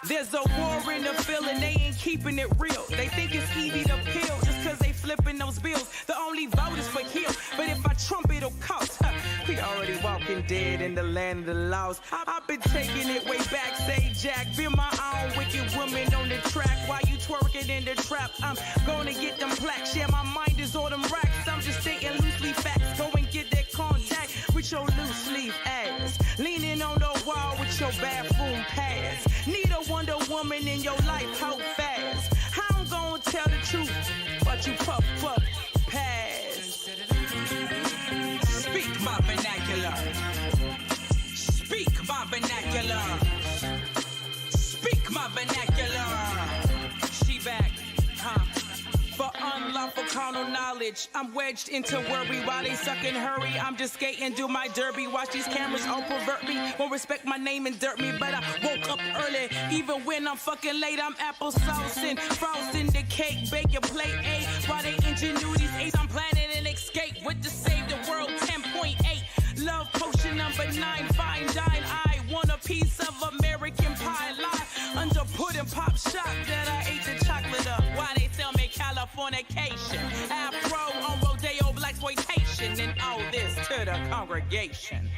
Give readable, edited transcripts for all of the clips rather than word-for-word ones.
There's a war in the feeling, they ain't keeping it real. They think it's easy to peel just cause they flipping those bills. The only vote is for kill, but if I trump it'll cost. We already walking dead in the land of the lost. I've been taking it way back, say Jack. Be my own wicked woman on the track while you twerking in the trap. I'm gonna get them plaques, yeah, my mind is on them racks. I'm just stating loosely facts, go and get that contact with your loose leaf ass. Leaning on the wall with your bathroom pass. Need a Wonder Woman in your life, hold fast. I'm gonna tell the truth, but you puff pass. Speak my vernacular. Speak my vernacular. Speak my vernacular. She back, For unlawful carnal knowledge, I'm wedged into worry while they suck and hurry. I'm just skating, do my derby. Watch these cameras all pervert me. Won't respect my name and dirt me, but I woke up early. Even when I'm fucking late, I'm applesauce and frosting the cake. Bake your plate A while they ingenuity's ace. I'm planning an escape with the Save the World 10.8. Love potion number 9, fine dine. I want a piece of American pie. Lie under pudding pop shop that I ate the chocolate up. Why they tell me Californication, Afro on Rodeo, blaxploitation, and all this to the congregation.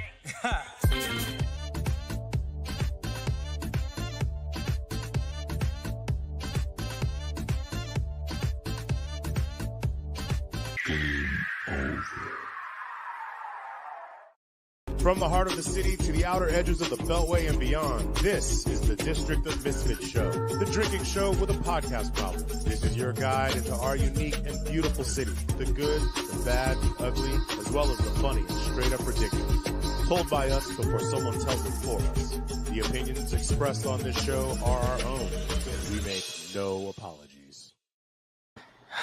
From the heart of the city to the outer edges of the Beltway and beyond, this is the District of Misfits show, the drinking show with a podcast problem. This is your guide into our unique and beautiful city, the good, the bad, the ugly, as well as the funny and straight up ridiculous. Told by us before someone tells it for us. The opinions expressed on this show are our own, and we make no apologies.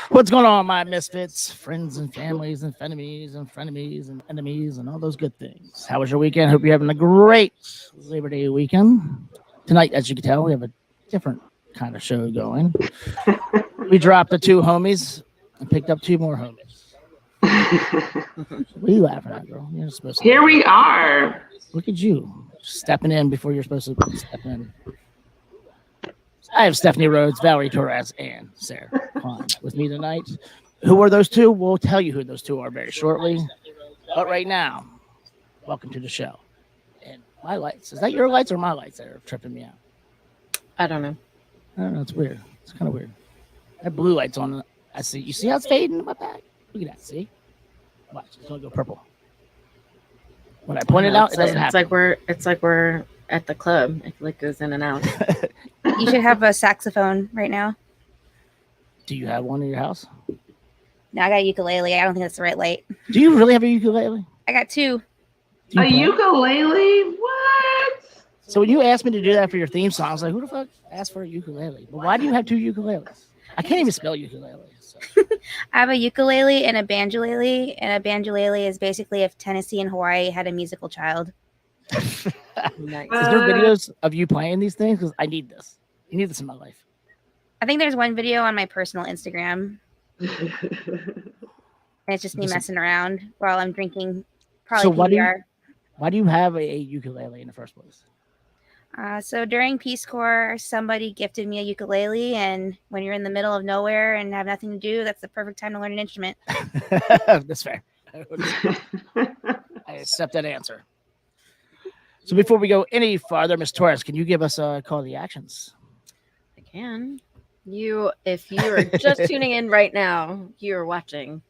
What's going on, my misfits, friends and families and frenemies and frenemies and enemies and all those good things? How was your weekend? Hope you're having a great Labor Day weekend. Tonight, as you can tell, we have a different kind of show going. We dropped the 2 homies and picked up 2 more homies. What are you laughing at, girl? You're supposed to. Here we are. Look at you stepping in before you're supposed to step in. I have Stephanie Rhodes, Valerie Torres, and Sara Kline with me tonight. Who are those 2? We'll tell you who those 2 are very shortly. But right now, welcome to the show. And my lights. Is that your lights or my lights that are tripping me out? I don't know. It's weird. It's kind of weird. I have blue lights on. I see. You see how it's fading in my back? Look at that. See? Watch. It's going to go purple. When I point it out, it doesn't happen. It's like we're at the club. It like goes in and out. You should have a saxophone right now. Do you have one in your house? No, I got a ukulele. I don't think that's the right light. Do you really have a ukulele? I got 2. A ukulele? What? So when you asked me to do that for your theme song, I was like, who the fuck asked for a ukulele? But why do you have 2 ukuleles? I can't even spell ukulele. So. I have a ukulele and a banjolele, and a banjolele is basically if Tennessee and Hawaii had a musical child. Nice. Is there videos of you playing these things? Because I need this. I need this in my life. I think there's one video on my personal Instagram. And it's just me messing around while I'm drinking probably PBR. Why do you have a ukulele in the first place? So during Peace Corps, somebody gifted me a ukulele, and when you're in the middle of nowhere and have nothing to do, that's the perfect time to learn an instrument. That's fair. I accept that answer. So before we go any farther, Ms. Torres, can you give us a call to the actions? I can. If you are just tuning in right now, you are watching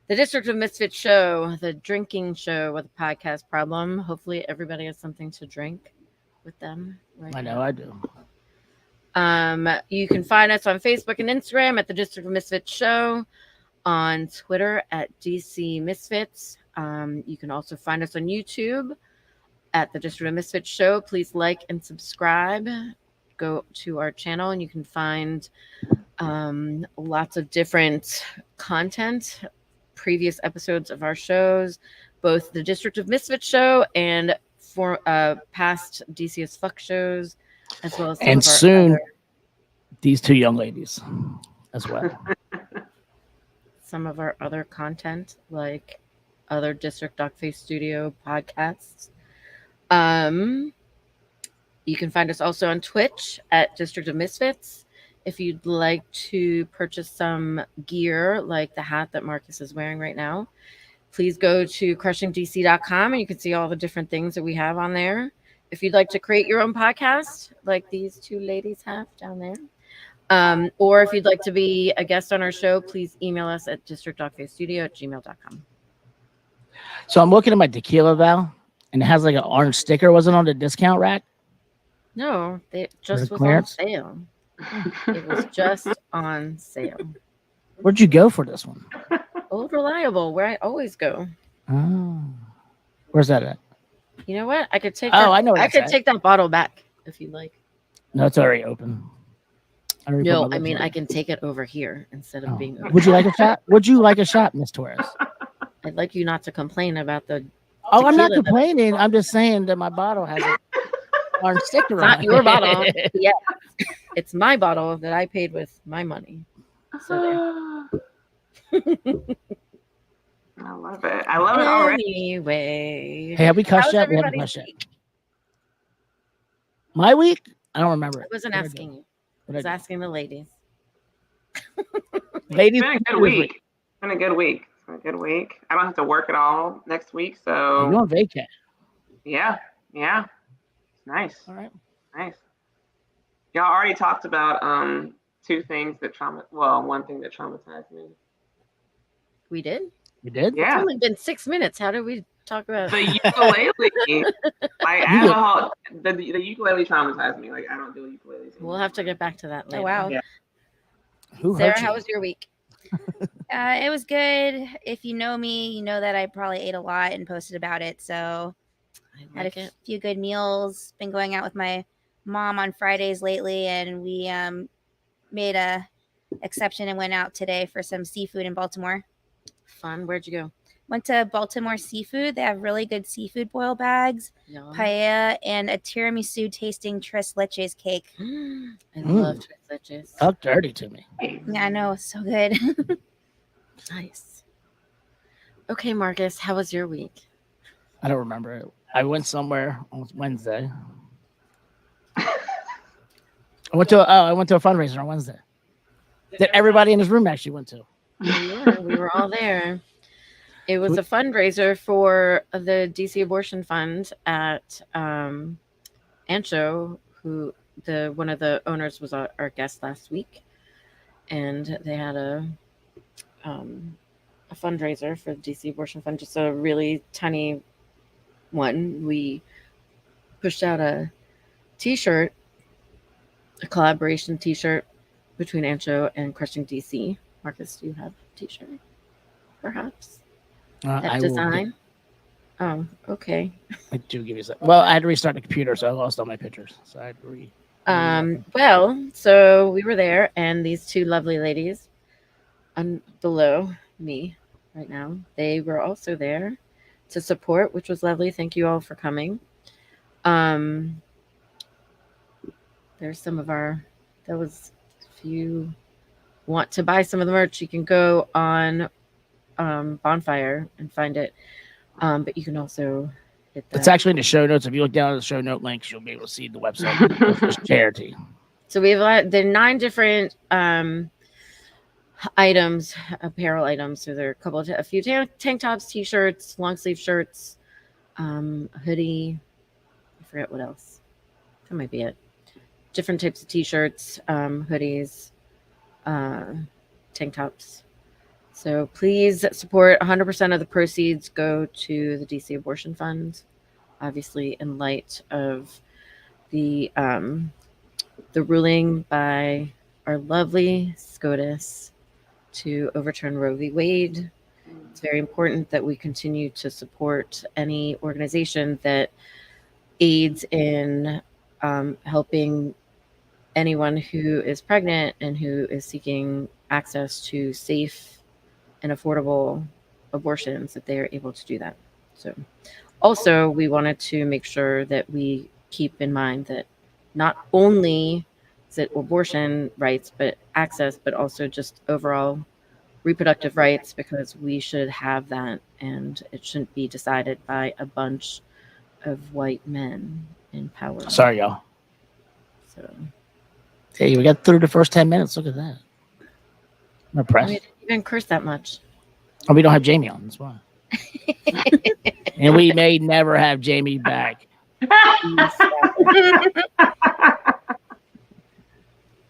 the District of Misfits show, the drinking show with a podcast problem. Hopefully everybody has something to drink with them right I know now. I do. You can find us on Facebook and Instagram at the District of Misfits show, on Twitter at DC Misfits. You can also find us on YouTube at the District of Misfits show. Please like and subscribe. Go to our channel and you can find lots of different content, previous episodes of our shows, both the District of Misfits show and for past DC as Fuck shows, as well as soon these 2 young ladies as well. Some of our other content, like other District Dogface Studio podcasts. You can find us also on Twitch at District of Misfits. If you'd like to purchase some gear like the hat that Marcus is wearing right now, please go to crushingdc.com and you can see all the different things that we have on there. If you'd like to create your own podcast like these two ladies have down there, or if you'd like to be a guest on our show, please email us at districtdogfacestudio@gmail.com. So I'm looking at my tequila, Val, and it has like an orange sticker. Was it on the discount rack? No, it just was clearance? on sale. It was just on sale. Where'd you go for this one? Old Reliable, where I always go. Oh, where's that at? You know what? I could take. I know. I could take that bottle back if you'd like. No, it's already open. No, I mean I can take it over here instead of being. Over Would you like a shot? Would you like a shot, Miss Torres? I'd like you not to complain about the. Oh, I'm not complaining. I'm just saying that my bottle has an orange sticker on it. Not your bottle. Yeah, it's my bottle that I paid with my money. So I love it. I love it already. Anyway, Hey, have we cussed How's yet? We haven't everybody's cussed yet. My week? I don't remember I it. wasn't asking you. I was asking the ladies. Ladies, It's been a good week. It's been a good week. It's been a good week. I don't have to work at all next week, so you're on vacay. yeah. It's nice. All right. Nice. Y'all already talked about two things that one thing that traumatized me. We did. You did? Yeah. It's only been 6 minutes. How did we talk about The ukulele. I have a whole, the ukulele traumatized me. Like I don't do ukuleles. We'll have to get back to that later. Oh, wow. Yeah. Who Sarah, hurt you? how was your week? It was good. If you know me, you know that I probably ate a lot and posted about it. So I had like a it. few good meals. Been going out with my mom on Fridays lately, and we made a exception and went out today for some seafood in Baltimore. Fun. Where'd you go? Went to Baltimore Seafood. They have really good seafood boil bags, Yum. paella, and a tiramisu tasting tres leches cake. I love tres leches. Talk dirty to me. Yeah, I know, it's so good. Nice. Okay, Marcus, how was your week? I don't remember it. I went somewhere on Wednesday. I went to a fundraiser on Wednesday that everybody in this room actually went to. Yeah, we were all there. It was a fundraiser for the DC Abortion Fund at Ancho, who one of the owners was our guest last week, and they had a fundraiser for the DC Abortion Fund, just a really tiny one. We pushed out a T-shirt, a collaboration T-shirt between Ancho and Crushing DC. Marcus, do you have a T-shirt, perhaps? That design? Oh, okay. I do give you some. Well, I had to restart the computer, so I lost all my pictures. So I had to Well, so we were there, and these two lovely ladies below me right now, they were also there to support, which was lovely. Thank you all for coming. There's some of if you want to buy some of the merch, you can go on Bonfire and find it. But you can also hit that. It's actually in the show notes. If you look down at the show note links, you'll be able to see the website of this charity. So we have there are 9 different items, apparel items. So there are a few tank tops, t-shirts, long sleeve shirts, a hoodie. I forget what else. That might be it. Different types of t-shirts, hoodies, tank tops. So please support. 100% of the proceeds go to the DC Abortion Fund. Obviously, in light of the ruling by our lovely SCOTUS to overturn Roe v. Wade, it's very important that we continue to support any organization that aids in helping anyone who is pregnant and who is seeking access to safe and affordable abortions, that they are able to do that. So also we wanted to make sure that we keep in mind that not only is it abortion rights, but access, but also just overall reproductive rights, because we should have that, and it shouldn't be decided by a bunch of white men in power. Sorry, y'all. So Hey, we got through the first 10 minutes. Look at that. I'm I impressed. didn't even curse that much. Oh, we don't have Jamie on. That's why. And we may never have Jamie back.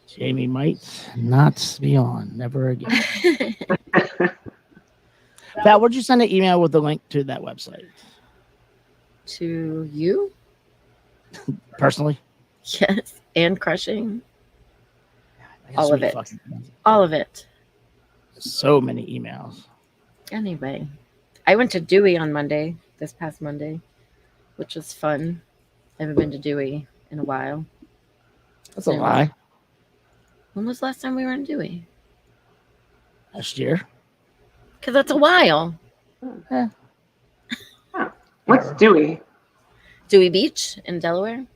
Jamie might not be on. Never again. Pat, would you send an email with the link to that website? To you? Personally? Yes. And crushing. I got All so of many it. fucking- All of it. So many emails. Anyway, I went to Dewey on Monday, this past Monday, which was fun. I haven't been to Dewey in a while. That's a lie. When was the last time we were in Dewey? Last year. Because that's a while. What's Dewey? Dewey Beach in Delaware.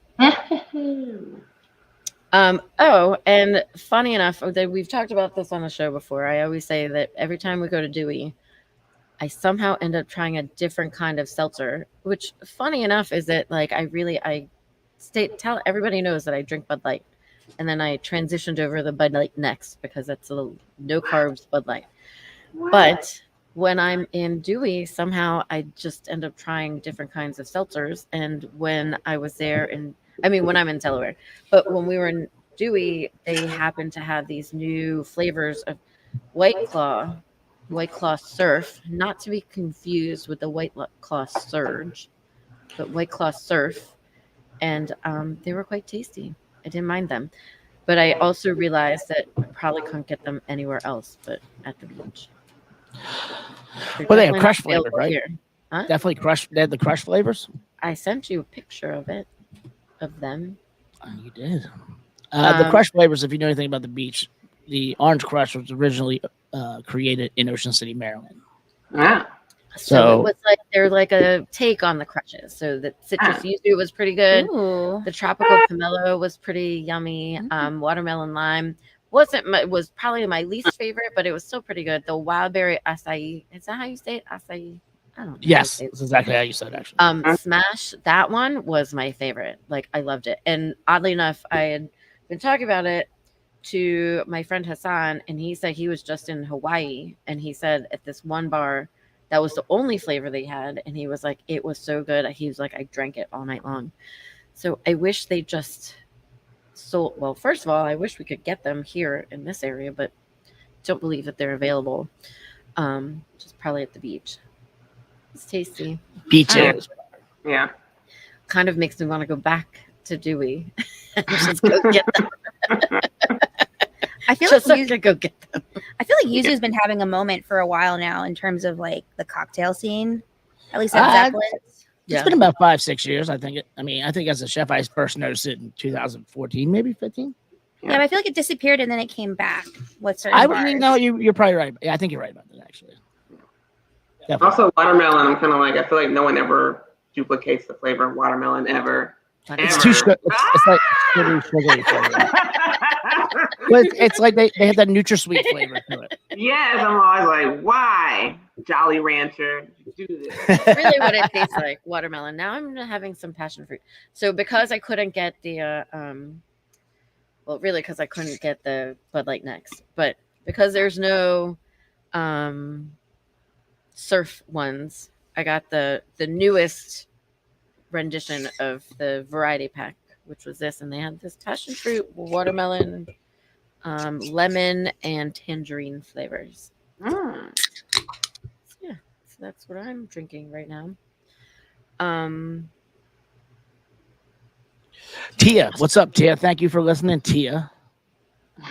Oh, and funny enough, we've talked about this on the show before. I always say that every time we go to Dewey, I somehow end up trying a different kind of seltzer, which funny enough is that like tell everybody knows that I drink Bud Light, and then I transitioned over the Bud Light next because that's a no carbs Bud Light. But when I'm in Dewey, somehow I just end up trying different kinds of seltzers. And when I was there, when I'm in Delaware, but when we were in Dewey, they happened to have these new flavors of White Claw Surf, not to be confused with the White Claw Surge, but White Claw Surf. And they were quite tasty. I didn't mind them. But I also realized that I probably couldn't get them anywhere else but at the beach. Well, they have crush flavors, right? Here. Huh? Definitely crush. They had the crush flavors. I sent you a picture of them. Oh, you did. The crush flavors, if you know anything about the beach, the Orange Crush was originally created in Ocean City, Maryland. Yeah. So it was like they're like a take on the crushes. So the citrus yuzu was pretty good. Ooh. The tropical pomelo was pretty yummy. Watermelon lime was probably my least favorite, but it was still pretty good. The wild berry acai, is that how you say it? Acai? I don't know. Yes, that's exactly how you said it, actually. Smash, that one was my favorite. Like I loved it. And oddly enough, I had been talking about it to my friend Hassan, and he said he was just in Hawaii, and he said at this one bar that was the only flavor they had, and he was like, it was so good. He was like, I drank it all night long. So I wish they just sold. Well, first of all, I wish we could get them here in this area, but don't believe that they're available. Just probably at the beach. It's tasty. Beaches. Yeah. Kind of makes me want to go back to Dewey and just go get them. I feel just like to go get them. I feel like Yuzu's been having a moment for a while now in terms of like the cocktail scene. At least at Zeppelin's. It's been about 5-6 years. I think as a chef, I first noticed it in 2014, maybe 15. Yeah, but I feel like it disappeared and then it came back. With certain bars. You're probably right. Yeah, I think you're right about that, actually. Definitely. Also, watermelon. I'm kind of like, I feel like no one ever duplicates the flavor of watermelon ever. It's too sugar. It's like sugary flavor. But it's like they had that NutraSweet flavor to it. Yes, I'm always like, why, Jolly Rancher, do this? Really, what it tastes like, watermelon. Now I'm having some passion fruit. So because I couldn't get the, because I couldn't get the Bud Light next, but because there's no surf ones, I got the newest rendition of the variety pack, which was this, and they had this passion fruit, watermelon, lemon, and tangerine flavors. So that's what I'm drinking right now. Tia, what's up, Tia? Thank you for listening, Tia.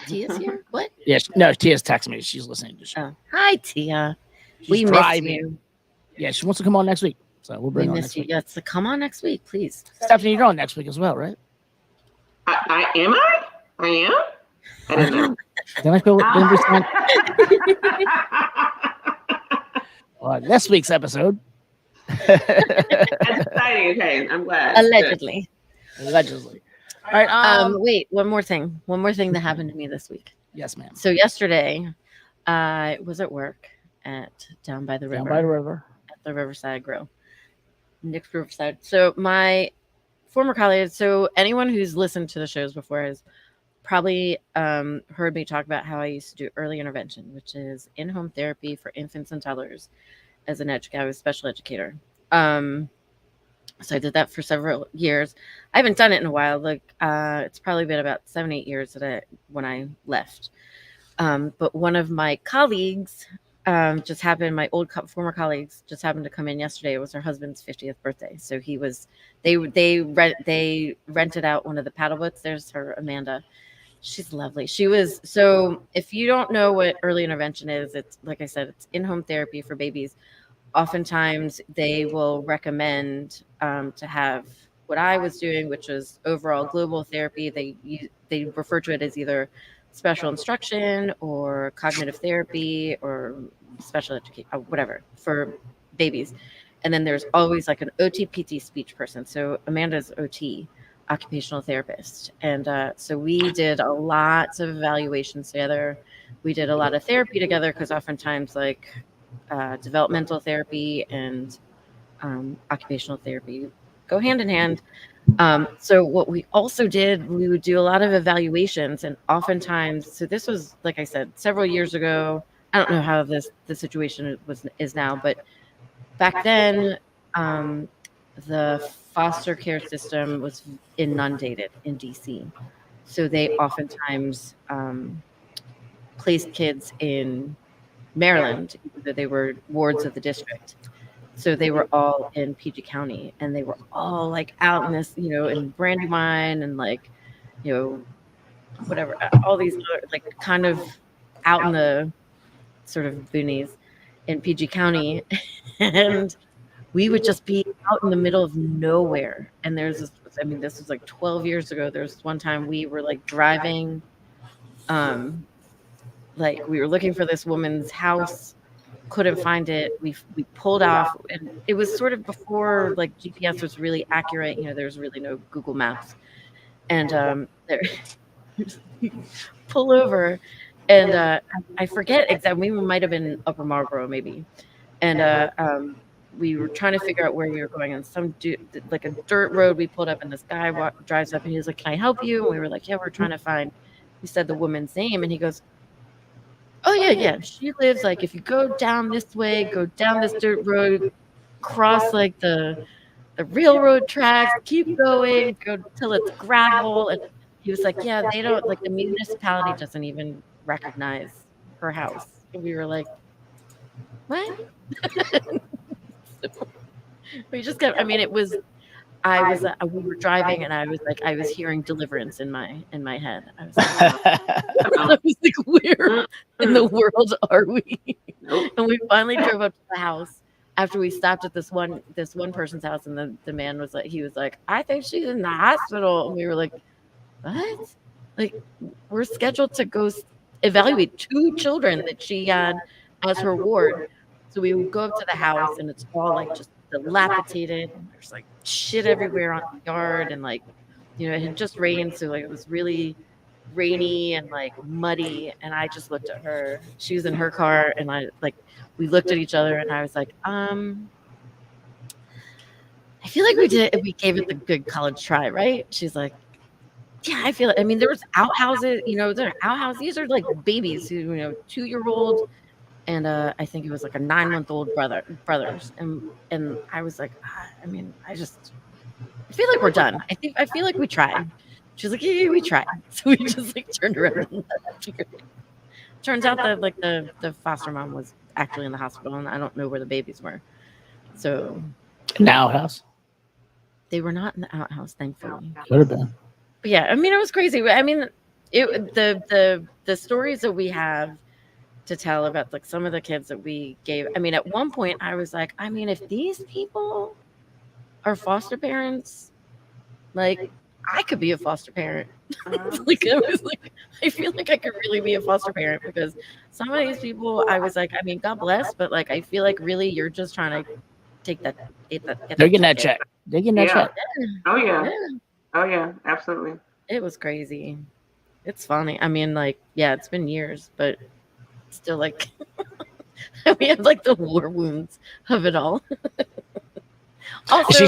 Tia's here? What? Yes, no, Tia's texting me. She's listening to the show. Oh. Hi, Tia. We miss you. Yeah, she wants to come on next week. So we'll bring her on next week. Yes, come on next week, please. Stephanie, you're on next week as well, right? I am. I don't know. Then I feel on next week's episode. That's exciting. Okay, I'm glad. Allegedly. All right. Wait, one more thing that happened to me this week. Yes, ma'am. So yesterday, I was at work down by the river. Down by the river. At the Riverside Grill. Nick's Riverside. So my former colleagues. So anyone who's listened to the shows before has probably heard me talk about how I used to do early intervention, which is in-home therapy for infants and toddlers as an educator. I was a special educator. So I did that for several years. I haven't done it in a while. Like it's probably been about 7-8 years when I left. But one of my colleagues just happened. My former colleagues just happened to come in yesterday. It was her husband's 50th birthday, so they rented out one of the paddle boats. There's her Amanda. She's lovely. So if you don't know what early intervention is, it's like I said, it's in-home therapy for babies. Oftentimes they will recommend to have what I was doing, which was overall global therapy. They refer to it as either special instruction or cognitive therapy or special education, whatever, for babies. And then there's always like an OT, PT, speech person. So Amanda's OT, occupational therapist. And so we did a lot of evaluations together. We did a lot of therapy together because oftentimes like developmental therapy and occupational therapy go hand in hand. So what we also did, we would do a lot of evaluations, and oftentimes, so this was, like I said, several years ago. I don't know how the situation is now, but back then, the foster care system was inundated in DC. So they oftentimes placed kids in Maryland, even they were wards of the district. So they were all in PG County, and they were all like out in this, in Brandywine and like, whatever, all these like kind of out in the sort of boonies in PG County. And we would just be out in the middle of nowhere. And there's this, this was like 12 years ago. There was one time we were like driving, like we were looking for this woman's house, couldn't find it. We pulled off, and it was sort of before like GPS was really accurate. There was really no Google Maps, and there pull over, and I forget exactly. We might have been in Upper Marlboro maybe, and we were trying to figure out where we were going, and some dude, like a dirt road, we pulled up, and this guy drives up, and he was like, "Can I help you?" And we were like, "Yeah, we're trying to find." He said the woman's name, and he goes, "Oh yeah. She lives like if you go down this way, go down this dirt road, cross like the railroad tracks, keep going, go till it's gravel." And he was like, "Yeah, they don't like the municipality doesn't even recognize her house." And we were like, "What?" So we just got. It was. We were driving, and I was hearing Deliverance in my head. I was like, where in the world are we? And we finally drove up to the house after we stopped at this one person's house, and the man was like, "I think she's in the hospital." And we were like, "What?" Like, we're scheduled to go evaluate 2 children that she had as her ward. So we would go up to the house, and it's all like just dilapidated. There's like shit everywhere on the yard, and like, it had just rained, so like it was really rainy and like muddy. And I just looked at her. She was in her car, and we looked at each other, and I was like, I feel like we gave it the good college try, right? She's like, yeah, I feel it. There was outhouses, there are outhouses. These are like babies who, 2-year-old. And I think it was like a 9-month-old brothers. And I was like, I feel like we're done. I feel like we tried. She was like, yeah, we tried. So we just like turned around and left. Turns out that like the foster mom was actually in the hospital, and I don't know where the babies were. So in the outhouse? They were not in the outhouse, thankfully. Could have been. But yeah, it was crazy. The stories that we have to tell about like some of the kids that we gave. At one point I was like, if these people are foster parents, like I could be a foster parent. Like I was like, I feel like I could really be a foster parent, because some of these people, I was like, God bless, but like I feel like really you're just trying to take that. They're getting that check. They're getting that check. Oh yeah. Oh yeah, absolutely. It was crazy. It's funny. It's been years, but still like we have like the war wounds of it all. Also,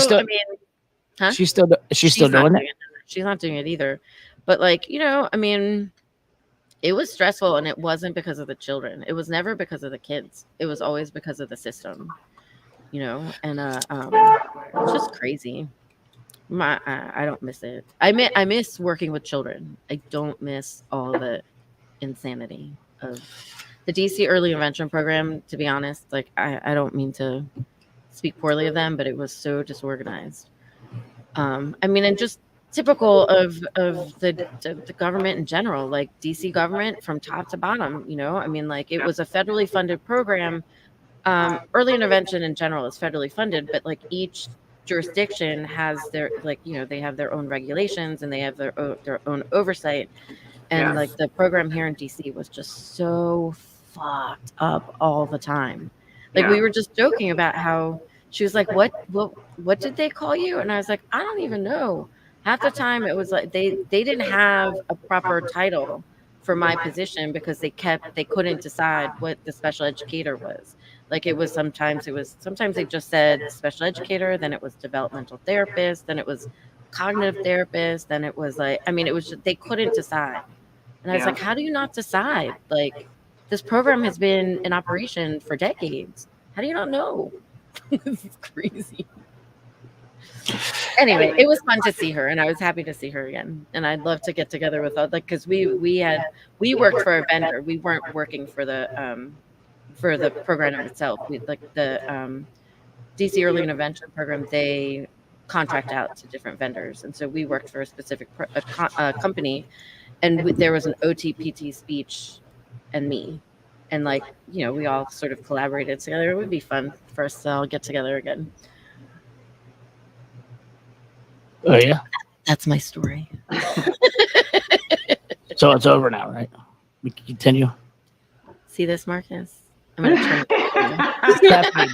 Huh? She's still not doing it. She's not doing it either. But like, you know, I mean, it was stressful, and it wasn't because of the children. It was never because of the kids. It was always because of the system, you know. And it's just crazy. I don't miss it. I miss working with children. I don't miss all the insanity of the DC Early Intervention Program. To be honest, like I don't mean to speak poorly of them, but it was so disorganized. I mean, and just typical of the government in general, like DC government from top to bottom. You know, I mean, like it was a federally funded program. Early intervention in general is federally funded, but like each jurisdiction has their, like, you know, they have their own regulations and they have their own oversight. And like the program here in DC was just so fucked up all the time. Like we were just joking about how she was like, what did they call you? And I was like, I don't even know. Half the time it was like they didn't have a proper title for my position because they couldn't decide what the special educator was. Like it was sometimes they just said special educator, then it was developmental therapist, then it was cognitive therapist, then it was like, I mean, it was just, they couldn't decide. And I was like, how do you not decide? Like, this program has been in operation for decades. How do you not know? This is crazy. Anyway, it was fun to see her, and I was happy to see her again. And I'd love to get together with her, like, because we worked for a vendor. We weren't working for the program itself. We, like the DC Early Intervention Program, they contract out to different vendors, and so we worked for a specific company. And there was an OT-PT speech and me. And like, you know, we all sort of collaborated together. It would be fun for us to all get together again. Oh, yeah? That's my story. So it's over now, right? We can continue. See this, Marcus? I'm going to turn it.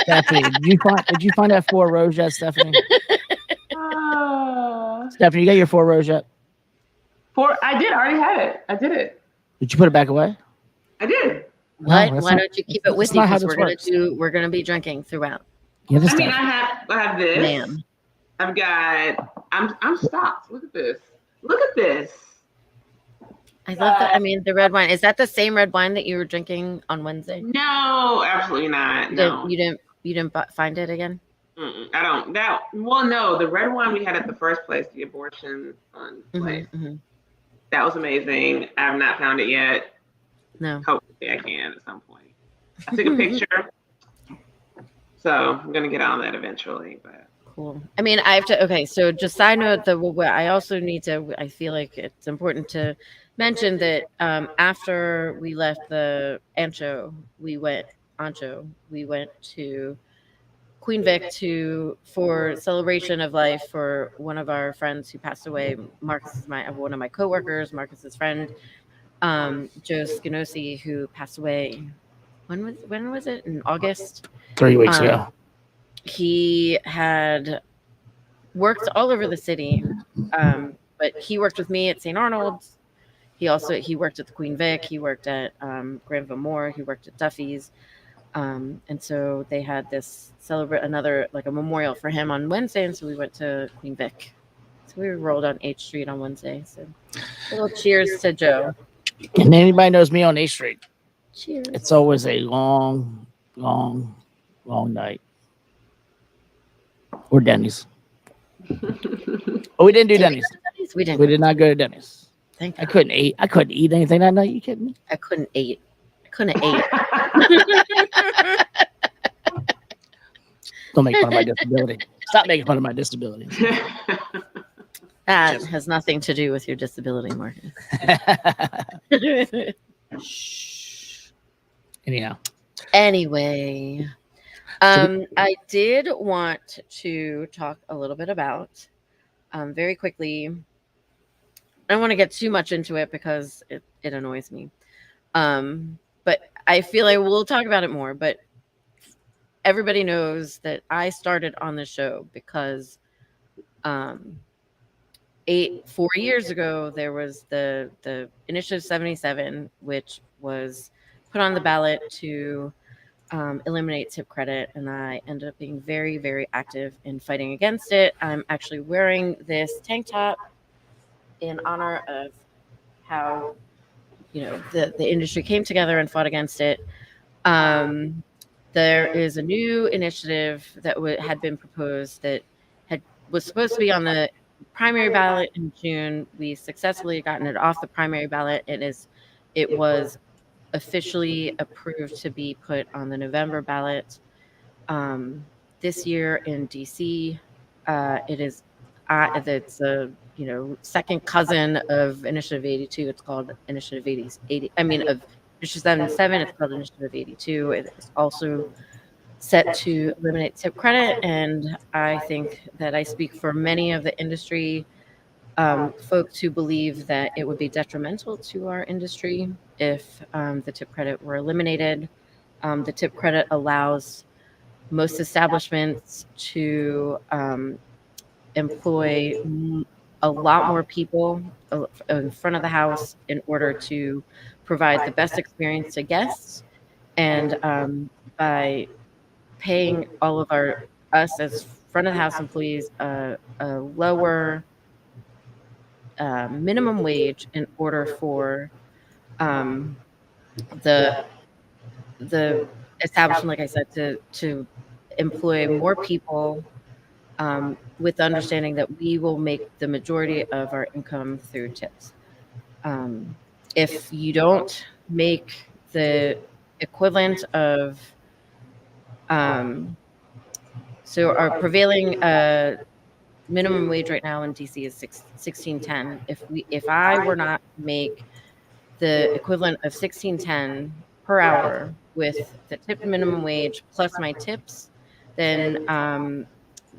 Stephanie, did you find that 4 rows yet, Stephanie? Stephanie, you got your 4 rows yet? I did. I already had it. I did it. Did you put it back away? I did. Why don't you keep it with you? Because we're gonna be drinking throughout. Yeah, I mean, I have this. Man. I've got. I'm stopped. Look at this. Look at this. I love that. I mean, the red wine. Is that the same red wine that you were drinking on Wednesday? No, absolutely not. No, you didn't find it again. I don't. No, the red wine we had at the first place, the abortion place. Mm-hmm. That was amazing. I have not found it yet. No. Hopefully I can at some point. I took a picture. So I'm going to get on that eventually. But cool. I mean, I have to, okay, so just side note, I also need to, I feel like it's important to mention that after we left the Ancho, we went to Queen Vic for celebration of life for one of our friends who passed away. Marcus is one of my coworkers, Marcus's friend, Joe Skinosi, who passed away. When was it? In August? 3 weeks ago. He had worked all over the city, but he worked with me at St. Arnold's. He worked at the Queen Vic. He worked at Granville Moore. He worked at Duffy's. And so they had this a memorial for him on Wednesday, and so we went to Queen Vic. So we rolled on H Street on Wednesday. So a little cheers to Joe. And anybody knows me on H Street. Cheers. It's always a long, long, long night. Or Denny's. Oh, we didn't do Denny's. We didn't. We did not go to Denny's. Thank God. I couldn't eat anything that night. You kidding me? I couldn't eat. Don't make fun of my disability. Stop making fun of my disability. That has nothing to do with your disability, Marcus. Shh. Anyhow. Anyway, I did want to talk a little bit about, very quickly, I don't want to get too much into it because it annoys me. But I feel like we'll talk about it more. But everybody knows that I started on the show because 4 years ago there was the Initiative 77, which was put on the ballot to eliminate tip credit, and I ended up being very, very active in fighting against it. I'm actually wearing this tank top in honor of how the industry came together and fought against it. There is a new initiative that had been proposed that was supposed to be on the primary ballot in June. We successfully gotten it off the primary ballot. It was officially approved to be put on the November ballot. This year in DC, it's a second cousin of Initiative 82. It's called Initiative 80. I mean, of Initiative 77, it's called Initiative 82. It is also set to eliminate tip credit, and I think that I speak for many of the industry folks who believe that it would be detrimental to our industry if the tip credit were eliminated. The tip credit allows most establishments to employ a lot more people in front of the house in order to provide the best experience to guests, and by paying all of us as front of the house employees a lower minimum wage in order for the establishment, like I said, to employ more people with the understanding that we will make the majority of our income through tips. If you don't make the equivalent of so our prevailing minimum wage right now in DC is $16.10. If I were not to make the equivalent of $16.10 per hour with the tip minimum wage plus my tips, then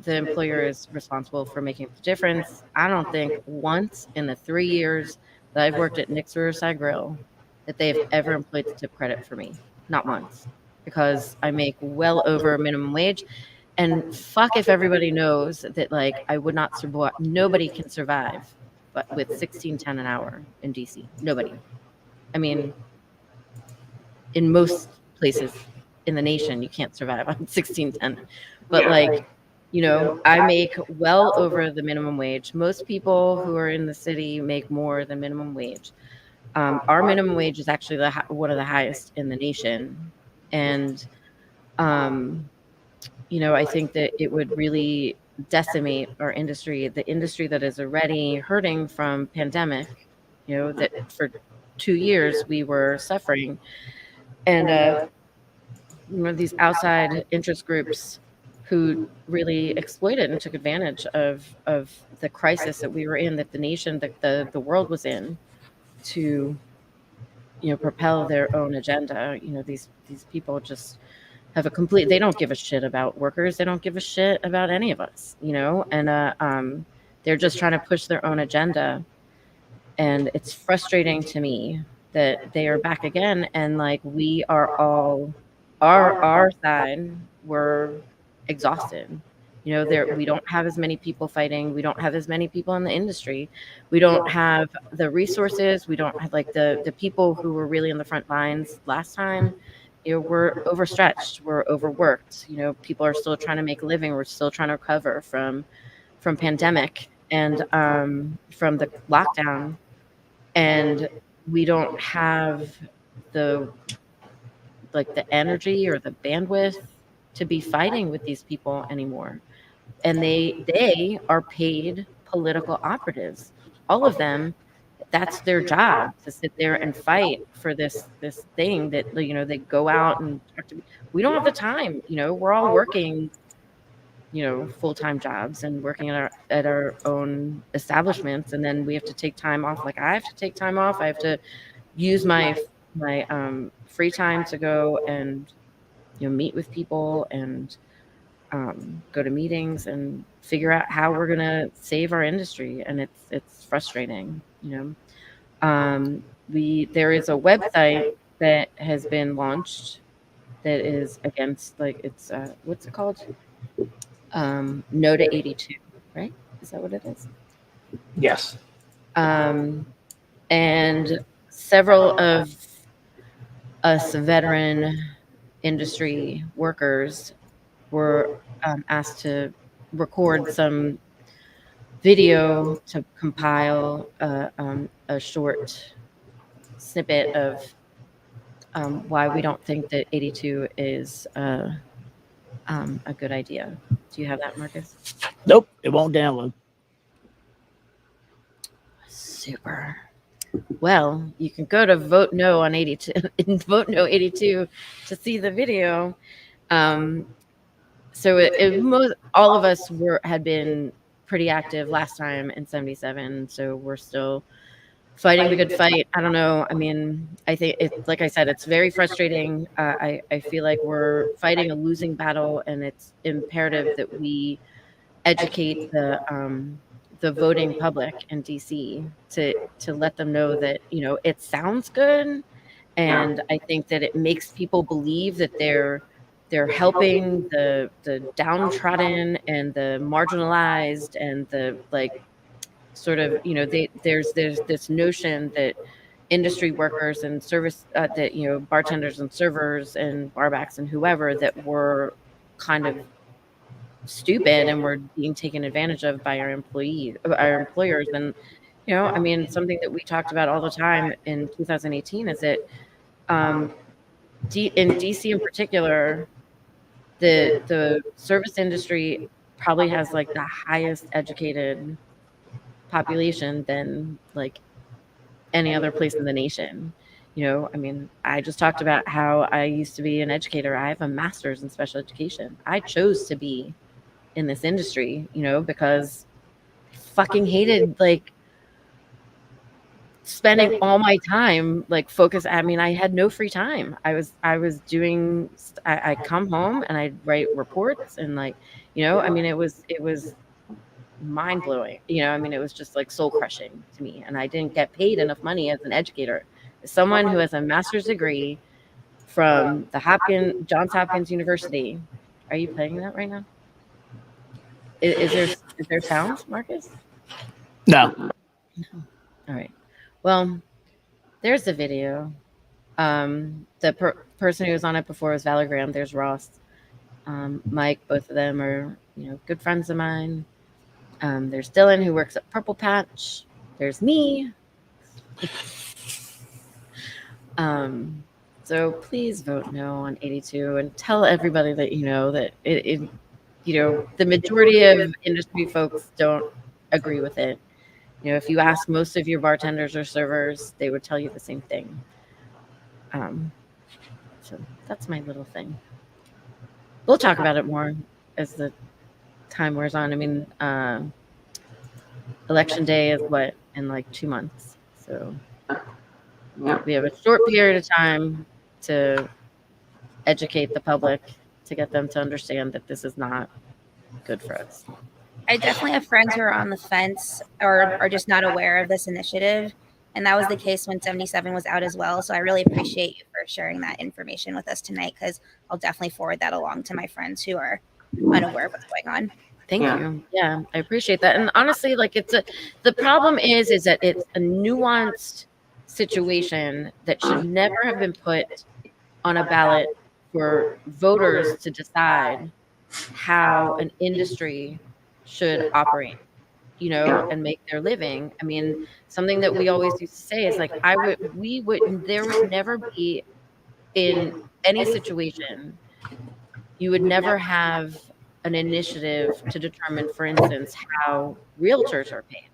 the employer is responsible for making the difference. I don't think once in the 3 years that I've worked at Nick's Riverside Grill that they've ever employed the tip credit for me. Not once, because I make well over minimum wage. And fuck if everybody knows that, like, I would not survive. Nobody can survive but with $16.10 an hour in DC. Nobody. I mean, in most places in the nation, you can't survive on $16.10. But I make well over the minimum wage. Most people who are in the city make more than minimum wage. Our minimum wage is actually one of the highest in the nation. And, I think that it would really decimate our industry, the industry that is already hurting from pandemic, that for 2 years we were suffering. And, these outside interest groups who really exploited and took advantage of the crisis that we were in, that the nation, that the world was in, to propel their own agenda. These people just have they don't give a shit about workers. They don't give a shit about any of us, and they're just trying to push their own agenda. And it's frustrating to me that they are back again, and we are all our side, we're exhausted. We don't have as many people fighting. We don't have as many people in the industry. We don't have the resources. We don't have the people who were really in the front lines last time. We're overstretched. We're overworked. People are still trying to make a living. We're still trying to recover from pandemic and from the lockdown. And we don't have the energy or the bandwidth to be fighting with these people anymore. And they are paid political operatives. All of them, that's their job, to sit there and fight for this thing that they go out and talk to. We don't have the time. We're all working full-time jobs and working at our own establishments, and then we have to take time off. I have to take time off. I have to use my free time to go and meet with people and go to meetings and figure out how we're gonna save our industry. And it's frustrating. There is a website that has been launched that is against it's what's it called? No to 82, right? Is that what it is? Yes. And several of us veteran industry workers were asked to record some video to compile a short snippet of why we don't think that 82 is a good idea. Do you have that, Marcus? Nope, it won't download. Super. Well, you can go to Vote No on 82 and Vote No 82 to see the video. So all of us had been pretty active last time in 77, so we're still fighting the good fight. I don't know. I mean, I think like I said, it's very frustrating. I feel like we're fighting a losing battle, and it's imperative that we educate the voting public in DC to let them know that, you know, it sounds good, and I think that it makes people believe that they're helping the downtrodden and the marginalized and the, like, sort of, you know, there's this notion that industry workers and service that, you know, bartenders and servers and barbacks and whoever, that were kind of stupid and were being taken advantage of by our employers. And, you know, I mean, something that we talked about all the time in 2018 is that in DC in particular, the service industry probably has like the highest educated population than like any other place in the nation. You know, I mean, I just talked about how I used to be an educator. I have a master's in special education. I chose to be in this industry, you know, because I fucking hated like spending all my time like focused. I mean, I had no free time. I was doing, I'd come home and I'd write reports and, like, you know, I mean, it was mind blowing. You know, I mean, it was just like soul crushing to me, and I didn't get paid enough money as an educator. As someone who has a master's degree from the Johns Hopkins University. Are you playing that right now? Is there sound, Marcus? No. All right. Well, there's the video. The person who was on it before was Valor Graham. There's Ross, Mike. Both of them are, you know, good friends of mine. There's Dylan, who works at Purple Patch. There's me. So please vote no on 82 and tell everybody that, you know, that it you know, the majority of industry folks don't agree with it. You know, if you ask most of your bartenders or servers, they would tell you the same thing. So that's my little thing. We'll talk about it more as the time wears on. I mean, election day is what, in like 2 months. So we have a short period of time to educate the public, to get them to understand that this is not good for us. I definitely have friends who are on the fence or are just not aware of this initiative. And that was the case when 77 was out as well. So I really appreciate you for sharing that information with us tonight, because I'll definitely forward that along to my friends who are unaware of what's going on. Thank you. Yeah, I appreciate that. And honestly, like, the problem is that it's a nuanced situation that should never have been put on a ballot for voters to decide how an industry should operate, you know, and make their living. I mean, something that we always used to say is like, there would never be, in any situation, you would never have an initiative to determine, for instance, how realtors are paid.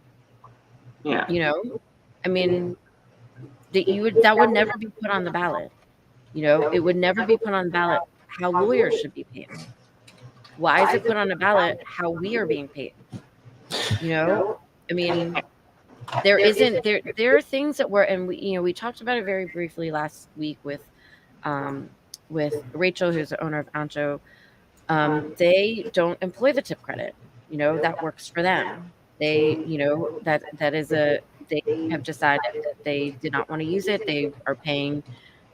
Yeah. You know, I mean, that would never be put on the ballot. You know, it would never be put on the ballot how lawyers should be paid. Why is it put on the ballot how we are being paid? You know, I mean, there are things that and we talked about it very briefly last week with Rachel, who's the owner of Ancho. They don't employ the tip credit. You know, that works for them. They, you know, they have decided that they did not want to use it. They are paying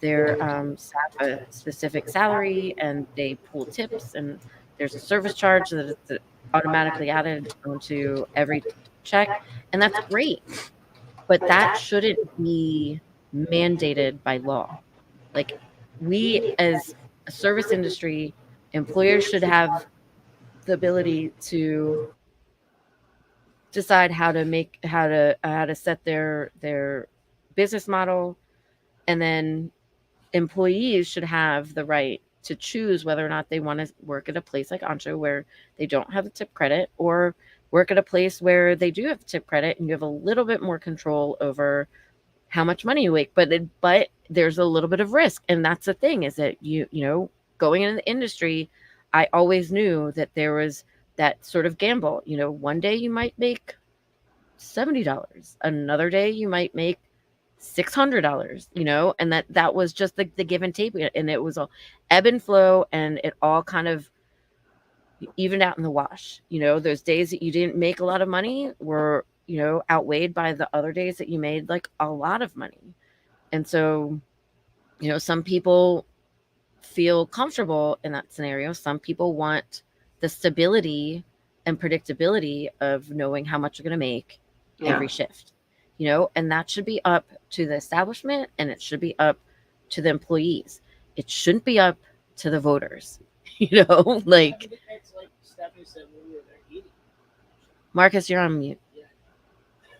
their staff a specific salary, and they pool tips, and there's a service charge that is automatically added onto every check, and that's great. But that shouldn't be mandated by law. Like, we as a service industry, employers should have the ability to decide how to set their business model, and then employees should have the right to choose whether or not they want to work at a place like Ancho where they don't have a tip credit, or work at a place where they do have a tip credit and you have a little bit more control over how much money you make. But there's a little bit of risk, and that's the thing, is that you know, going into the industry, I always knew that there was that sort of gamble. You know, one day you might make $70, another day you might make $600, you know, and that was just the give and take, and it was all ebb and flow, and it all kind of evened out in the wash. You know, those days that you didn't make a lot of money were, you know, outweighed by the other days that you made like a lot of money. And so, you know, some people feel comfortable in that scenario. Some people want the stability and predictability of knowing how much you're going to make every shift, you know, and that should be up to the establishment, and it should be up to the employees. It shouldn't be up to the voters, you know, like Marcus, you're on mute.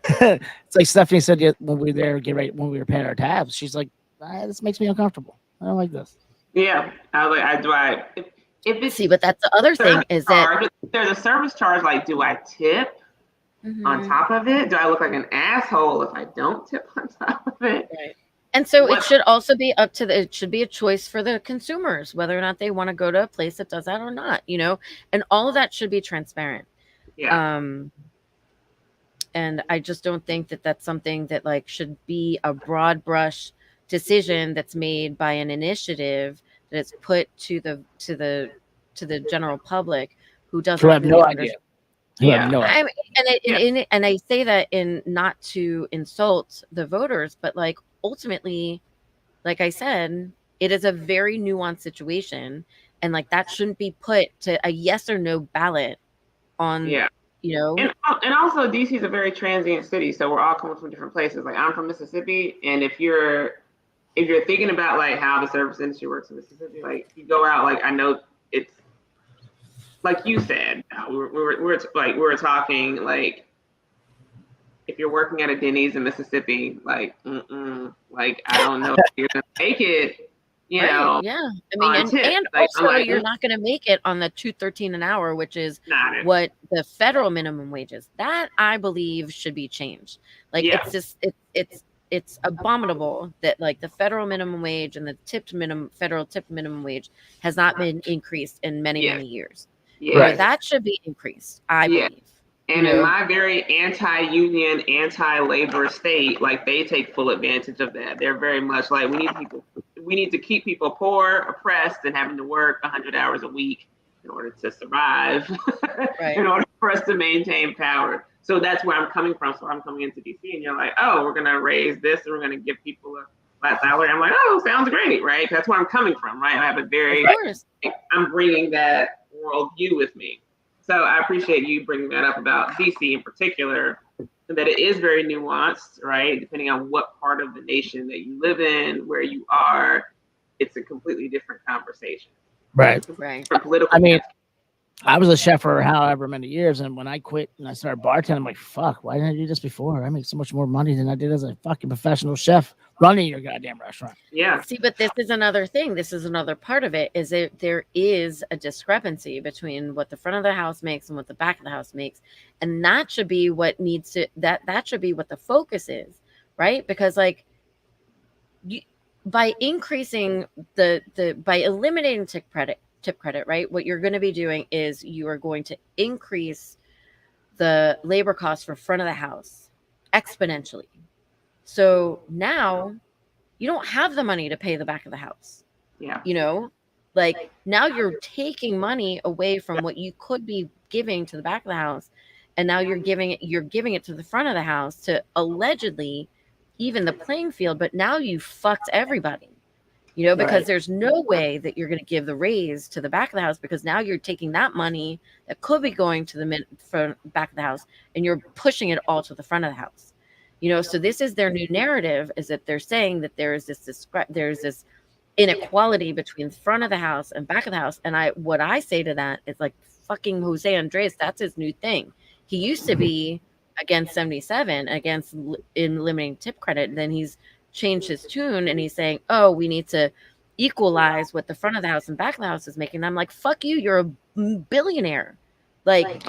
It's like Stephanie said when we were there, when we were paying our tabs. She's like, this makes me uncomfortable. I don't like this. Yeah, I was like, if it's see, but that's the other thing is that if there's a service charge, like, do I tip on top of it? Do I look like an asshole if I don't tip on top of it? Right. And so it should also be up to it should be a choice for the consumers, whether or not they want to go to a place that does that or not, you know, and all of that should be transparent. Yeah. And I just don't think that that's something that like should be a broad brush decision that's made by an initiative that is put to the general public who doesn't have no idea. Yeah. No idea. And I say that in not to insult the voters, but like ultimately, like I said, it is a very nuanced situation, and like that shouldn't be put to a yes or no ballot on. Yeah. You know, and also DC is a very transient city, so we're all coming from different places. Like, I'm from Mississippi, and if you're thinking about like how the service industry works in Mississippi, like you go out, like I know it's like you said, we were talking like if you're working at a Denny's in Mississippi, like like I don't know if you're gonna make it. You know, yeah. I mean, and like, also you're not going to make it on the $2.13 an hour, which is what the federal minimum wage is. That I believe should be changed. Like it's just it's abominable that like the federal minimum wage and the federal tipped minimum wage has not been increased in many years. Yeah, right. That should be increased, I believe. And in my very anti-union, anti-labor state, like they take full advantage of that. They're very much like, we need to keep people poor, oppressed, and having to work 100 hours a week in order to survive, in order for us to maintain power. So that's where I'm coming from. So I'm coming into DC, and you're like, oh, we're gonna raise this, and we're gonna give people a flat salary. I'm like, oh, sounds great, right? That's where I'm coming from, right? I have a very, I'm bringing that worldview with me. So I appreciate you bringing that up about DC in particular, and that it is very nuanced, right? Depending on what part of the nation that you live in, where you are, it's a completely different conversation. Right. For political. I mean, I was a chef for however many years, and when I quit and I started bartending, I'm like, fuck, why didn't I do this before? I make so much more money than I did as a fucking professional chef running your goddamn restaurant. Yeah. See, but this is another thing. This is another part of it, is that there is a discrepancy between what the front of the house makes and what the back of the house makes. And that should be what needs to, that should be what the focus is, right? Because like, by increasing by eliminating tip credit, right? What you're going to be doing is you are going to increase the labor costs for front of the house exponentially. So now you don't have the money to pay the back of the house. Yeah. You know, like now you're taking money away from what you could be giving to the back of the house. And now you're giving it to the front of the house to allegedly even the playing field. But now you fucked everybody. You know, because there's no way that you're going to give the raise to the back of the house, because now you're taking that money that could be going to the back of the house and you're pushing it all to the front of the house. You know, so this is their new narrative, is that they're saying that there's this inequality between front of the house and back of the house. And what I say to that is like, fucking Jose Andres, that's his new thing. He used to be against 77, against in limiting tip credit, and then he's changed his tune and he's saying, oh, we need to equalize what the front of the house and back of the house is making. And I'm like, fuck you, you're a billionaire. Like,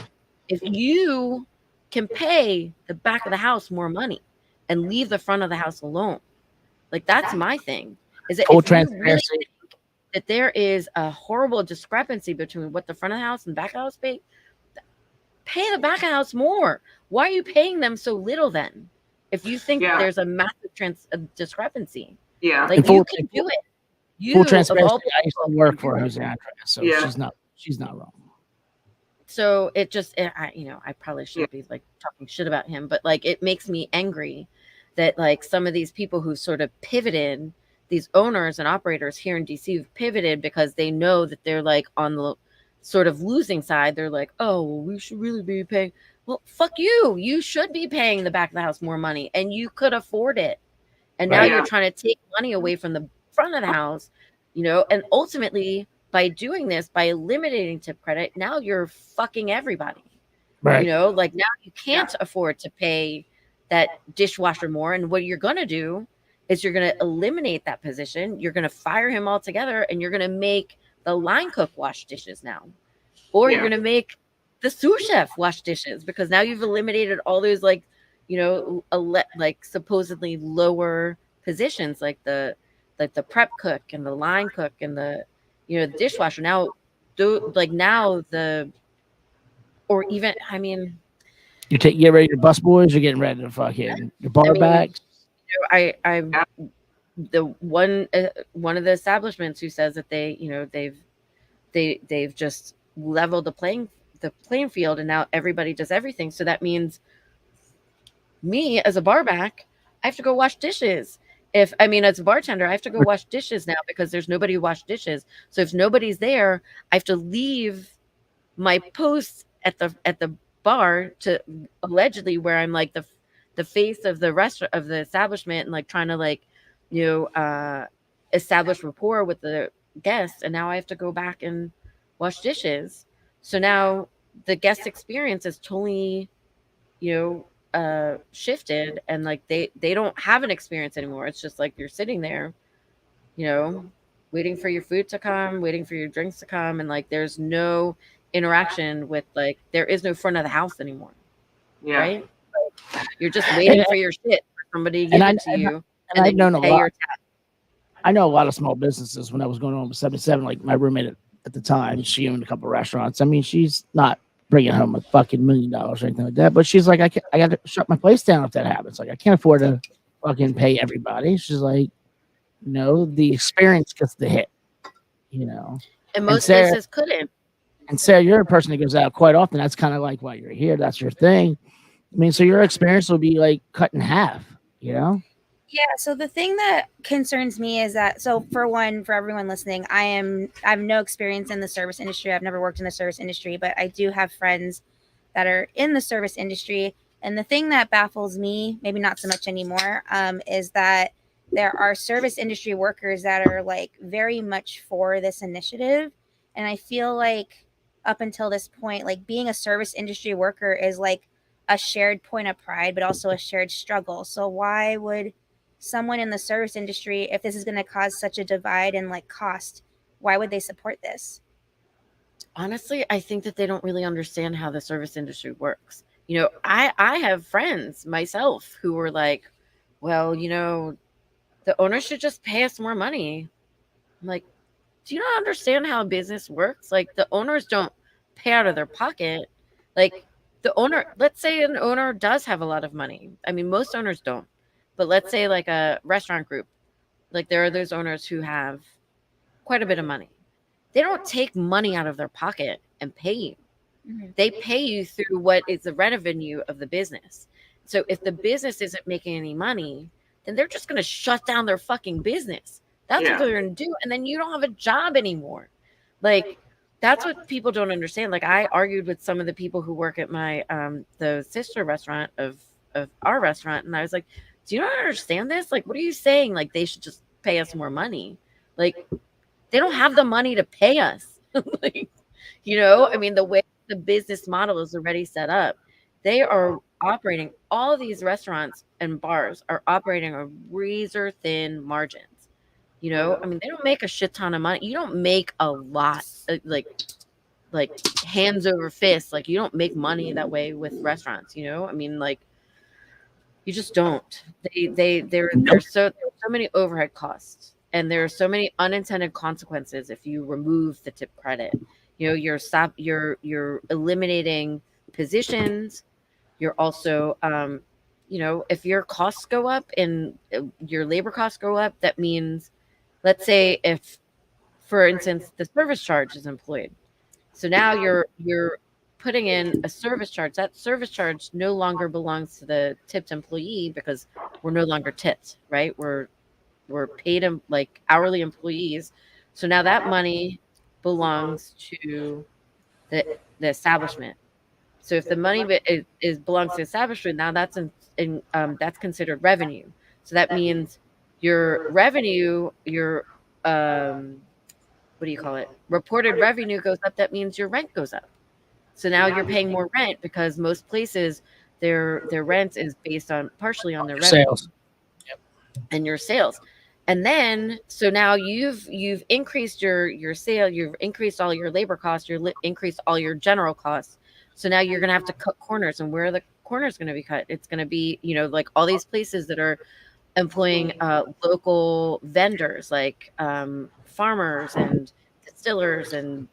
if you can pay the back of the house more money and leave the front of the house alone, like, that's my thing. Is that if you really think that there is a horrible discrepancy between what the front of the house and back of the house pay the back of the house more. Why are you paying them so little then? If you think that there's a massive discrepancy, like, you can do it. Full transparency, I used to work for Jose Andres, so she's not wrong. So it just, I probably shouldn't be like talking shit about him, but like, it makes me angry that like some of these people who sort of pivoted, these owners and operators here in DC who've pivoted because they know that they're like on the sort of losing side. They're like, oh, well, we should really be paying. Well, fuck you. You should be paying the back of the house more money, and you could afford it. And now you're trying to take money away from the front of the house, and ultimately by doing this, by eliminating tip credit, now you're fucking everybody. Right. Like, now you can't afford to pay that dishwasher more. And what you're going to do is you're going to eliminate that position. You're going to fire him altogether, and you're going to make the line cook wash dishes now. Or you're going to make the sous chef wash dishes, because now you've eliminated all those like, like supposedly lower positions, like the prep cook and the line cook and the, the dishwasher. Now, or even, I mean, you get ready your bus boys, you're getting ready to fucking your bar bags. I'm the one of the establishments who says that they've just leveled the playing field, and now everybody does everything. So that means me as a bar back, I have to go wash dishes. As a bartender, I have to go wash dishes now because there's nobody who wash dishes. So if nobody's there, I have to leave my post at the bar to allegedly where I'm like the face of the restaurant, of the establishment, and like trying to like, establish rapport with the guests. And now I have to go back and wash dishes. So now the guest experience is totally, shifted, and like they don't have an experience anymore. It's just like you're sitting there, waiting for your food to come, waiting for your drinks to come, and like there's no interaction with, like, there is no front of the house anymore. Right? Like, you're just waiting for your shit for somebody to give it to you, and then you pay your tab. I know a lot of small businesses. When I was going on with 77, like my roommate at the time, she owned a couple of restaurants. I mean, she's not bringing home a fucking $1 million or anything like that, but she's like, I got to shut my place down if that happens. Like, I can't afford to fucking pay everybody. She's like, the experience gets the hit, And most places couldn't. And Sarah, you're a person that goes out quite often. That's kind of like why you're here. That's your thing. I mean, so your experience will be like cut in half, Yeah. So the thing that concerns me is that, so for everyone listening, I have no experience in the service industry. I've never worked in the service industry, but I do have friends that are in the service industry. And the thing that baffles me, maybe not so much anymore, is that there are service industry workers that are like very much for this initiative. And I feel like up until this point, like being a service industry worker is like a shared point of pride, but also a shared struggle. So why would someone in the service industry, if this is going to cause such a divide in like cost, why would they support this? Honestly, I think that they don't really understand how the service industry works. I have friends myself who were like, well, the owner should just pay us more money. I'm like, do you not understand how business works? Like, the owners don't pay out of their pocket. Like, the owner, let's say an owner does have a lot of money. I mean, most owners don't. But let's say like a restaurant group, like there are those owners who have quite a bit of money. They don't take money out of their pocket and pay you. Mm-hmm. They pay you through what is the revenue of the business. So if the business isn't making any money, then they're just going to shut down their fucking business. That's what they're going to do. And then you don't have a job anymore. Like, that's what people don't understand. Like, I argued with some of the people who work at my, the sister restaurant of our restaurant. And I was like, do you not understand this? Like, what are you saying? Like, they should just pay us more money. Like, they don't have the money to pay us. Like, you know, I mean, the way the business model is already set up, they are operating, all of these restaurants and bars are operating on razor thin margins. You know, I mean, they don't make a shit ton of money. You don't make a lot, like hands over fist. Like, you don't make money that way with restaurants. You know, I mean, like, you just don't. There's so many overhead costs, and there are so many unintended consequences if you remove the tip credit. You know, you're eliminating positions. You're also, you know, if your costs go up and your labor costs go up, that means, let's say, if, for instance, the service charge is employed, so now you're putting in a service charge. That service charge no longer belongs to the tipped employee because we're no longer tipped, right? We're paid like hourly employees. So now that money belongs to the establishment. So if the money is belongs to the establishment, now that's that's considered revenue. So that means your revenue, your what do you call it? Reported revenue goes up. That means your rent goes up. So now you're paying more rent because most places their rent is based on partially on their revenue Sales. and your sales. And then so now you've increased your sale, you've increased all your labor costs, increased all your general costs. So now you're going to have to cut corners, and where are the corners going to be cut? It's going to be, you know, like all these places that are employing local vendors, like farmers and distillers and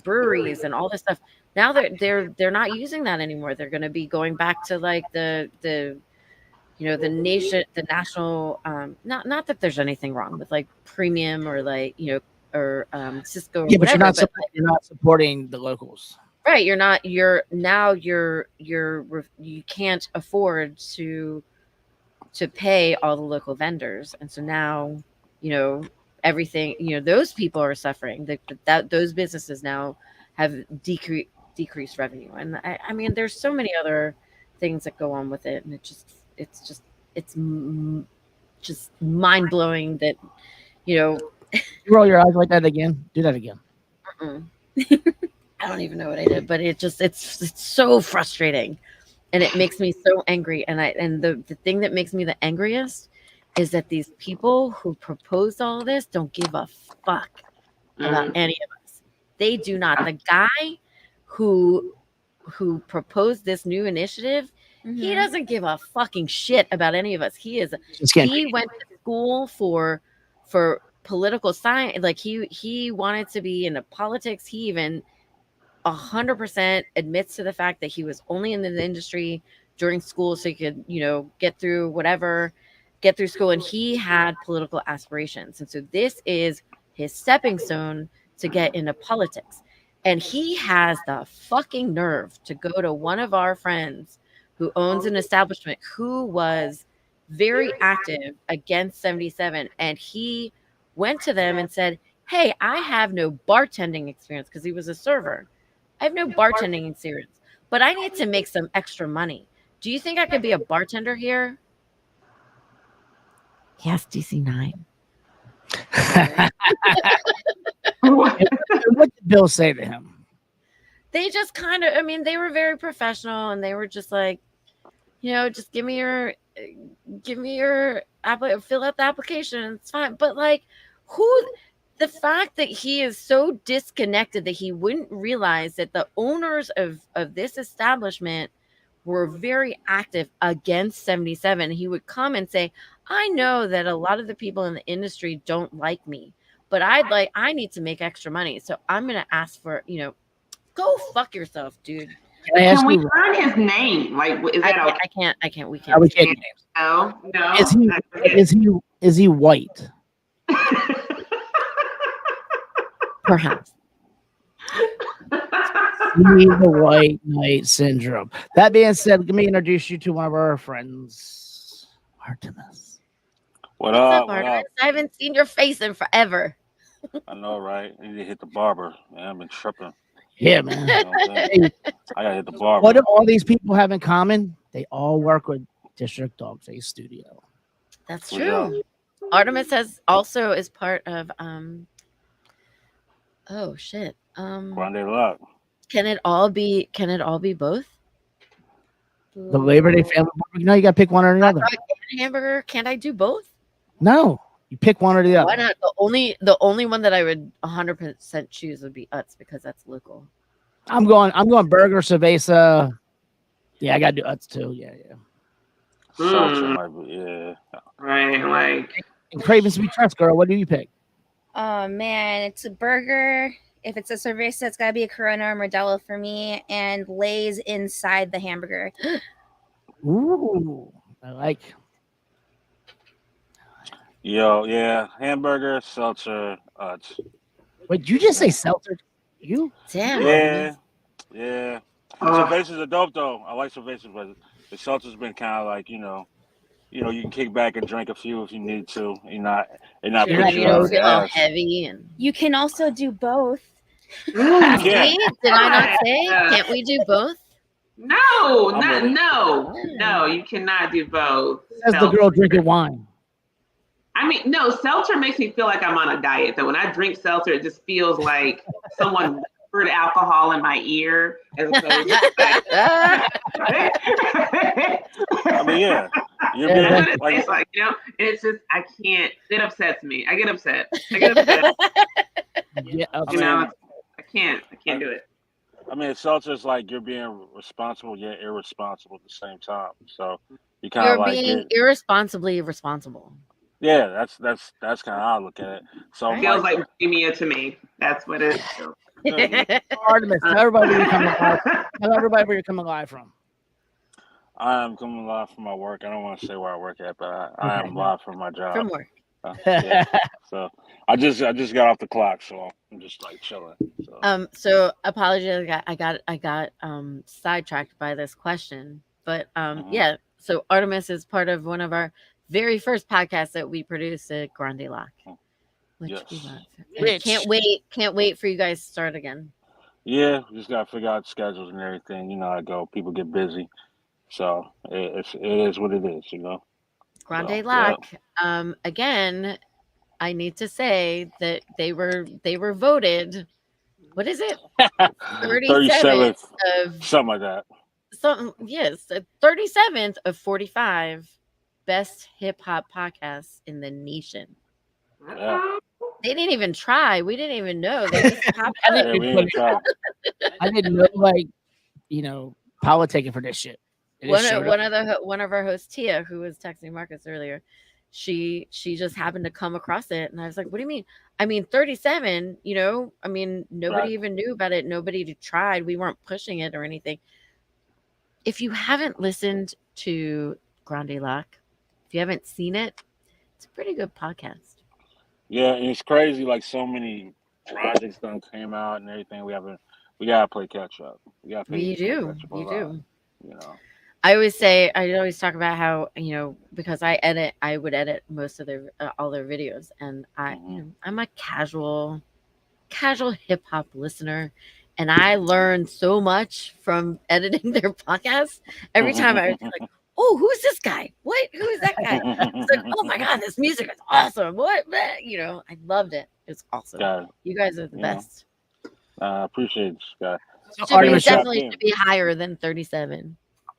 breweries and all this stuff. Now they're not using that anymore. They're going to be going back to like the you know, the national, not that there's anything wrong with like premium or like, you know, or Cisco or Yeah, but whatever, you're not supporting the locals. right. You can't afford to pay all the local vendors. And so now, you know, everything, you know, those people are suffering. That those businesses now have decreased revenue. And I mean, there's so many other things that go on with it, and it's just mind blowing that, you know. You roll your eyes like that again. Do that again. I don't even know what I did, but it's so frustrating, and it makes me so angry. And the thing that makes me the angriest is that these people who proposed all of this don't give a fuck about any of us. They do not. The guy who proposed this new initiative, he doesn't give a fucking shit about any of us. He went to school for political science. Like he wanted to be into politics. He even 100% admits to the fact that he was only in the industry during school so he could, you know, get through school, and he had political aspirations. And so this is his stepping stone to get into politics. And he has the fucking nerve to go to one of our friends who owns an establishment who was very active against 77. And he went to them and said, hey, I have no bartending experience, because he was a server. I have no bartending experience, but I need to make some extra money. Do you think I could be a bartender here? Yes, DC9. What did Bill say to him? They just kind of, I mean, they were very professional, and they were just like, you know, just give me your fill out the application. It's fine. But like, the fact that he is so disconnected that he wouldn't realize that the owners of this establishment were very active against 77. He would come and say, I know that a lot of the people in the industry don't like me, but I need to make extra money. So I'm going to ask for, you know, go fuck yourself, dude. Can we learn his name? Like, is that okay? I can't. We can't. We can't. No. Is he white? Perhaps. The white knight syndrome. That being said, let me introduce you to one of our friends, Artemis. What up, Artemis? I haven't seen your face in forever. I know, right? I need to hit the barber. Man, I've been tripping. Yeah, man. You know I gotta hit the barber. What do all these people have in common? They all work with District Dogface Studio. That's true. Artemis is part of oh shit. Grande Luck. Can it all be both? The Labor Day family. No, you got to pick one or the other. Hamburger. Can't I do both? No, you pick one or the other. Why not? The only one that I would 100% choose would be Utz because that's local. I'm going burger, cerveza. Yeah, I got to do Utz too. Yeah. Seltzer might be, yeah. Right, like. And Cravings We Trust, girl. What do you pick? Oh man, it's a burger. If it's a cerveza, it's gotta be a Corona or Modelo for me, and Lay's inside the hamburger. Ooh, I like. Yo, yeah, hamburger, seltzer, Utz. Wait, did you just say seltzer? You? Damn. Yeah. Cervezas are dope though. I like cervezas, but the seltzer's been kind of like, you can kick back and drink a few if you need to. You're not put you out get all ass. heavy and You can also do both. Yeah. See? Did I not say? Can't we do both? No, you cannot do both. As the girl drinking wine. I mean, no, seltzer makes me feel like I'm on a diet. Though when I drink seltzer, it just feels like someone poured alcohol in my ear. As opposed to I mean, yeah. You're That's being, what it tastes like, and it's just I can't. It upsets me. I get upset. Yeah, I can't do it. I mean, seltzer's like you're being responsible yet irresponsible at the same time. So you kind of You're like being irresponsibly irresponsible. Yeah, that's kind of how I look at it. So It feels like bulimia to me. That's what it feels. Artemis, tell everybody where you're coming live. Tell everybody where you're coming live from. I am coming live from my work. I don't want to say where I work at, but I am live from my job. From work. Yeah. So I just got off the clock, so I'm just like chilling. So apologies, I got sidetracked by this question, but yeah. So Artemis is part of one of our very first podcasts that we produced at Grande Lock. Which we love. Can't wait for you guys to start again. Yeah, we just gotta figure out schedules and everything. You know how it go. People get busy, so it is what it is. Grande Lock. Yeah. Again, I need to say that they were voted. What is it? 37th of something like that. Yes, 37th of 45 best hip hop podcasts in the nation. Yeah. They didn't even try. We didn't even know. They just popped up. I didn't know, politicking for this shit. One of our hosts, Tia, who was texting Marcus earlier, she just happened to come across it, and I was like, "What do you mean? I mean, 37. Nobody even knew about it. Nobody tried. We weren't pushing it or anything." If you haven't listened to Grande Lock, if you haven't seen it, it's a pretty good podcast. Yeah, and it's crazy. Like so many projects done came out and everything. We gotta play catch up. You do. I always talk about how because I would edit most of their all their videos, and I'm a casual hip hop listener, and I learned so much from editing their podcast. Every time I was like, "Oh, who's this guy? What? Who is that guy?" It's like, "Oh my god, this music is awesome!" What? I loved it. It's awesome. You guys are the best. I appreciate it, Scott. Definitely should be higher than 37.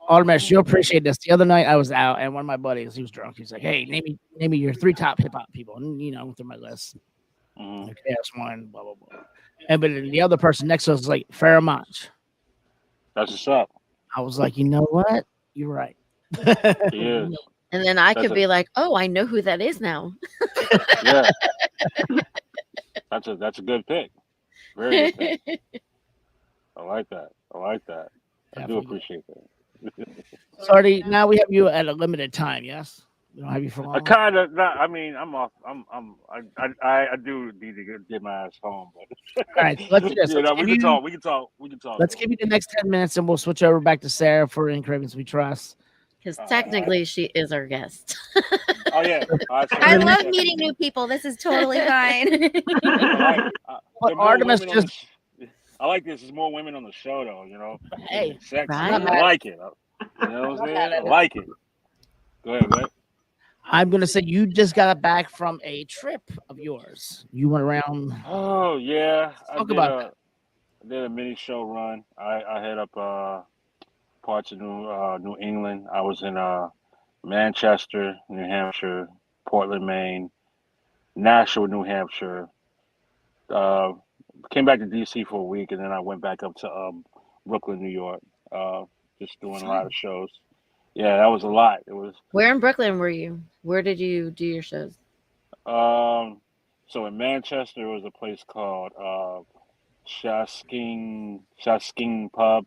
Artemis, you'll appreciate this. The other night I was out, and one of my buddies, he was drunk. He's like, "Hey, name me your 3 top hip hop people," and went through my list. Like, KS1, blah blah blah. And but the other person next to us was like Faramach. That's what's up. I was like, you know what? You're right. He is. And then I could be like, "Oh, I know who that is now." Yeah. That's a good pick. Very good pick. I like that. I do appreciate that. Sorry, now we have you at a limited time. Yes, we don't have you for long. I kind of not. I mean, I'm off. I do need to get my ass home. But all right, let's do this. We can talk. Let's give you the next 10 minutes, and we'll switch over back to Sara for Cravings We Trust. Because technically, she is our guest. Oh yeah, I love meeting new people. This is totally fine. Artemis just. I like this. There's more women on the show, though. Hey, sexy. Right? I like it. You know what I'm saying? I like it. Go ahead. I'm gonna say you just got back from a trip of yours. You went around. Oh yeah, Talk about that. I did a mini show run. I hit up parts of New England. I was in Manchester, New Hampshire, Portland, Maine, Nashua, New Hampshire. Uh, Came back to DC for a week, and then I went back up to Brooklyn, New York. Uh, just doing a lot of shows. Yeah, that was a lot. It was Where in Brooklyn were you? Where did you do your shows? so in Manchester, there was a place called Shasking Pub.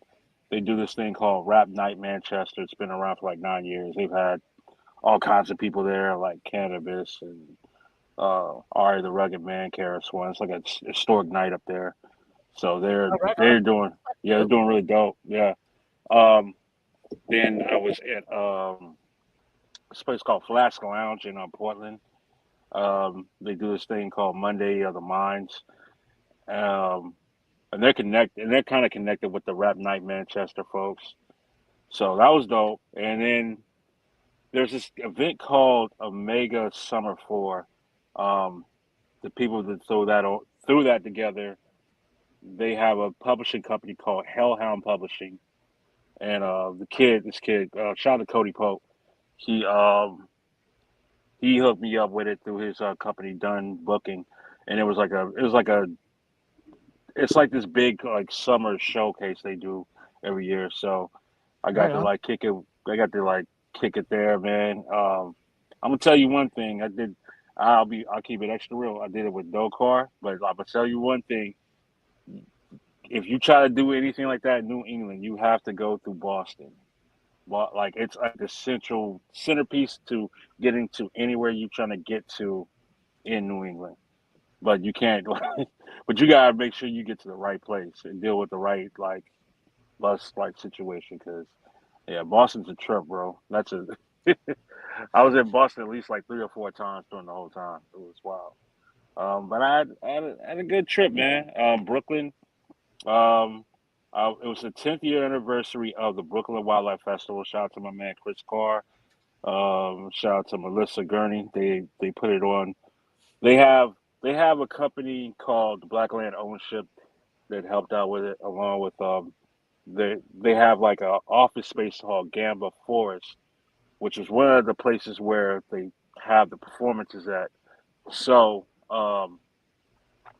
They do this thing called Rap Night Manchester. It's been around for like 9 years. They've had all kinds of people there, like Cannabis and Ari the Rugged Man, Karis One. It's like a historic night up there. So they're doing they're doing really dope. Yeah. Um, then I was at this place called Flask Lounge in Portland. They do this thing called Monday of the Minds. Um, and they're connected and they're kind of connected with the Rap Night Manchester folks. So that was dope. And then there's this event called Omega Summer 4. The people that threw that together, they have a publishing company called Hellhound Publishing. And this kid, shout out to Cody Pope. He hooked me up with it through his company Dunn Booking, and it's like this big like summer showcase they do every year. So I got Right to on. like kick it. I got to like kick it there, man. I'm gonna tell you one thing. I'll keep it extra real. I did it with Dokar, but I'm gonna tell you one thing. If you try to do anything like that in New England, you have to go through Boston. But like it's like the centerpiece to getting to anywhere you're trying to get to in New England. But you can't. But you gotta make sure you get to the right place and deal with the right like bus like situation. Because yeah, Boston's a trip, bro. That's a. I was in Boston at least like 3 or 4 times during the whole time. It was wild. But I had a good trip, man. Brooklyn. Um, it was the 10th year anniversary of the Brooklyn Wildlife Festival. Shout out to my man Chris Carr. Shout out to Melissa Gurney. They put it on. They have they have a company called Black Land Ownership that helped out with it, along with they have like a office space called Gamba Forest, which is one of the places where they have the performances at. So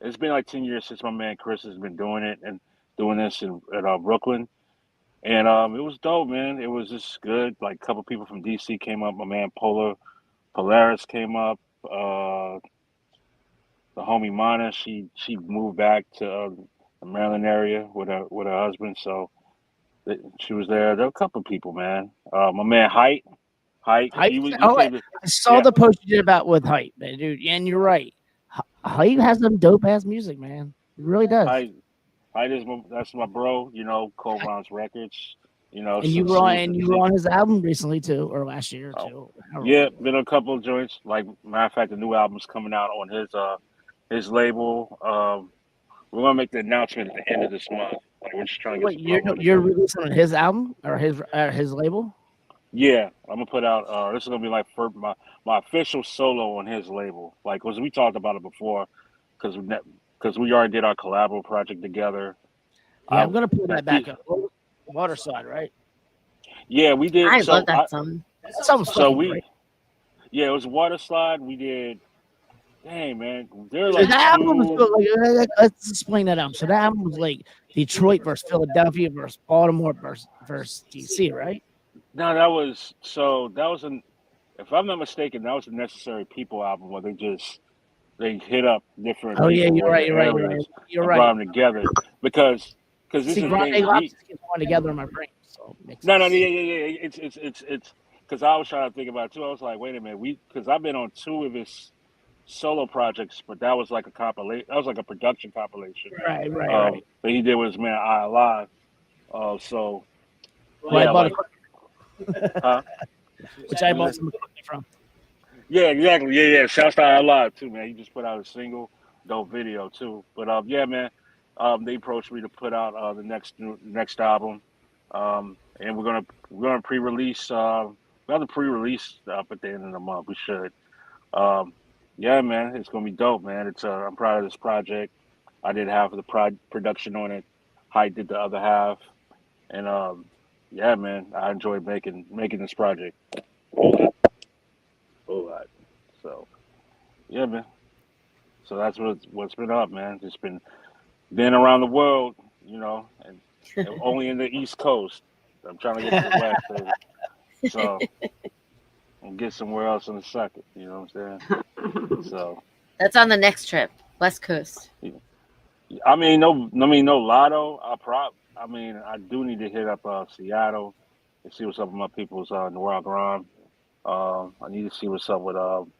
it's been like 10 years since my man Chris has been doing it and doing this in Brooklyn. And it was dope, man. It was just good. Like a couple people from DC came up. My man Polaris came up. The homie Mana, she moved back to the Maryland area with her husband, so she was there. There were a couple people, man. My man Height, Hype. he Oh, came to I saw yeah. the post you did about with Hype, man, dude. And you're right. Hype has some dope ass music, man. It really does. Height that's my bro. You know, Cold Bronze Records. You know, And you were on his album recently too, or last year oh, too. However long yeah, it was. been a couple of joints. Like matter of fact, the new album's coming out on his label. We're gonna make the announcement at the end of this month. Like we're just trying to get Wait, some promo you're together. releasing his album or his label? Yeah, I'm gonna put out. This is gonna be like for my official solo on his label. Like, cause we talked about it before, cause we already did our collaborative project together. Yeah, I I'm gonna pull the that back up. Waterside, right? Yeah, we did. I love that song. That song's So fucking we great. yeah, it was Water Slide. We did. Dang man, there are So like that album was two. let's explain that album. So that album was like Detroit versus Philadelphia versus Baltimore versus DC, right? No, that was an. If I'm not mistaken, that was a Necessary People album where they hit up different Oh yeah, people you're in right. the You're right. You're right. areas You're and brought right. them together because this is See, the Grande thing. Lobster keeps going together in my brain, so it makes No, no, sense. yeah. It's because I was trying to think about it too. I was like, wait a minute, because I've been on two of his solo projects, but that was like a compilation. That was like a production compilation. Right, right, right. That he did with his man I Alive. So Well, I yeah, bought like, a, which I bought some equipment from. yeah, exactly. Yeah. Shouts to I Alive too, man. He just put out a single, dope video too. But yeah, man. They approached me to put out the next album, and we're gonna pre-release we have the pre-release up at the end of the month. We should. Yeah, man, it's gonna be dope, man. I'm proud of this project. I did half of the production on it. Hyde did the other half, and yeah, man, I enjoyed making this project. Whole lot. So, yeah, man. So that's what's been up, man. Just been around the world, and only in the East Coast. I'm trying to get to the West, baby. So I'll get somewhere else in a second. You know what I'm saying? So That's on the next trip, West Coast. I mean, no lotto. I do need to hit up Seattle and see what's up with my people's New York Ron. I need to see what's up with. I'm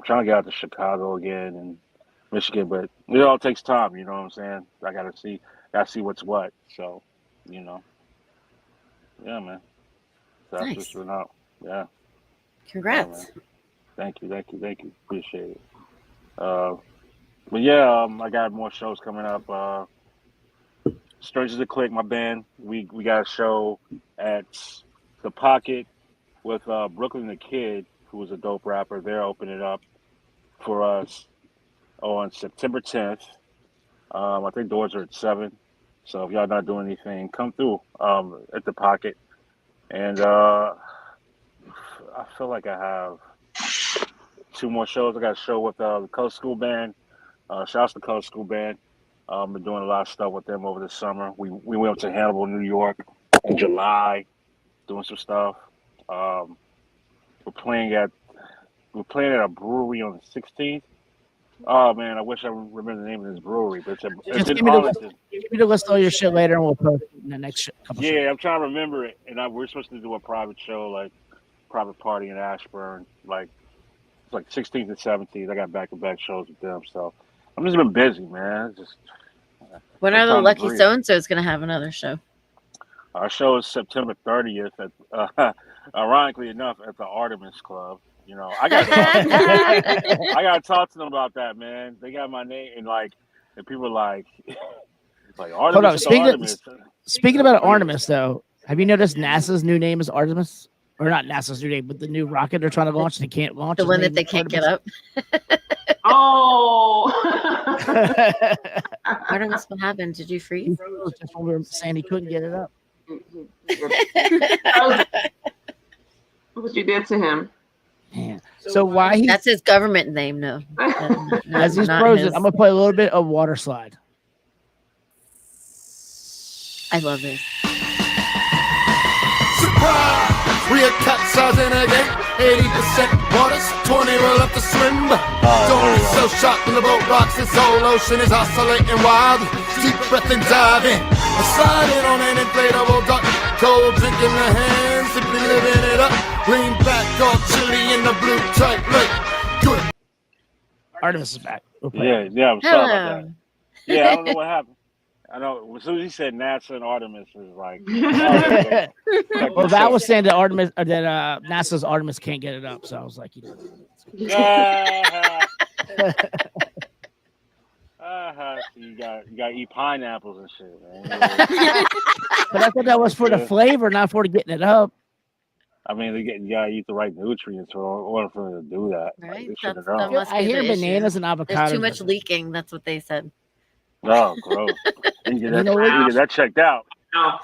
trying to get out to Chicago again and Michigan, but it all takes time. You know what I'm saying? I gotta see what's what. So, yeah, man. So that's Nice. what's been out. Yeah. Congrats. Yeah, thank you. Appreciate it. But yeah, I got more shows coming up. Strangers to Click, my band. We got a show at the Pocket with Brooklyn the Kid, who was a dope rapper. They're opening up for us on September 10th. I think doors are at 7. So if y'all not doing anything, come through at the Pocket. And I feel like I have 2 more shows. I got a show with the Color School Band. Shout out to the Color School Band. Been doing a lot of stuff with them over the summer. We went up to Hannibal, New York in July, doing some stuff. We're playing at a brewery on the 16th. Oh man, I wish I remember the name of this brewery, but it's in Arlington. Give me the list of all your shit later, and we'll post it in the next couple. Yeah, I'm trying to remember it, and we're supposed to do a private show, like private party in Ashburn, like it's like 16th and 17th. I got back-to-back shows with them, so I'm just been busy, man. When are the Lucky So-and-So's going to have another show? Our show is September 30th, at, ironically enough, at the Artemis Club. I got to talk to them about that, man. They got my name, and people are like Artemis. Hold on. Speaking about Artemis, though, have you noticed NASA's new name is Artemis? Or not NASA's new name, but the new rocket they're trying to launch, they can't launch. The one that they can't get up. Oh. Artemis, what happened? Did you freeze? Just when we were saying he couldn't get it up. What you did to him? Man. So why that's his government name, no. As he's frozen, I'm gonna play a little bit of Water Slide. I love it. Surprise! We are capsizing again. 80% waters, 20 roll up the swim. Don't be so shocked when the boat rocks. This whole ocean is oscillating wildly. Deep breath and dive in. Sliding on an inflatable duck. Cold drink in the hand, simply living it up. Lean back, all chilly in the blue tight lake. Good. Artemis is back. Yeah, I'm sorry about that. Yeah, I don't know what happened. I know as soon as he said NASA and Artemis, it was like. Well, Val was saying that NASA's Artemis can't get it up, so I was like, You got to eat pineapples and shit, man. But I thought that was for the flavor, not for getting it up. I mean, you gotta eat the right nutrients in order for them to do that. Right? Like, I hear bananas and avocados. There's too much leaking. That's what they said. Oh, gross! You get that checked out. No.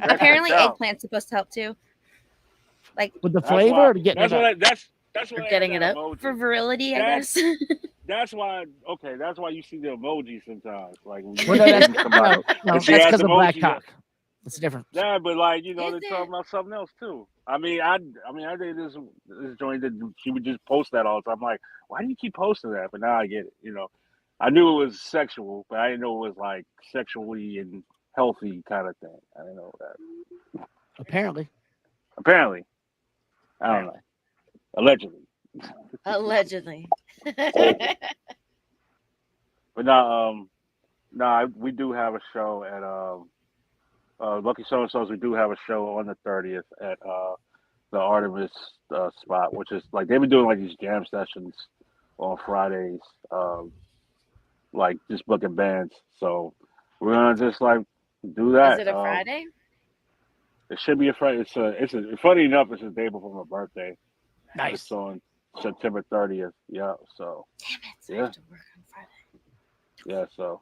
Apparently, eggplant's supposed to help too. Like with the flavor, or getting that's it up? That's what getting it up emoji. for virility, I guess. That's why. Okay, that's why you see the emoji sometimes. Like, when that's because of black cock. It's different. Yeah, but they're talking about something else too. I think this joint that she would just post that all the time. I'm like, why do you keep posting that? But now I get it. I knew it was sexual, but I didn't know it was like sexually and healthy kind of thing. I didn't know that. Apparently. I don't know. Allegedly. But no, we do have a show at Lucky So-and-So's. We do have a show on the 30th at the Artemis spot, which is like they've been doing these jam sessions on Fridays, just booking bands. So we're gonna just do that. Is it a Friday? It should be a Friday. Funny enough, it's the day before my birthday. Nice. It's on September 30th. Yeah. So. Damn it! So I Yeah. have to work on Friday. Yeah. So.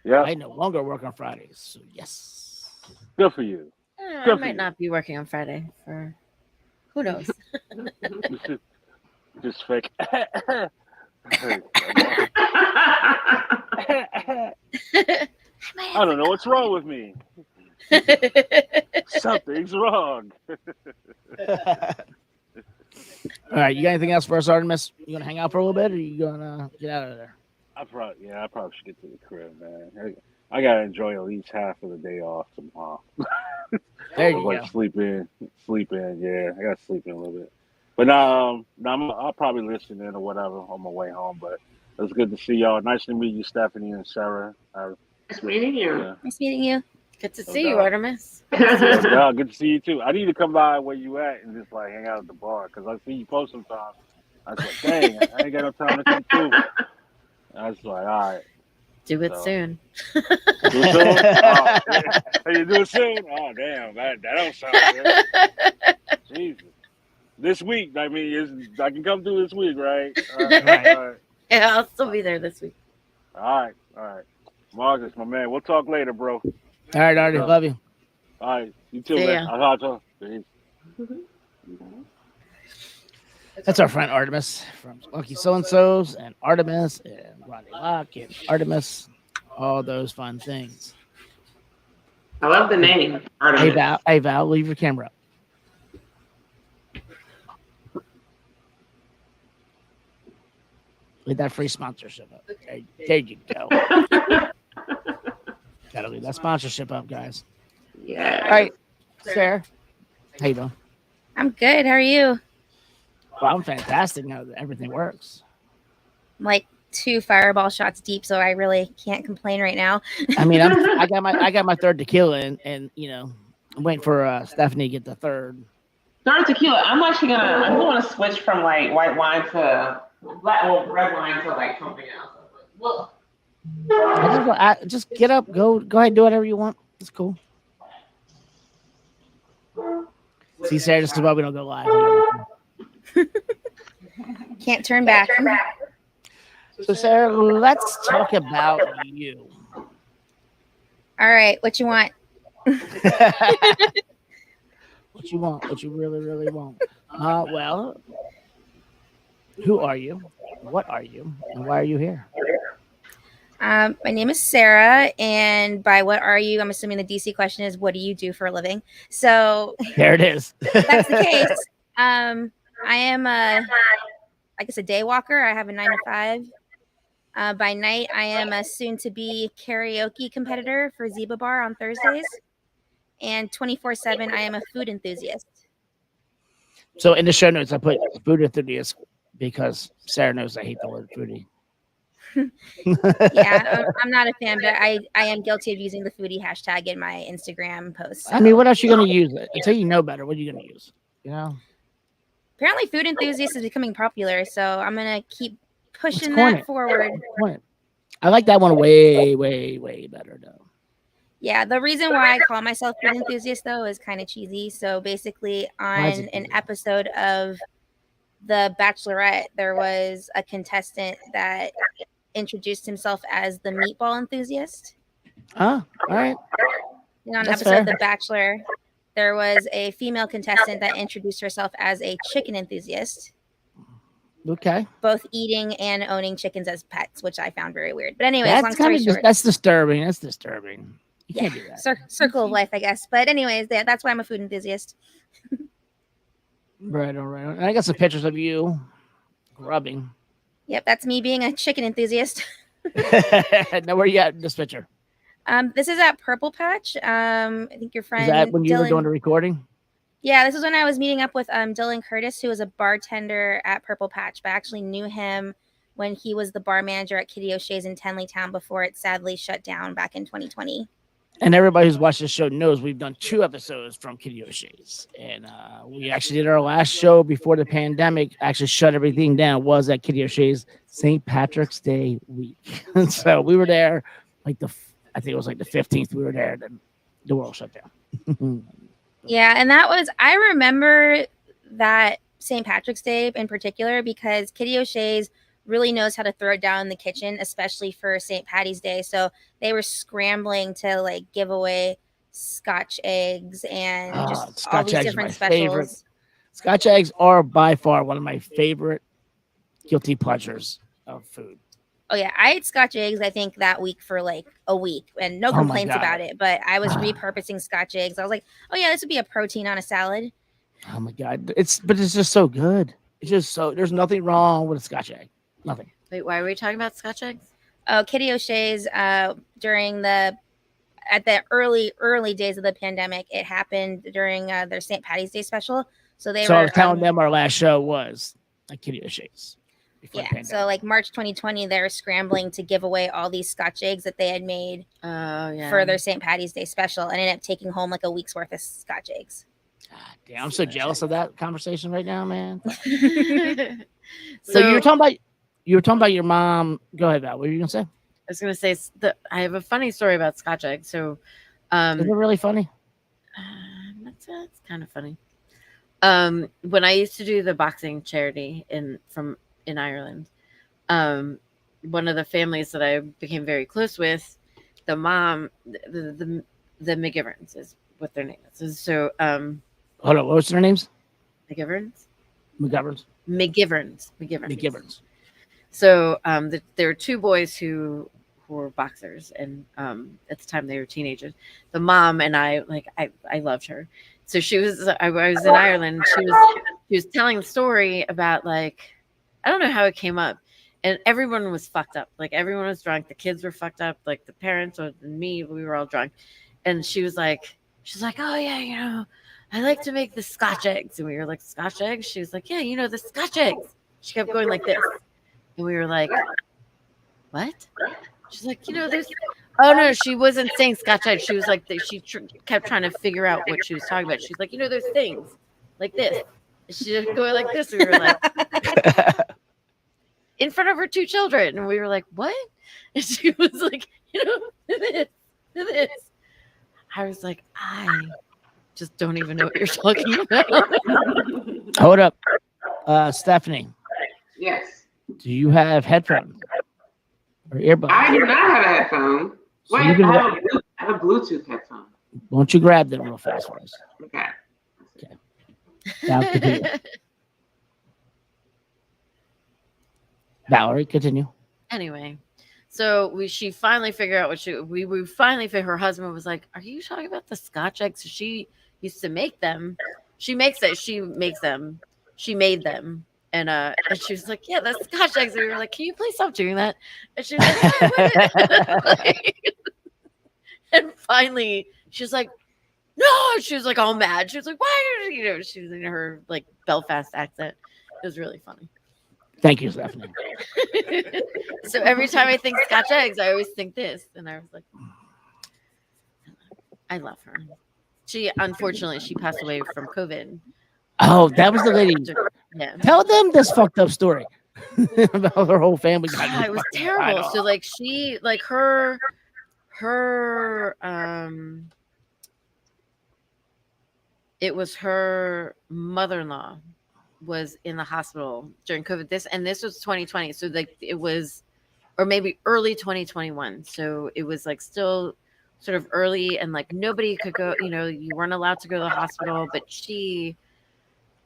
Yeah. I no longer work on Fridays, so yes. Good for you. I Good for might you. not be working on Friday for who knows. Just fake. I I don't know what's wrong with me. Something's wrong. All right, you got anything else for us, Artemis? You gonna hang out for a little bit, or you gonna get out of there? I probably should get to the crib, man. I gotta enjoy at least half of the day off tomorrow. There you Like go. sleep in. Yeah, I gotta sleep in a little bit. But I'll probably listen in or whatever on my way home. But it was good to see y'all. Nice to meet you, Stephanie and Sarah. Nice meeting you. Yeah. Nice meeting you. Good to see you, Artemis. Yeah, good to see you too. I need to come by where you at and just like hang out at the bar because I see you post sometimes. I was like, dang, I ain't got no time to come through. I was like, all right. Do it So. soon. Do it soon? Oh, yeah. Hey, you do it soon? Oh, damn. That don't sound good. Jesus. This week, I mean, I can come through this week, right? All right. Yeah, I'll still be there this week. All right. Marcus, my man. We'll talk later, bro. All right, Artie, love you. All right. You too, See man. ya. I'll talk to you. That's our friend Artemis from Lucky So-and-So's and Artemis and Ronnie Locke and Artemis, all those fun things. I love the name. Hey Val, leave your camera up. Leave that free sponsorship up. There you go. Gotta leave that sponsorship up, guys. Yeah. All right, Sarah, how you doing? I'm good. How are you? Well, I'm fantastic now that everything works. I'm like 2 fireball shots deep, so I really can't complain right now. I mean, I got my third tequila, and you know, I'm waiting for Stephanie to get the third. Third tequila. I'm going to switch from like white wine to red wine to like something else. Well, Just get up, go ahead and do whatever you want. It's cool. See, Sarah, this is why we don't go live. Can't turn back. So, Sarah, let's talk about you. All right, what you want? What you want? What you really, really want? Well, who are you? What are you? And why are you here? My name is Sarah, and by what are you? I'm assuming the DC question is, what do you do for a living? So There it is. that's the case. I am I guess a day walker. I have a 9 to 5. By night, I am a soon-to-be karaoke competitor for Zeba Bar on Thursdays, and 24/7, I am a food enthusiast. So in the show notes, I put food enthusiast because Sarah knows I hate the word foodie. Yeah, I'm not a fan, but I am guilty of using the foodie hashtag in my Instagram posts. I mean, what else are you going to use? Until you know better, what are you going to use? You know? Apparently, food enthusiast is becoming popular, so I'm going to keep pushing coin that it. forward. I like that one way, way, way better, though. Yeah, the reason why I call myself food enthusiast, though, is kind of cheesy. So basically, Why is on it an cheesy? episode of The Bachelorette, there was a contestant that introduced himself as the meatball enthusiast. All right. And on an That's episode of fair. The Bachelor, there was a female contestant that introduced herself as a chicken enthusiast, Okay. both eating and owning chickens as pets, which I found very weird. But anyways, long That's story kind of short, that's disturbing. That's disturbing. You can't do that. circle of life, I guess. But anyways, that's why I'm a food enthusiast. Right, all right. And I got some pictures of you grubbing. Yep, that's me being a chicken enthusiast. Now, where you at in this picture? This is at Purple Patch. I think your friend Is that when you were Dylan- doing the recording? Yeah, this is when I was meeting up with Dylan Curtis, who was a bartender at Purple Patch, but I actually knew him when he was the bar manager at Kitty O'Shea's in Tenleytown before it sadly shut down back in 2020. And everybody who's watched this show knows we've done 2 episodes from Kitty O'Shea's. And we actually did our last show before the pandemic actually shut everything down, was at Kitty O'Shea's St. Patrick's Day week. And so we were there like I think it was like the 15th we were there, then the world shut down. Yeah, and I remember that St. Patrick's Day in particular because Kitty O'Shea's really knows how to throw it down in the kitchen, especially for St. Patty's Day. So they were scrambling to like give away Scotch eggs and just all Scotch these eggs are different my specials. favorite. Scotch eggs are by far one of my favorite guilty pleasures of food. Oh yeah, I ate Scotch eggs I think that week for like a week and no Oh my complaints God. about it. But I was repurposing Scotch eggs. I was like, oh yeah, this would be a protein on a salad. Oh my God. It's just so good. It's just so, there's nothing wrong with a Scotch egg. Nothing. Wait, why are we talking about Scotch eggs? Oh, Kitty O'Shea's during at the early days of the pandemic, it happened during their St. Patty's Day special. So I was telling them our last show was like Kitty O'Shea's. Yeah, so like March 2020, they were scrambling to give away all these Scotch eggs that they had made for their St. Patty's Day special, and ended up taking home like a week's worth of Scotch eggs. Damn, I'm so jealous of that conversation right now, man. So So you were talking about your mom. Go ahead, Val. What were you gonna say? I was gonna say I have a funny story about Scotch eggs. So, Is it really funny? It's kind of funny. When I used to do the boxing charity in Ireland, one of the families that I became very close with, the mom, the McGiverns is what their name is. So, Hold on, what was their names? McGiverns. So, there were two boys who were boxers, and at the time they were teenagers. The mom and I loved her. So I was in Ireland. She was telling the story about like, I don't know how it came up, and everyone was fucked up. Like everyone was drunk. The kids were fucked up. Like the parents or me, we were all drunk. And she's like, oh yeah, I like to make the Scotch eggs. And we were like, Scotch eggs? She was like, yeah, the Scotch eggs. She kept going like this. And we were like, what? She's like, there's, oh no, she wasn't saying Scotch eggs. She was like, kept trying to figure out what she was talking about. She's like, there's things like this. And she was going like this. And we were like, in front of her two children. And we were like, what? And she was like, this. I was like, I just don't even know what you're talking about. Hold up. Stephanie. Yes. Do you have headphones or earbuds? I do not have a headphone. So Wait, I have a Bluetooth headphone. Won't you grab them real fast for us? Okay. Now continue. Valerie, continue. Anyway, so she finally figured out we finally figured. Her husband was like, are you talking about the Scotch eggs? So she used to make them. She made them. And she was like, yeah, that's Scotch eggs. And we were like, can you please stop doing that? And she was like, and finally she was like, no, she was like all mad. She was like, why? She was in her like Belfast accent. It was really funny. Thank you, Stephanie. So every time I think Scotch eggs, I always think this. And I was like, I love her. Unfortunately, she passed away from COVID. Oh, that was the lady. Yeah. Tell them this fucked up story about her whole family. It was terrible. So like her it was her mother-in-law was in the hospital during COVID. This was 2020. So like it was, or maybe early 2021. So it was like still sort of early and like nobody could go, you weren't allowed to go to the hospital, but she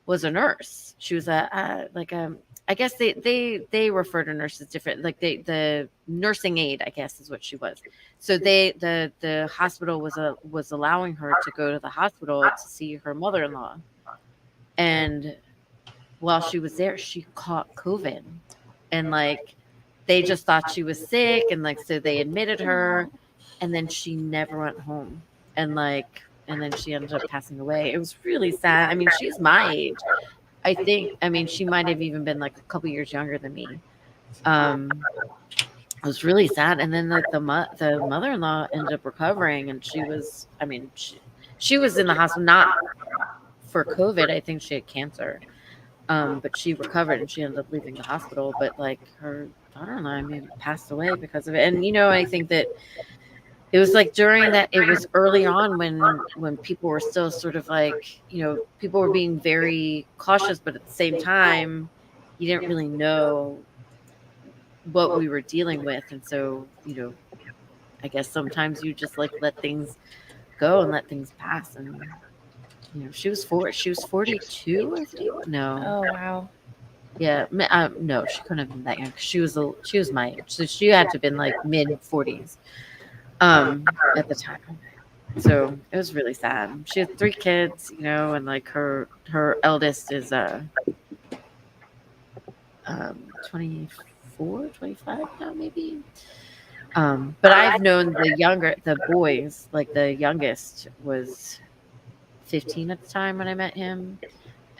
was a nurse. She was I guess they refer to nurses different, like the nursing aide, I guess is what she was. So the hospital was allowing her to go to the hospital to see her mother-in-law. And while she was there, she caught COVID. And like they just thought she was sick, and like so they admitted her, and then she never went home. And then she ended up passing away. It was really sad. I mean, she's my age. I think, she might have even been like a couple years younger than me. It was really sad. And then the mother-in-law ended up recovering, and she was in the hospital, not for COVID. I think she had cancer. But she recovered and she ended up leaving the hospital. But like her daughter-in-law, passed away because of it. And, I think that it was like during that, it was early on when people were still sort of like, people were being very cautious, but at the same time, you didn't really know what we were dealing with. And so, I guess sometimes you just like let things go and let things pass. And, she was 42, I think. No. Oh wow. Yeah. No, she couldn't have been that young. She was my age. So she had to have been like mid 40s. At the time. So it was really sad. She had 3 kids, and like her eldest is 24, 25 now maybe. But I've known the boys, like the youngest was 15 at the time when I met him.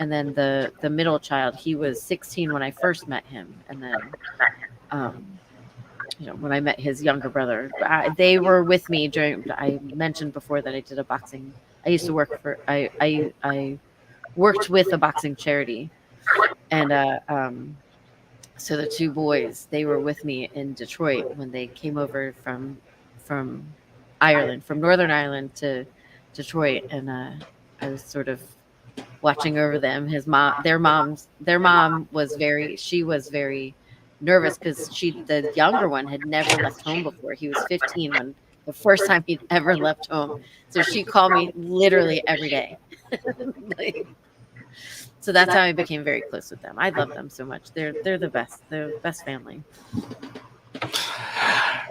And then the middle child, he was 16 when I first met him. And then when I met his younger brother, they were with me I mentioned before that I did a boxing. I used to work I worked with a boxing charity. And so the 2 boys, they were with me in Detroit when they came over from Ireland, from Northern Ireland to Detroit. And I was sort of watching over them. Their mom was very nervous because the younger one had never left home before. He was 15 when the first time he'd ever left home. So she called me literally every day. So that's how I became very close with them. I love them so much. They're the best. They're the best family. All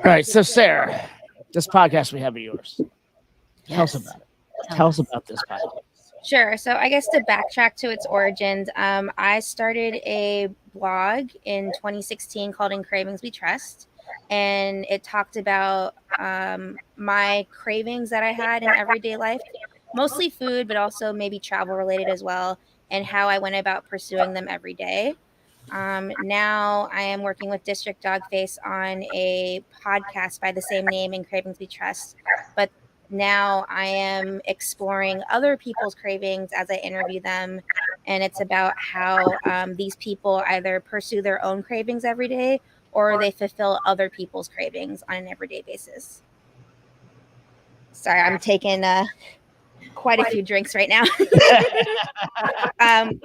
right. So Sarah, this podcast we have of yours. Yes. Tell us about it. Tell us about this podcast. Sure. So I guess to backtrack to its origins, I started a blog in 2016 called In Cravings We Trust. And it talked about my cravings that I had in everyday life, mostly food, but also maybe travel related as well, and how I went about pursuing them every day. Now I am working with District Dogface on a podcast by the same name, In Cravings We Trust. But now I am exploring other people's cravings as I interview them. And it's about how these people either pursue their own cravings every day or they fulfill other people's cravings on an everyday basis. Sorry, I'm taking quite a few drinks right now.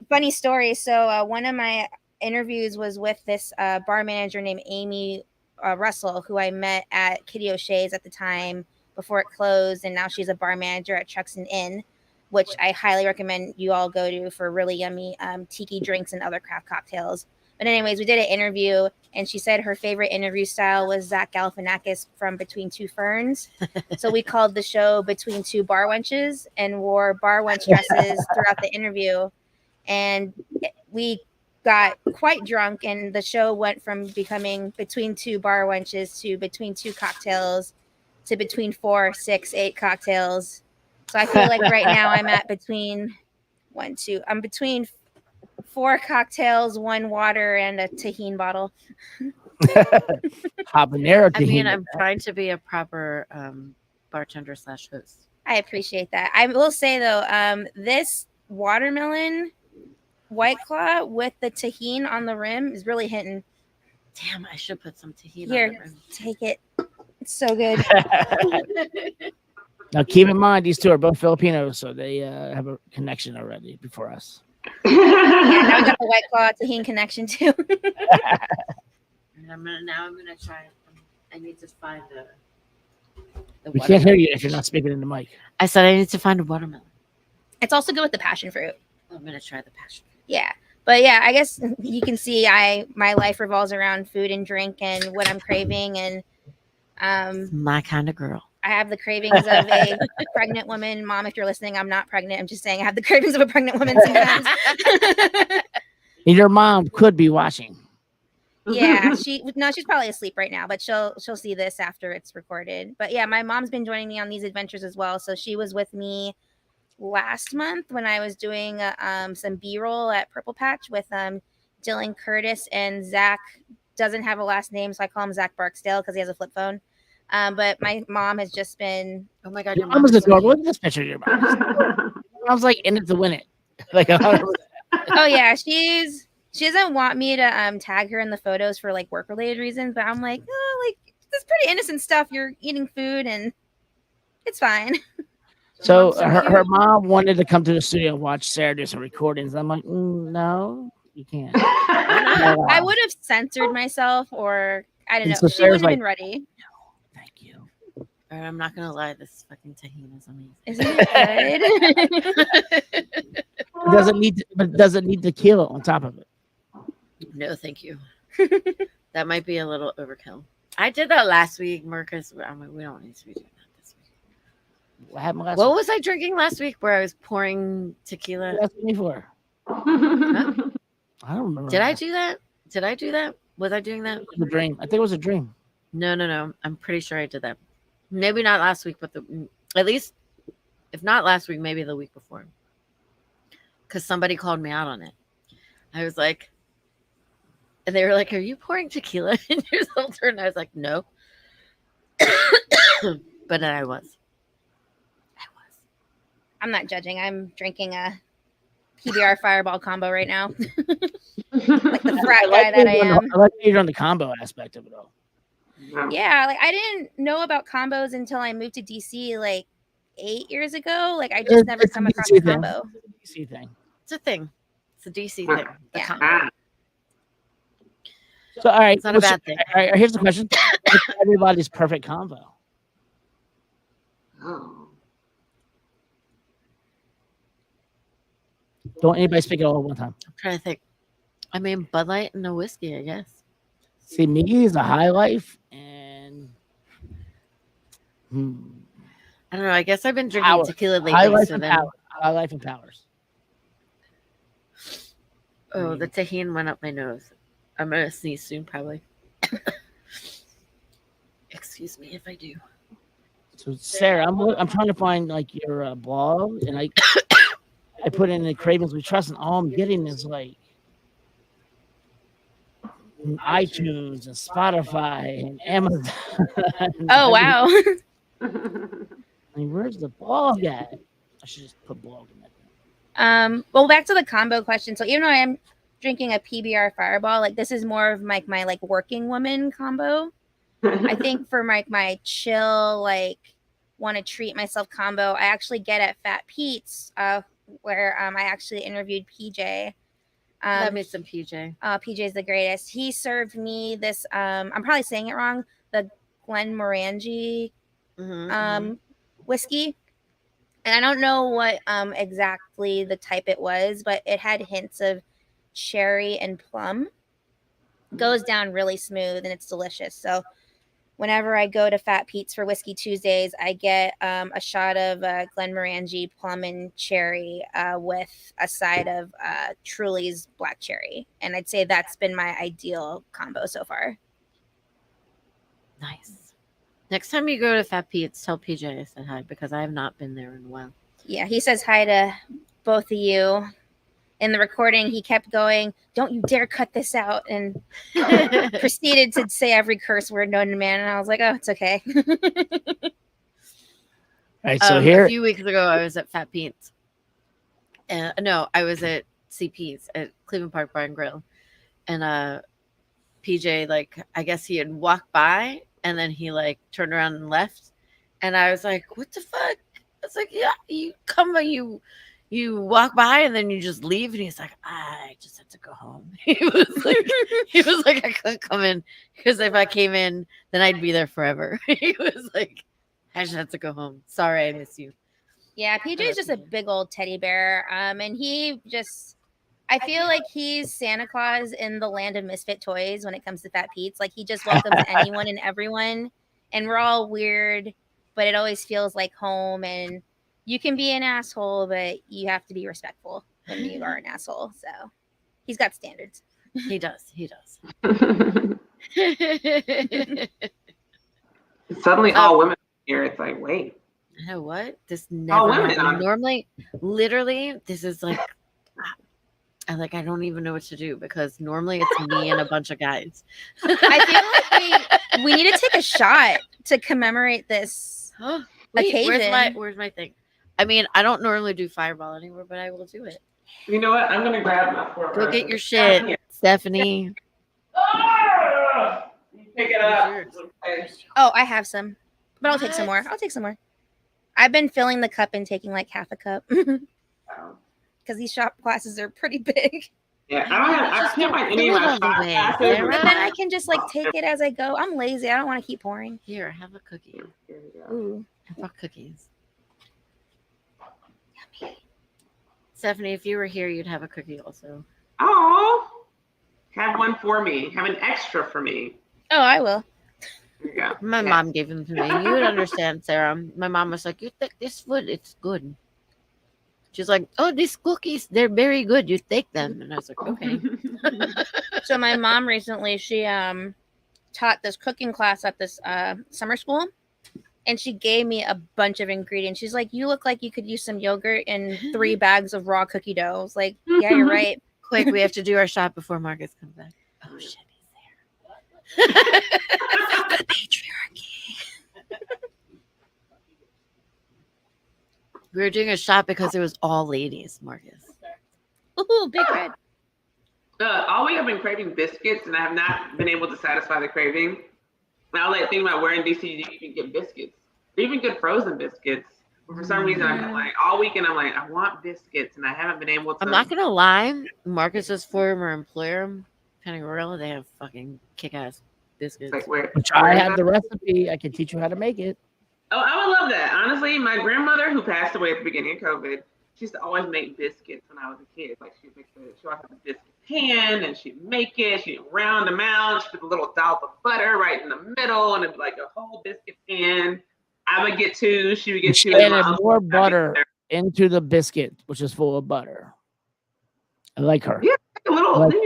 Funny story. So one of my interviews was with this bar manager named Amy Russell, who I met at Kitty O'Shea's at the time before it closed, and now she's a bar manager at Truxton Inn, which I highly recommend you all go to for really yummy tiki drinks and other craft cocktails. But anyways, we did an interview, and she said her favorite interview style was Zach Galifianakis from Between Two Ferns. So we called the show Between Two Bar Wenches and wore bar wench dresses throughout the interview. And we got quite drunk, and the show went from becoming Between Two Bar Wenches to Between Two Cocktails to between 4, 6, 8 cocktails. So I feel like right now I'm at between 4 cocktails, 1 water, and a tahini bottle. Habanero tahini. I mean, I'm trying to be a proper bartender / host. I appreciate that. I will say though, this watermelon White Claw with the tahini on the rim is really hitting. Damn, I should put some tahini Here, on the rim. take it. It's so good. Now, keep in mind, these 2 are both Filipinos, so they have a connection already before us. Yeah, now we got the White Claw tahini connection too. And I'm gonna try. I need to find the We can't hear you if you're not speaking in the mic. I said I need to find a watermelon. It's also good with the passion fruit. I'm gonna try the passion. Yeah. But yeah, I guess you can see my life revolves around food and drink and what I'm craving, and my kind of girl. I have the cravings of a pregnant woman. Mom, if you're listening, I'm not pregnant. I'm just saying I have the cravings of a pregnant woman sometimes. And your mom could be watching. Yeah, she's probably asleep right now, but she'll see this after it's recorded. But yeah, my mom's been joining me on these adventures as well. So she was with me last month when I was doing some B-roll at Purple Patch with Dylan Curtis, and Zach doesn't have a last name, so I call him Zach Barksdale because he has a flip phone. But my mom has just been. Oh my God, your mom was adorable. Look at this picture of your mom. Your mom's like in it to win it. Like, oh yeah, she doesn't want me to tag her in the photos for like work related reasons, but I'm like, oh, like this is pretty innocent stuff. You're eating food and It's fine. So Mom's so her cute. mom wanted to come to the studio and watch Sarah do some recordings. I'm like, no, you can't. I would have censored myself, or I don't And know. so She wouldn't Sarah's have like, been ready. thank you. All right, I'm not gonna lie, this fucking tahini is amazing. Isn't it good? It doesn't need tequila on top of it. No, thank you. That might be a little overkill. I did that last week, Marcus. I mean, we don't need to be doing that this week. What happened last What week? was I drinking last week where I was pouring tequila? What asked me for? Huh? I don't remember. Did I do that? Did I do that? Was I doing that? It was a dream. I think it was a dream. No. I'm pretty sure I did that. Maybe not last week, but at least, if not last week, maybe the week before. Because somebody called me out on it. I was like, and they were like, "Are you pouring tequila in your seltzer?" And I was like, "No." But then I was. I'm not judging. I'm drinking a PBR Fireball combo right now. Like the frat guy that I am. I like you're on the combo aspect of it all. Yeah, like I didn't know about combos until I moved to DC like 8 years ago. Like I just never It's a come across DC a thing. combo. It's a DC thing. It's a thing. It's a DC thing. The Yeah. combo. So all right, It's not a bad thing. All right, here's the question: What's everybody's perfect combo? Oh. Don't anybody speak it all at one time. I'm trying to think. I mean, Bud Light and a whiskey, I guess. See, me is a high life, and I don't know. I guess I've been drinking Power. tequila high lately. life So and then, power. High life and powers. oh, the tahini went up my nose. I'm gonna sneeze soon, probably. Excuse me if I do. So Sarah, I'm trying to find like your blog, and I put in the Cravings We Trust, and all I'm getting is like iTunes and Spotify and Amazon. Oh wow. I mean, where's the blog at? I should just put blog in that. Well, back to the combo question. So even though I am drinking a PBR Fireball, like this is more of my like working woman combo. I think for my chill, like want to treat myself combo, I actually get at Fat Pete's, where I actually interviewed PJ. Love me some PJ. PJ is the greatest. He served me this. I'm probably saying it wrong. The Glenmorangie whiskey, and I don't know what exactly the type it was, but it had hints of cherry and plum. Goes down really smooth and it's delicious. So whenever I go to Fat Pete's for Whiskey Tuesdays, I get a shot of Glenmorangie plum and cherry with a side of Truly's black cherry. And I'd say that's been my ideal combo so far. Nice. Next time you go to Fat Pete's, tell PJ I said hi because I have not been there in a while. Yeah, he says hi to both of you. In the recording, he kept going, "Don't you dare cut this out," and proceeded to say every curse word known to man. And I was like, "Oh, it's okay." All right, so A few weeks ago, I was at Fat Pete's. No, I was at CP's at Cleveland Park Bar and Grill, and PJ, like, I guess he had walked by and then he like turned around and left, and I was like, "What the fuck?" I was like, "Yeah, you come, you walk by and then you just leave," and he's like, "I just had to go home." He was like, "I couldn't come in because if I came in, then I'd be there forever." He was like, "I just had to go home. Sorry, I miss you." Yeah, PJ is just a big old teddy bear. And he just, I feel like he's Santa Claus in the land of misfit toys when it comes to Fat Pete's. Like he just welcomes anyone and everyone, and we're all weird, but it always feels like home. And you can be an asshole, but you have to be respectful when you are an asshole. So he's got standards. He does. Suddenly, all women here. It's like, wait. You know what? This never happened. Normally, literally, this is like, I don't even know what to do because normally it's me and a bunch of guys. I feel like we need to take a shot to commemorate this occasion. Where's my thing? I mean, I don't normally do Fireball anymore, but I will do it. You know what? I'm gonna grab my fork. Go get your shit, Stephanie. You pick it up. Oh, I have some, but I'll take some more. I've been filling the cup and taking like half a cup because Oh. these shot glasses are pretty big. Yeah, I can't find any of my shot glasses. But then I can just like take it as I go. I'm lazy. I don't want to keep pouring. Here, have a cookie. Here we go. Ooh. I brought cookies. Stephanie, if you were here, you'd have a cookie also. Oh, have one for me. Have an extra for me. Oh, I will. There you go. My mom gave them to me. You would understand, Sarah. My mom was like, "You take this food, it's good." She's like, "Oh, these cookies, they're very good. You take them." And I was like, "Okay." So my mom recently, she taught this cooking class at this summer school, and she gave me a bunch of ingredients. She's like, "You look like you could use some yogurt and 3 bags of raw cookie dough." I was like, "Yeah, you're right." Quick, we have to do our shot before Marcus comes back. Oh shit, he's there. The patriarchy. We were doing a shot because it was all ladies, Marcus. Ooh, big red. All week I've been craving biscuits, and I have not been able to satisfy the craving. And I was like thinking about where in DC you can get biscuits. They're even good frozen biscuits. But for some reason, I'm like all weekend. I'm like, I want biscuits, and I haven't been able to. I'm not gonna lie, Marcus's former employer, Penny Royal, they have fucking kick-ass biscuits. Like where? Which I have the recipe. I can teach you how to make it. Oh, I would love that. Honestly, my grandmother, who passed away at the beginning of COVID, she used to always make biscuits when I was a kid. Like she always had the biscuit pan, and she'd make it. She'd round them out. She'd put a little dollop of butter right in the middle, and it'd be like a whole biscuit pan. I would get 2. She would get 2. She added more butter into the biscuit, which is full of butter. I like her. Yeah, a little, well, she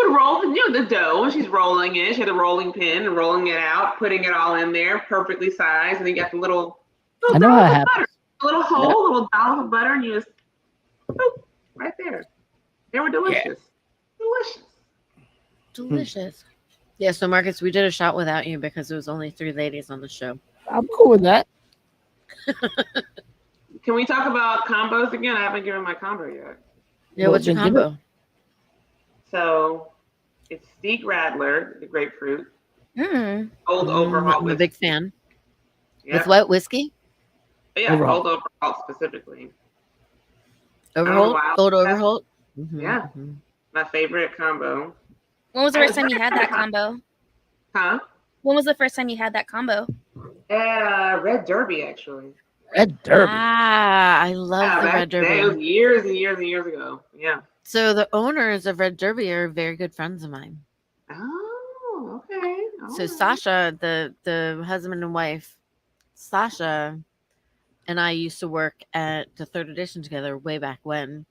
would roll the dough when she's rolling it. She had a rolling pin and rolling it out, putting it all in there, perfectly sized, and then you got the little I know how it happens. butter, a little hole, little dollop of butter, and you just boop, right there. They were delicious. Yeah. Delicious. Yeah, so Marcus, we did a shot without you because there was only 3 ladies on the show. I'm cool with that. Can we talk about combos again? I haven't given my combo yet. Yeah, what's your combo? So it's Steak Radler, the grapefruit. Old I'm Overhaul a whiskey. big fan. Yeah. With what whiskey? Yeah, Old Overhaul specifically. Overholt? Old Overholt? Yeah. My favorite combo. When was the first time you had that combo? Huh? When was the first time you had that combo? Red Derby, actually. Red Derby. Ah, I love the Red Derby. It was years and years and years ago. Yeah. So the owners of Red Derby are very good friends of mine. Oh, okay. So Sasha, the husband and wife, Sasha and I used to work at the 3rd edition together way back when.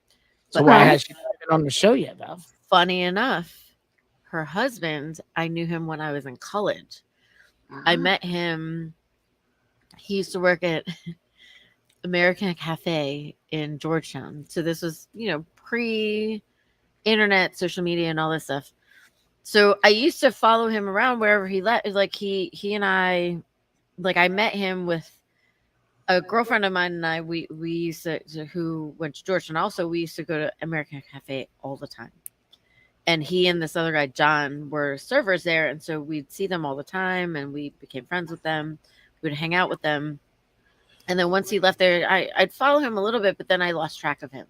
So why has she not been on the show yet, though? Funny enough, her husband, I knew him when I was in college. I met him. He used to work at American Cafe in Georgetown. So this was, pre-internet, social media, and all this stuff. So I used to follow him around wherever he let. Like he and I, like I met him with a girlfriend of mine and I. We used to who went to Georgetown. Also, we used to go to American Cafe all the time. And he and this other guy, John, were servers there. And so we'd see them all the time and we became friends with them. We'd hang out with them. And then once he left there, I'd follow him a little bit, but then I lost track of him.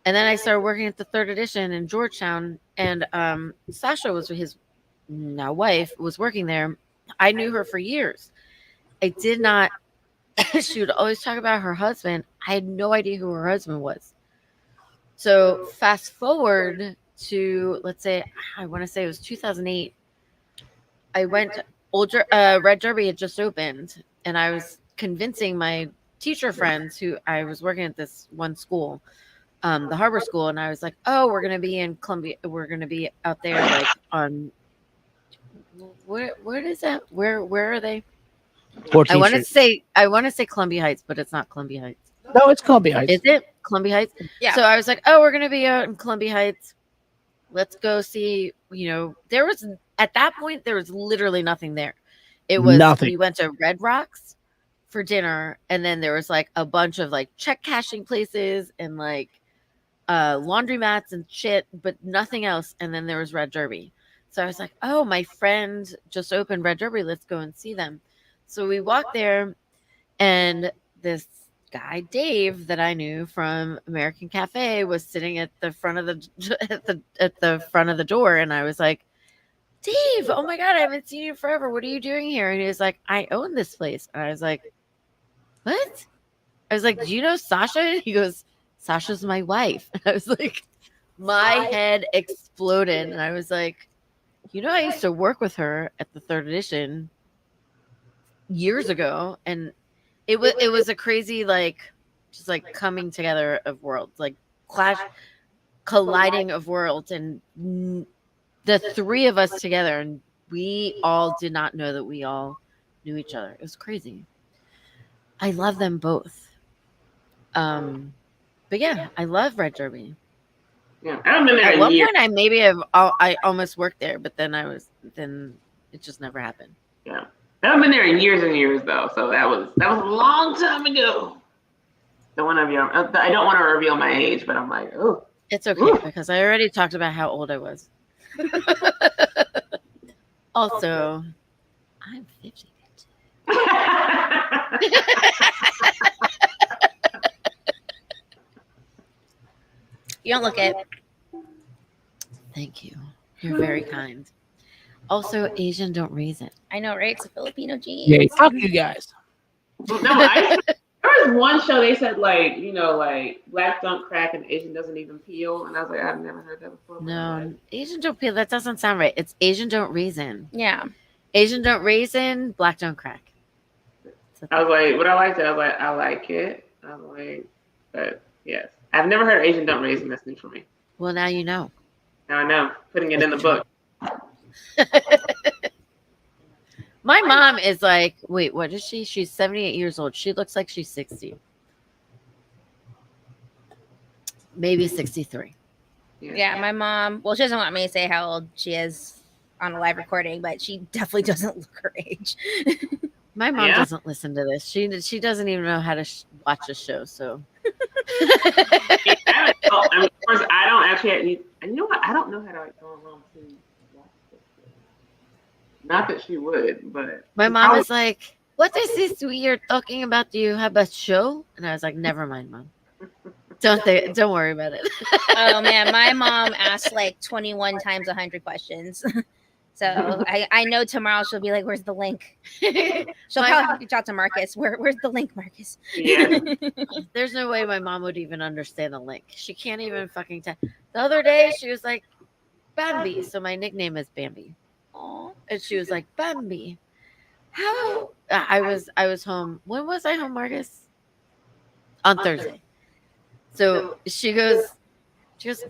And then I started working at the 3rd edition in Georgetown. And Sasha was his now wife, was working there. I knew her for years. I did not, she would always talk about her husband. I had no idea who her husband was. So fast forward to, let's say, I want to say it was 2008. I went, Red Derby had just opened, and I was convincing my teacher friends who I was working at this one school, the Harbor School, and I was like, oh, we're going to be in Columbia. We're going to be out there, like on, what is that? Where are they? I want to say Columbia Heights, but it's not Columbia Heights. No, it's Columbia Heights. Is it Columbia Heights? Yeah. So I was like, oh, we're going to be out in Columbia Heights. Let's go see, there was, at that point, there was literally nothing there. It was, nothing. We went to Red Rocks for dinner. And then there was like a bunch of like check cashing places and like laundromats and shit, but nothing else. And then there was Red Derby. So I was like, oh, my friend just opened Red Derby. Let's go and see them. So we walked there and this guy Dave that I knew from American Cafe was sitting at the front of the at the front of the door, and I was like, Dave, oh my god, I haven't seen you forever. What are you doing here? And he was like, I own this place. And I was like, what? I was like, do you know Sasha? And he goes, Sasha's my wife. And I was like, my head exploded, and I was like, you know, I used to work with her at the Third Edition years ago, and it was a crazy, like, just like coming together of worlds, like colliding of worlds, and the three of us together, and we all did not know that we all knew each other. It was crazy. I love them both. But yeah, I love Red Derby. Yeah, I haven't been there At in one years. point, I almost worked there, but then it just never happened. Yeah, I haven't been there in years and years though. So that was a long time ago. I don't want to reveal my age, but I'm like, oh, It's okay because I already talked about how old I was. Also, I'm 50. You don't look it. Thank you. You're very kind. Also, Asian don't raise it. I know, right? It's a Filipino gene. Yeah, fuck you guys. No, there was one show they said like, you know, like black don't crack and Asian doesn't even peel, and I was like, I've never heard that before. No, Asian don't peel. That doesn't sound right. It's Asian don't raisin. Yeah. Asian don't raisin, black don't crack. I was like, what I liked it. I was like, I like it. I was like, but yes, I've never heard Asian don't raisin. That's new for me. Well, now you know. Now I know. Putting it in the book. My mom is like, wait, what is she? She's 78 years old. She looks like she's 60. Maybe 63. Yeah, my mom, well, she doesn't want me to say how old she is on a live recording, but she definitely doesn't look her age. My mom doesn't listen to this. She doesn't even know how to watch a show, so. I mean, of course, I don't actually, you know what? I don't know how to like, go along to watch this show. Not that she would, but. My mom is like, what is this you're talking about? Do you have a show? And I was like, never mind, Mom. Don't worry about it. Oh man, my mom asked like 21 times 100 questions. So I know tomorrow she'll be like, "Where's the link?" She'll probably reach out to Marcus. Where's the link, Marcus? Yeah. There's no way my mom would even understand the link. She can't even fucking tell. The other day she was like, Bambi. So my nickname is Bambi. Aww. And she was like, Bambi. How? I was home. When was I home, Marcus? On Thursday. So she goes,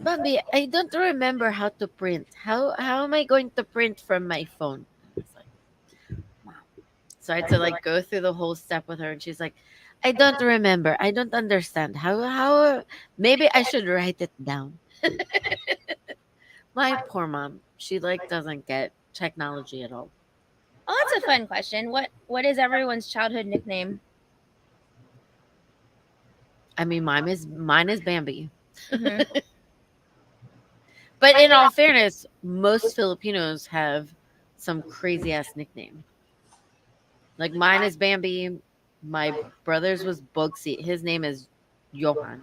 Bambi, I don't remember how to print. How am I going to print from my phone? I was like, Mom. So I had to like go through the whole step with her, and she's like, I don't remember. I don't understand. How maybe I should write it down. My poor mom. She like doesn't get technology at all. Oh, that's a fun question. What is everyone's childhood nickname? I mean, mine is Bambi. Mm-hmm. But in all fairness, most Filipinos have some crazy ass nickname. Like mine is Bambi. My brother's was Bugsy. His name is Johan.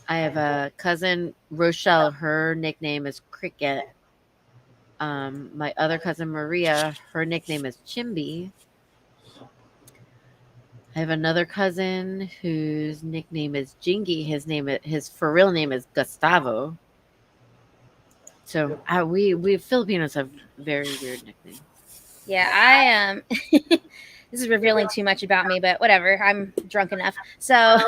I have a cousin, Rochelle. Her nickname is Cricket. My other cousin, Maria. Her nickname is Chimby. I have another cousin whose nickname is Jingy. His for real name is Gustavo. So we Filipinos have very weird nicknames. Yeah, I am. This is revealing too much about me, but whatever. I'm drunk enough. So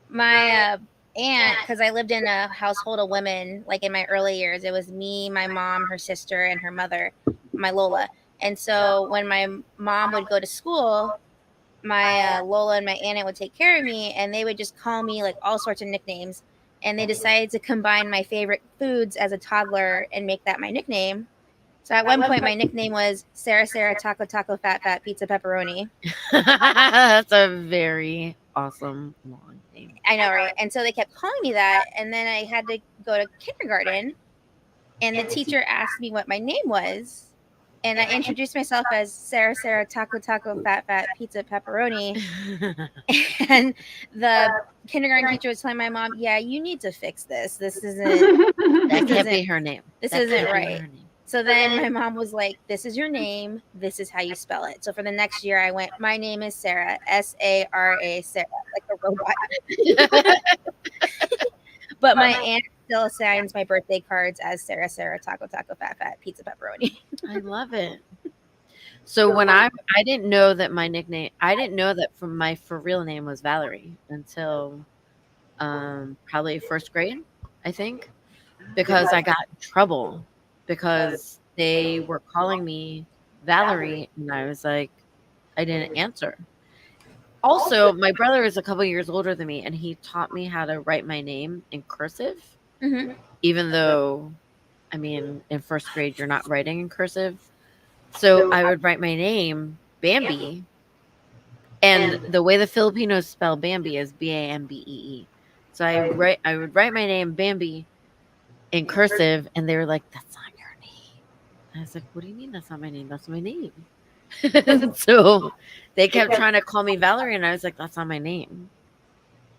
my aunt, because I lived in a household of women, like in my early years, it was me, my mom, her sister, and her mother, my Lola. And so when my mom would go to school, my Lola and my aunt would take care of me, and they would just call me like all sorts of nicknames. And they decided to combine my favorite foods as a toddler and make that my nickname. So at one point, my nickname was Sara Taco Fat Pizza Pepperoni. That's a very awesome long name. I know, right? And so they kept calling me that. And then I had to go to kindergarten. And the teacher asked me what my name was. And I introduced myself as Sara Taco Fat Pizza Pepperoni. And the kindergarten teacher was telling my mom, "Yeah, you need to fix this. This isn't That can't be her name. This That isn't can't be right." her name. So then my mom was like, "This is your name. This is how you spell it." So for the next year, I went, "My name is Sara, Sara, Sara," like a robot. But my aunt still signs my birthday cards as Sara Taco Fat Pizza Pepperoni. I love it. So when I didn't know that my nickname, I didn't know that my for real name was Valerie until probably first grade, I think, because I got in trouble because they were calling me Valerie and I was like, I didn't answer. Also, my brother is a couple years older than me and he taught me how to write my name in cursive, Mhm. even though, I mean, in first grade, you're not writing in cursive. So I would write my name Bambi, and the way the Filipinos spell Bambi is Bambee. So I would write my name Bambi in cursive, and they were like, "That's not your name." And I was like, "What do you mean that's not my name? That's my name." So they kept trying to call me Valerie, and I was like, "That's not my name."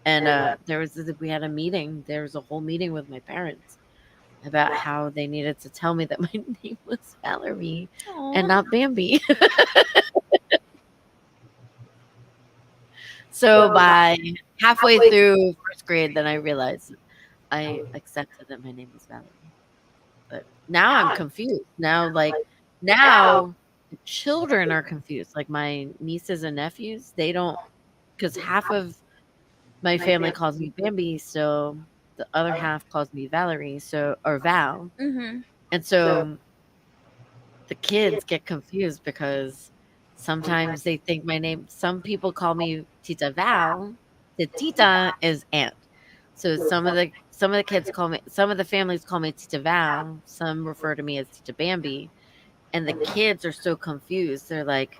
And we had a meeting. There was a whole meeting with my parents about how they needed to tell me that my name was Valerie and not Bambi. So by halfway through first grade, then I realized I accepted that my name was Valerie. But now I'm confused. Now the children are confused. Like my nieces and nephews, they don't, because half of my family calls me Bambi, so the other half calls me Valerie, or Val. Mhm. And so the kids get confused because sometimes they think my name, some people call me Tita Val. The Tita is aunt. So some of the kids call me, some of the families call me Tita Val, some refer to me as Tita Bambi, and the kids are so confused. They're like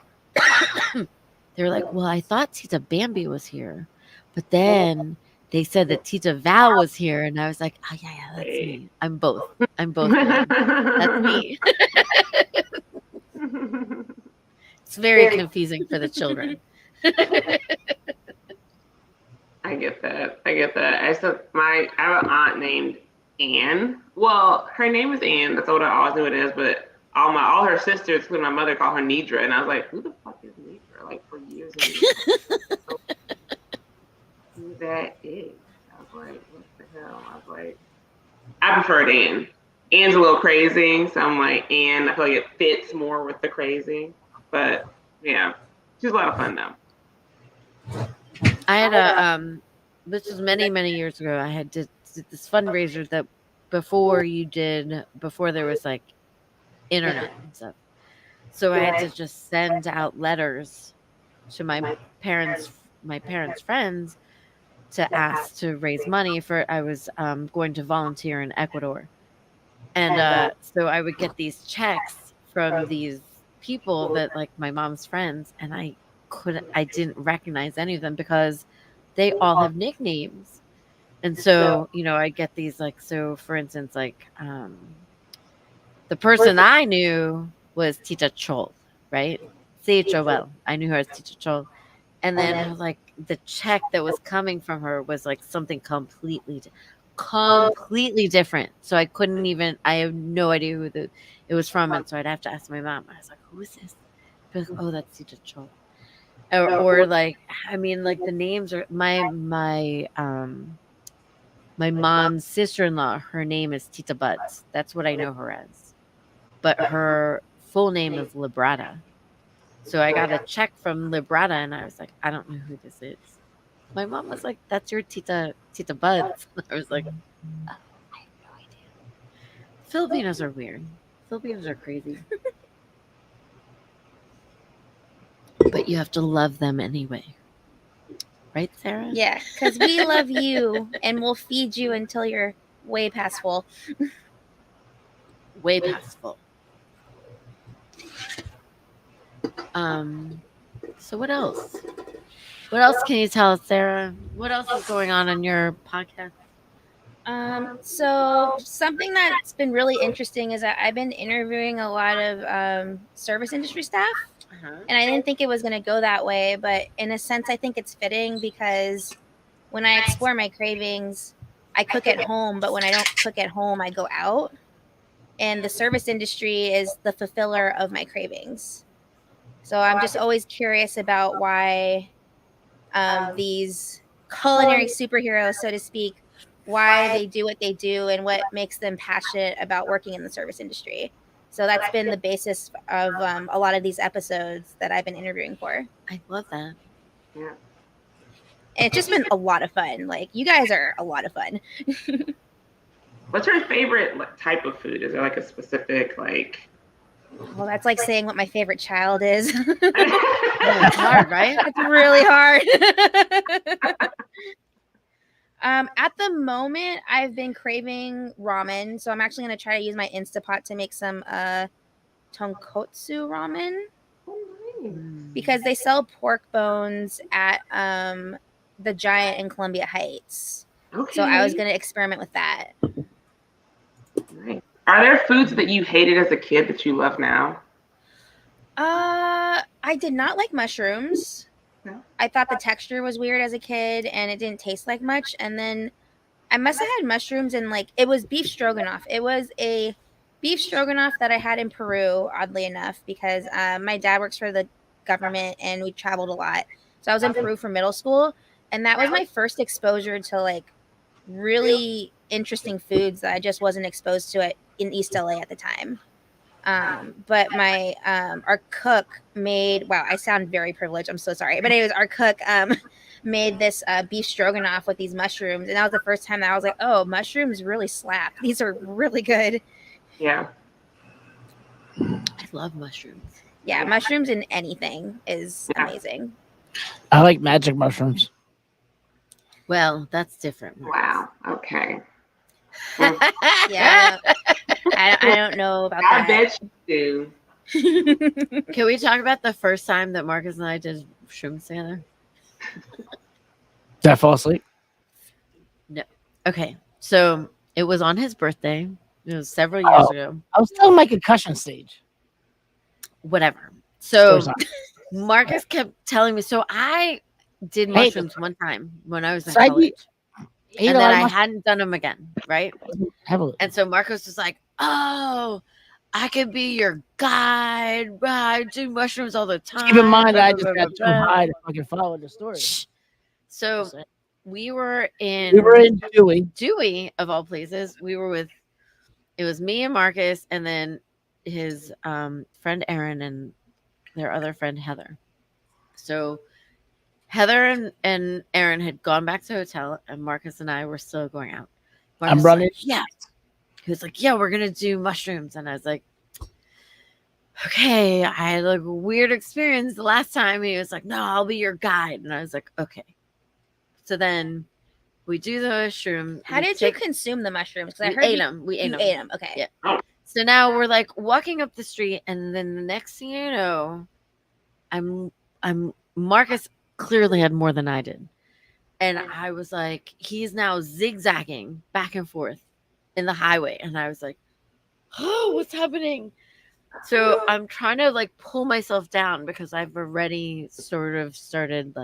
well, I thought Tita Bambi was here, but then they said that Tita Val was here, and I was like, oh yeah, that's me. I'm both. I'm both. That's me. It's very confusing for the children. I get that. I have an aunt named Anne. Well, her name is Anne. That's what I always knew it is. But all her sisters, including my mother, call her Nidra, and I was like, who the fuck is Nidra? Like for years and years. Who that is? I was like, what the hell? I was like, I preferred Anne. Anne's a little crazy, so I'm like Anne. I feel like it fits more with the crazy. But yeah, she's a lot of fun though. I had this was many years ago. I had did this fundraiser that before there was like internet and stuff. So I had to just send out letters to my parents' friends to ask to raise money for. I was going to volunteer in Ecuador, and so I would get these checks from these people that like my mom's friends, and I didn't recognize any of them because they all have nicknames. And so, I get these like, so for instance, like the person I knew was Tita Chol, right? Chol. I knew her as Tita Chol. And then like the check that was coming from her was like something completely different. So I have no idea who it was from. And so I'd have to ask my mom. I was like, who is this? Like, oh, that's Tita Chol. Or like, I mean, like the names are my mom's sister-in-law, her name is Tita Butts. That's what I know her as. But her full name is Librata. So I got a check from Librata and I was like, I don't know who this is. My mom was like, that's your Tita Butts. I was like, oh, I have no idea. Filipinos are weird. Filipinos are crazy. But you have to love them anyway. Right, Sarah? Yeah, because we love you and we'll feed you until you're way past full. Way past full. So what else? What else can you tell us, Sarah? What else is going on your podcast? So something that's been really interesting is that I've been interviewing a lot of service industry staff, and I didn't think it was going to go that way, but in a sense, I think it's fitting because when I explore my cravings, I cook at home, but when I don't cook at home, I go out, and the service industry is the fulfiller of my cravings. So I'm just always curious about why these culinary superheroes, so to speak, why they do what they do and what makes them passionate about working in the service industry. So that's been the basis of a lot of these episodes that I've been interviewing for. I love that. Yeah. And it's just been a lot of fun. Like, you guys are a lot of fun. What's your favorite type of food? Is there like a specific Well, that's like saying what my favorite child is. It's hard, right? It's really hard. At the moment, I've been craving ramen, so I'm actually going to try to use my Instapot to make some tonkotsu ramen because they sell pork bones at the Giant in Columbia Heights. Okay. So I was going to experiment with that. Nice. Are there foods that you hated as a kid that you love now? I did not like mushrooms. No? I thought the texture was weird as a kid and it didn't taste like much. And then I must have had mushrooms and it was beef stroganoff. It was a beef stroganoff that I had in Peru, oddly enough, because my dad works for the government and we traveled a lot. So I was in Peru for middle school. And that was my first exposure to really interesting foods that I just wasn't exposed to in East LA at the time. But my our cook made, wow, I sound very privileged, I'm so sorry, but anyways, our cook made this beef stroganoff with these mushrooms, and that was the first time that I was like, oh, mushrooms really slap, these are really good. Yeah, I love mushrooms. Yeah, mushrooms in anything is amazing. I like magic mushrooms. Well, that's different. wow, okay. Yeah, I don't know about I that. bet you do. Can we talk about the first time that Marcus and I did shrooms together? Did I fall asleep? No. Okay, so it was on his birthday. It was several years ago. I was still in my concussion stage. Whatever. So Story's on. Marcus kept telling me. So I did Hey. mushrooms one time when I was in So I college. ate And a lot then of I mushrooms hadn't done them again, right? heavily. And so Marcos was like, "Oh, I could be your guide. I do mushrooms all the time." Keep in mind, I just Blah, blah, got too blah, blah. high to fucking follow the story. So we were in Dewey of all places. We were with, it was me and Marcus, and then his friend Aaron and their other friend Heather. So Heather and Aaron had gone back to the hotel, and Marcus and I were still going out. Marcus I'm was running. like, yeah. He was like, yeah, we're going to do mushrooms. And I was like, okay, I had a weird experience the last time. He was like, no, I'll be your guide. And I was like, okay. So then we do the mushroom. How did you consume the mushrooms? Because I We heard ate them. We ate you them. ate them. Okay. Yeah. So now we're walking up the street, and then the next thing you know, I'm Marcus clearly had more than I did. And I was like, he's now zigzagging back and forth in the highway. And I was like, oh, what's happening? So I'm trying to pull myself down because I've already sort of started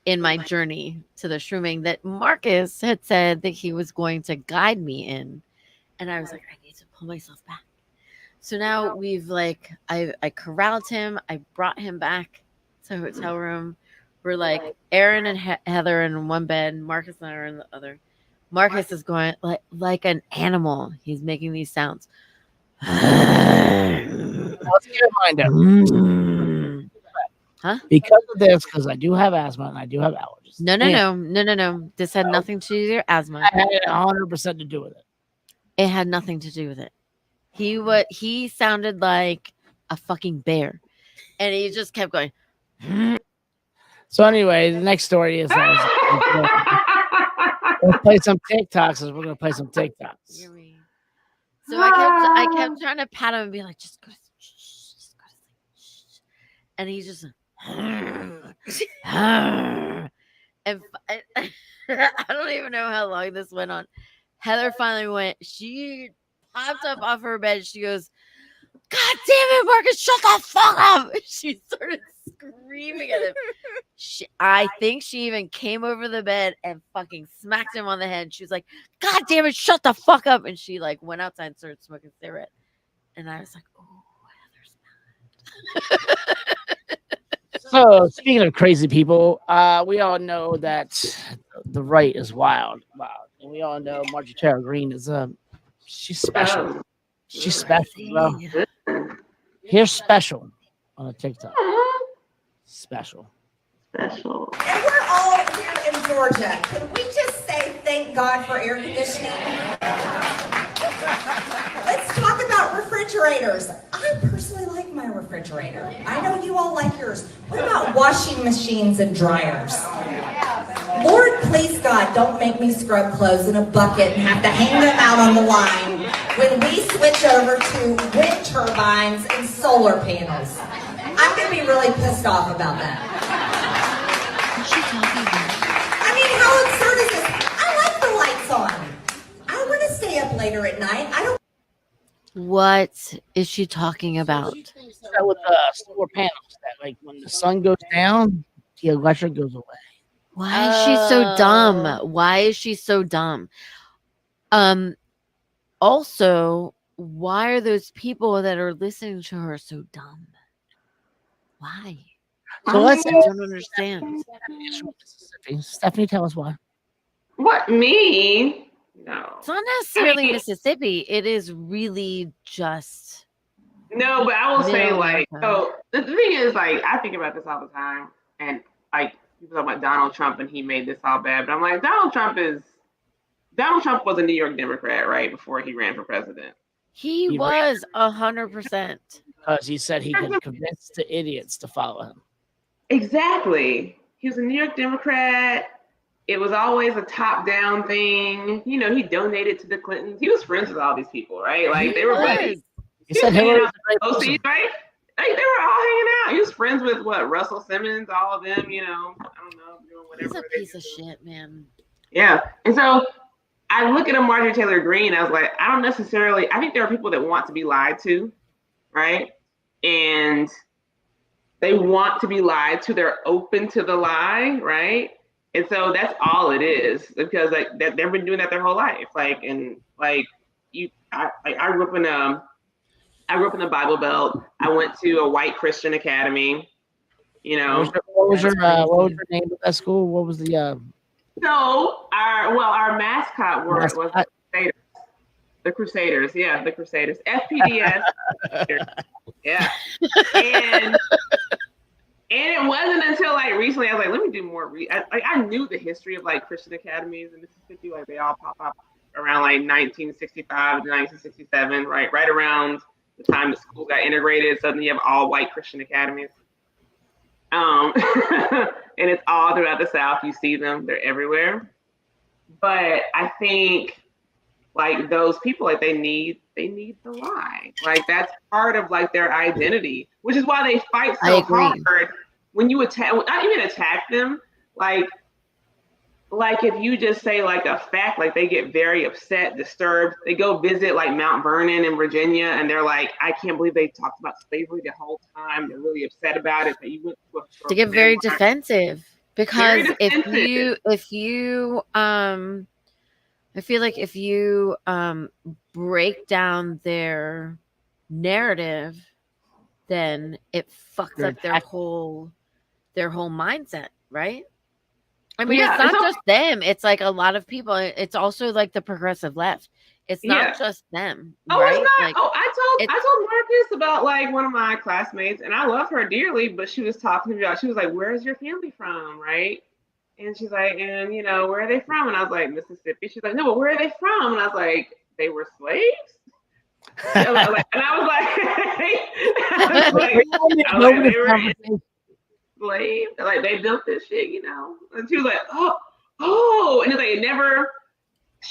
in my journey to the shrooming that Marcus had said that he was going to guide me in. And I was like, I need to pull myself back. So now we've I corralled him. I brought him back to the hotel room. We're Aaron and Heather in one bed. Marcus and I are in the other. Marcus is going like an animal. He's making these sounds. Let's get your mind out. Huh? Because of this, because I do have asthma and I do have allergies. No. This had nothing to do with your asthma. I had 100% to do with it. It had nothing to do with it. He sounded like a fucking bear, and he just kept going. So anyway, the next story is we'll play some TikToks. We're gonna play some TikToks. So I kept trying to pat him and be like, just go to sleep. Just go to sleep. And he just And I don't even know how long this went on. Heather finally went. She popped up off her bed. She goes, "God damn it, Marcus, shut the fuck up!" She started screaming at him. I think she even came over the bed and fucking smacked him on the head. She was like, "God damn it, shut the fuck up!" And she like went outside and started smoking a cigarette. And I was like, "Oh, Heather's mad." So speaking of crazy people, we all know that the right is wild, and we all know Marjorie Taylor Greene is she's special. She's special, bro. Here's special on a TikTok. Special. Special. And we're all here in Georgia. Can we just say thank God for air conditioning? Let's talk about refrigerators. I personally like my refrigerator. I know you all like yours. What about washing machines and dryers? Lord, please God, don't make me scrub clothes in a bucket and have to hang them out on the line when we switch over to wind turbines and solar panels. I'm going to be really pissed off about that. What's she talking about? I mean, how absurd is this? I like the lights on. I want to stay up later at night. I don't. What is she talking about? That with solar panels, that like when the sun goes down, the electric goes away. Why is she so dumb? Why is she so dumb? Also, why are those people that are listening to her so dumb? Why? So let's I don't understand. Stephanie, tell us why. What, me? No. It's not necessarily Mississippi. It is really just. No, but I will say, Middle like, America. so the thing is, like, I think about this all the time, and like, people talk about Donald Trump and he made this all bad, but I'm like, Donald Trump was a New York Democrat, right, before he ran for president. He was 100%. Because he said he could convince the idiots to follow him. Exactly. He was a New York Democrat. It was always a top-down thing. You know, he donated to the Clintons. He was friends with all these people, right? Like, they were buddies. He said Hillary was a great OCs, person. right? Like, they were all hanging out. He was friends with Russell Simmons, all of them. You know, I don't know, doing He's whatever. a piece of shit, man. Yeah, and so I look at a Marjorie Taylor Greene. I was like, I don't necessarily. I think there are people that want to be lied to, right? And they want to be lied to. They're open to the lie, right? And so that's all it is, because like that they've been doing that their whole life. Like, and like I grew up in the Bible Belt. I went to a white Christian academy. You know, what was your name of that school? What was the So our mascot was the Crusaders. Yeah, the Crusaders. FPDS. Yeah. And it wasn't until like recently I was like, let me do more. I knew the history of like Christian academies in Mississippi. Like they all pop up around like 1965 to 1967, right around the time the schools got integrated. Suddenly you have all white Christian academies. And it's all throughout the South. You see them; they're everywhere. But I think like those people, like they need the lie. Like that's part of like their identity, which is why they fight so hard. When you attack, not even attack them, like if you just say like a fact, like they get very upset, disturbed. They go visit like Mount Vernon in Virginia, and they're like, I can't believe they talked about slavery the whole time. They're really upset about it. That you went to They get very defensive because if you I feel like if you break down their narrative, then it fucks up their whole mindset, right? I mean, it's not just them. It's like a lot of people. It's also like the progressive left. It's not just them. Oh, right? it's not. Like, I told Marcus about like one of my classmates, and I love her dearly, but she was talking about. She was like, "Where's your family from?" Right? And she's like, "And you know, where are they from?" And I was like, "Mississippi." She's like, "No, but where are they from?" And I was like, "They were slaves." And I was like, they were enslaved. Like they built this shit, you know. And she was like, oh, and it's like it never.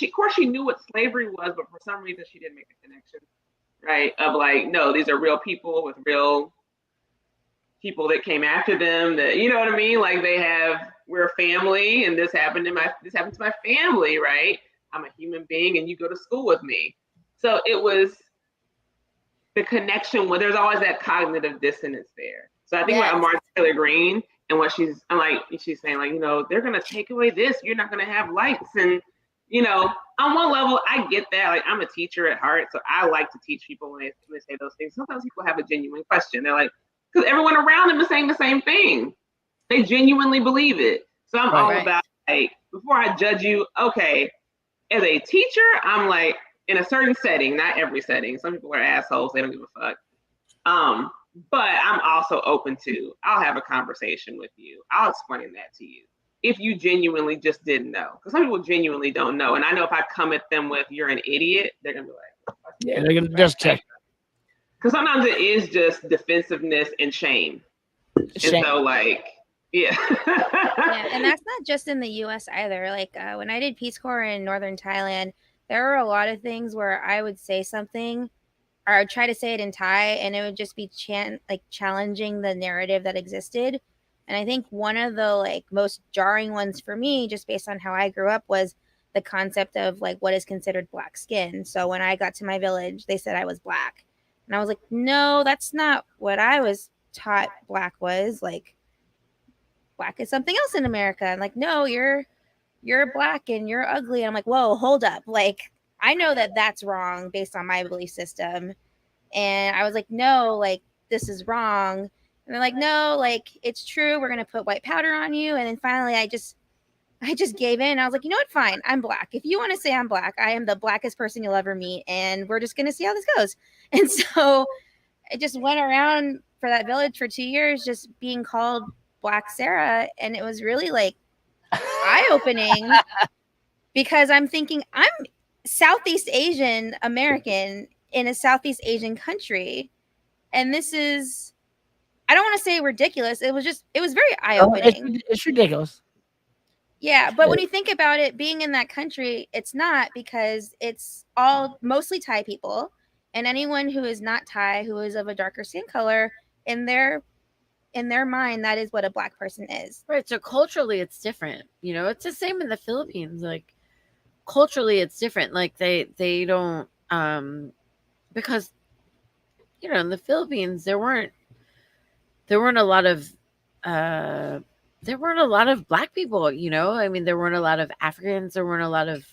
Of course, she knew what slavery was, but for some reason, she didn't make the connection, right? Of like, no, these are real people with real people that came after them. That you know what I mean? Like they have, we're a family, and this happened to my family, right? I'm a human being, and you go to school with me. So it was the connection where there's always that cognitive dissonance there. So I think about Marjorie Taylor Greene and what she's saying, like, you know, they're gonna take away this. You're not gonna have lights, and you know, on one level, I get that. Like, I'm a teacher at heart, so I like to teach people when they say those things. Sometimes people have a genuine question. They're like, because everyone around them is saying the same thing. They genuinely believe it. So I'm all about, like, before I judge you, okay, as a teacher, I'm like, in a certain setting, not every setting. Some people are assholes. They don't give a fuck. But I'm also open to, I'll have a conversation with you. I'll explain that to you. If you genuinely just didn't know. Because some people genuinely don't know. And I know if I come at them with, you're an idiot, they're going to be like, yeah, they're going to just check. Because sometimes it is just defensiveness and shame. And so, like, yeah. Yeah, and that's not just in the U.S. either. Like, when I did Peace Corps in Northern Thailand, there were a lot of things where I would say something, or I would try to say it in Thai, and it would just be challenging the narrative that existed. And I think one of the like most jarring ones for me, just based on how I grew up, was the concept of like what is considered black skin. So when I got to my village, they said I was black. And I was like, no, that's not what I was taught black was. Like, black is something else in America. And like, no, you're black and you're ugly. And I'm like, whoa, hold up. Like, I know that that's wrong based on my belief system. And I was like, no, like, this is wrong. And they're like, no, like, it's true. We're going to put white powder on you. And then finally, I just gave in. I was like, you know what? Fine. I'm black. If you want to say I'm black, I am the blackest person you'll ever meet. And we're just going to see how this goes. And so I just went around for that village for 2 years, just being called Black Sara. And it was really like eye-opening because I'm thinking I'm Southeast Asian American in a Southeast Asian country. And this is, I don't want to say ridiculous. It was very eye-opening. It's ridiculous. Yeah, but when you think about it, being in that country, it's not, because it's all mostly Thai people, and anyone who is not Thai, who is of a darker skin color, in their mind, that is what a black person is. Right. So culturally, it's different. You know, it's the same in the Philippines. Like, culturally, it's different. Like they don't because, you know, in the Philippines there weren't a lot of black people, you know. I mean, there weren't a lot of Africans, there weren't a lot of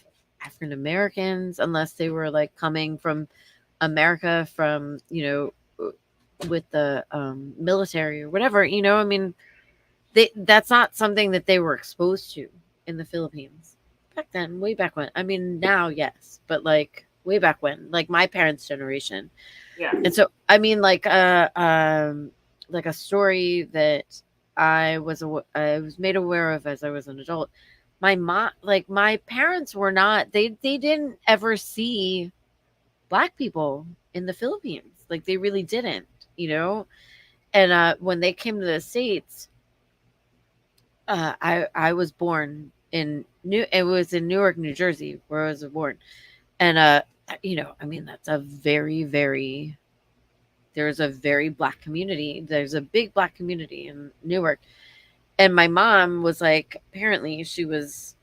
African Americans, unless they were like coming from America from, you know, with the military or whatever, you know. I mean, that's not something that they were exposed to in the Philippines back then, way back when. I mean, now, yes, but like way back when, like my parents' generation. Yeah. And so, I mean, like a story that I was made aware of as I was an adult. My parents were not, they didn't ever see black people in the Philippines. Like, they really didn't, you know. And when they came to the States, I was born in Newark, New Jersey, where I was born. And you know, I mean, that's a very, very, there's a very black community. There's a big black community in Newark. And my mom was like, apparently she was,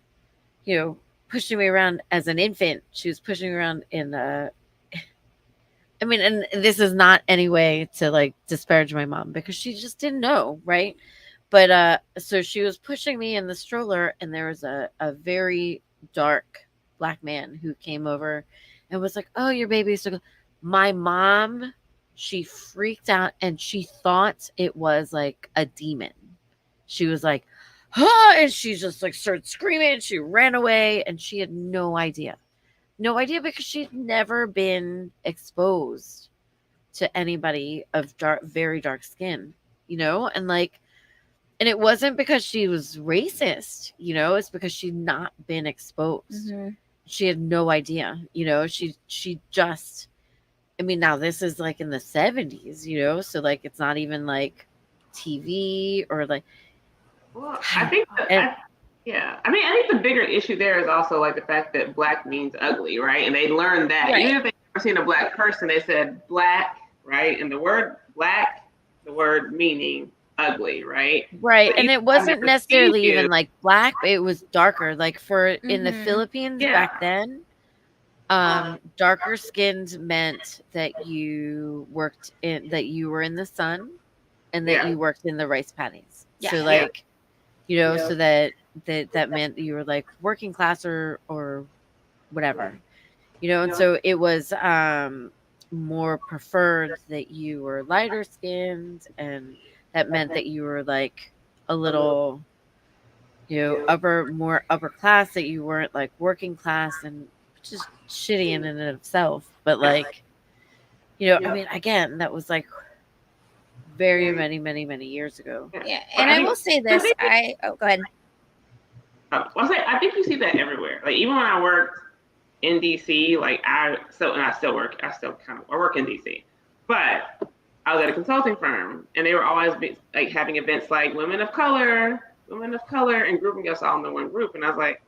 you know, pushing me around as an infant. She was pushing me around in I mean, and this is not any way to like disparage my mom, because she just didn't know, right? But so she was pushing me in the stroller, and there was a very dark black man who came over and was like, "Oh, your baby's so good." My mom, she freaked out, and she thought it was like a demon. She was like, "Huh," and she just like started screaming, and she ran away, and she had no idea. No idea, because she'd never been exposed to anybody of very dark skin, you know? And like, and it wasn't because she was racist, you know, it's because she'd not been exposed. Mm-hmm. She had no idea, you know. She just, I mean, now this is like in the 70s, you know, so like it's not even like TV or like. Well, I think yeah. I mean, I think the bigger issue there is also like the fact that black means ugly, right? And they learned that. Right. Even if they've never seen a black person, they said black, right? And the word black, the word meaning ugly, right? Right. But And even it if I've wasn't never necessarily seen even you, like black, it was darker. Like for in the Mhm. Philippines Yeah. back then, darker skins meant that you worked in that you were in the sun and that Yeah. you worked in the rice paddies. Yeah. So Yeah. like, you know, so that meant that you were like working class or whatever. You know, and so it was more preferred that you were lighter skinned, and that meant that you were like a little, you know, more upper class, that you weren't like working class, and just shitty in and of itself. But like, you know, I mean, again, that was like very many years ago. Yeah. And I will say this. Go ahead. I think you see that everywhere. Like even when I worked in DC, like I still work in DC, but I was at a consulting firm, and they were always like having events like women of color, and grouping us all into one group. And I was like,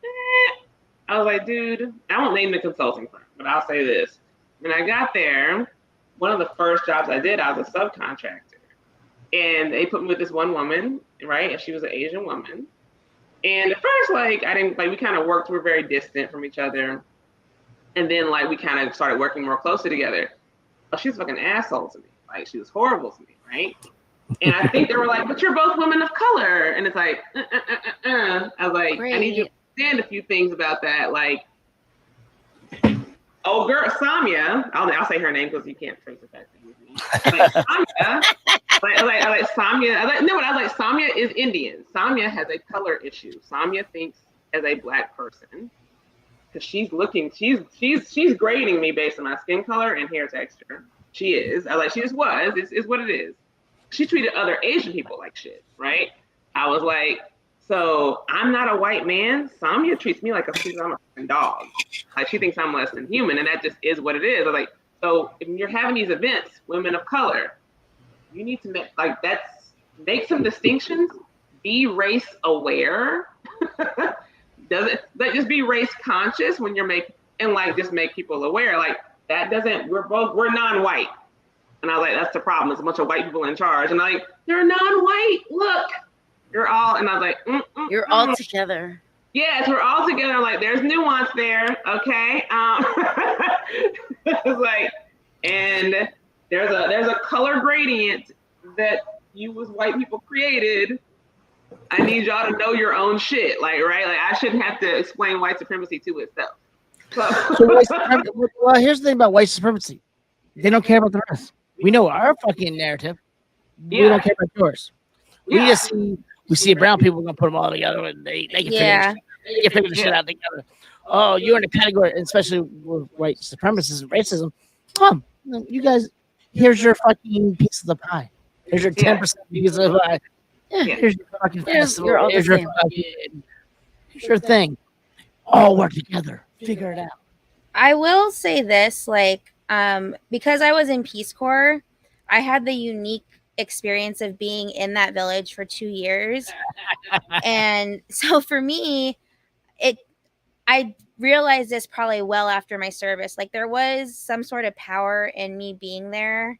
dude, I won't name the consulting firm, but I'll say this: when I got there, one of the first jobs I did, I was a subcontractor, and they put me with this one woman, right? And she was an Asian woman. And at first, like I didn't like we kind of worked. We were very distant from each other. And then like we kind of started working more closely together. Oh, she was fucking asshole to me. Like she was horrible to me, right? And I think they were like, but you're both women of color. And it's like, I was like, I need you to understand a few things about that. Like, oh girl, Samia, I'll say her name because you can't trace it back to me. Like Samia, like Samia. But I was like, Samia is Indian. Samia has a color issue. Samia thinks as a black person. Because she's grading me based on my skin color and hair texture. She is. She just was. It's what it is. She treated other Asian people like shit, right? I was like, so I'm not a white man. Samia treats me like I'm a fucking dog. Like she thinks I'm less than human, and that just is what it is. I was like, so if you're having these events, women of color, you need to make some distinctions. Be race aware. Just be race conscious when you're just make people aware. Like that doesn't, we're non-white. And I was like, that's the problem. It's a bunch of white people in charge. And I'm like, you're non-white. Look, you're all, and I was like, you're all together. Yes, we're all together. I'm like, there's nuance there. Okay. It's like, and there's a color gradient that you as white people created. I need y'all to know your own shit, right? Like I shouldn't have to explain white supremacy to itself. Well, here's the thing about white supremacy: they don't care about the rest. We know our fucking narrative. We don't care about yours. We see brown people, we're gonna put them all together, and they can figure the shit out together. Oh, you're in a category, especially with white supremacists and racism. You guys, here's your fucking piece of the pie. Here's your 10% piece of the pie. Here's your fucking festival. Here's your thing. All work together. Figure it out. I will say this, like, because I was in Peace Corps, I had the unique experience of being in that village for 2 years. And so for me, I realized this probably well after my service. Like there was some sort of power in me being there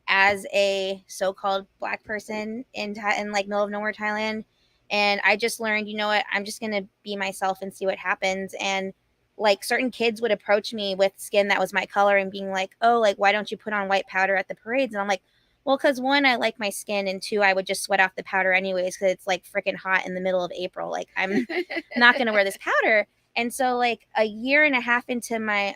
as a so-called black person in like middle of nowhere Thailand, and I just learned, you know what, I'm just gonna be myself and see what happens. And like certain kids would approach me with skin that was my color and being like, oh, like why don't you put on white powder at the parades? And I'm like, well, because one, I like my skin, and two, I would just sweat off the powder anyways because it's like freaking hot in the middle of April. Like I'm not gonna wear this powder. And so like a year and a half into my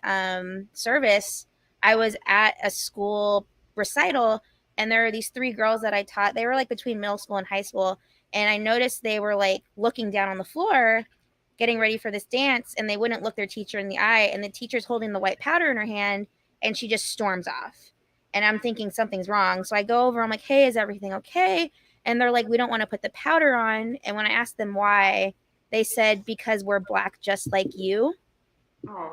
service, I was at a school recital, and there were these 3 girls that I taught. They were like between middle school and high school, and I noticed they were like looking down on the floor getting ready for this dance, and they wouldn't look their teacher in the eye, and the teacher's holding the white powder in her hand, and she just storms off. And I'm thinking something's wrong. So I go over, I'm like, hey, is everything okay? And they're like, we don't want to put the powder on. And when I asked them why, they said, because we're black just like you.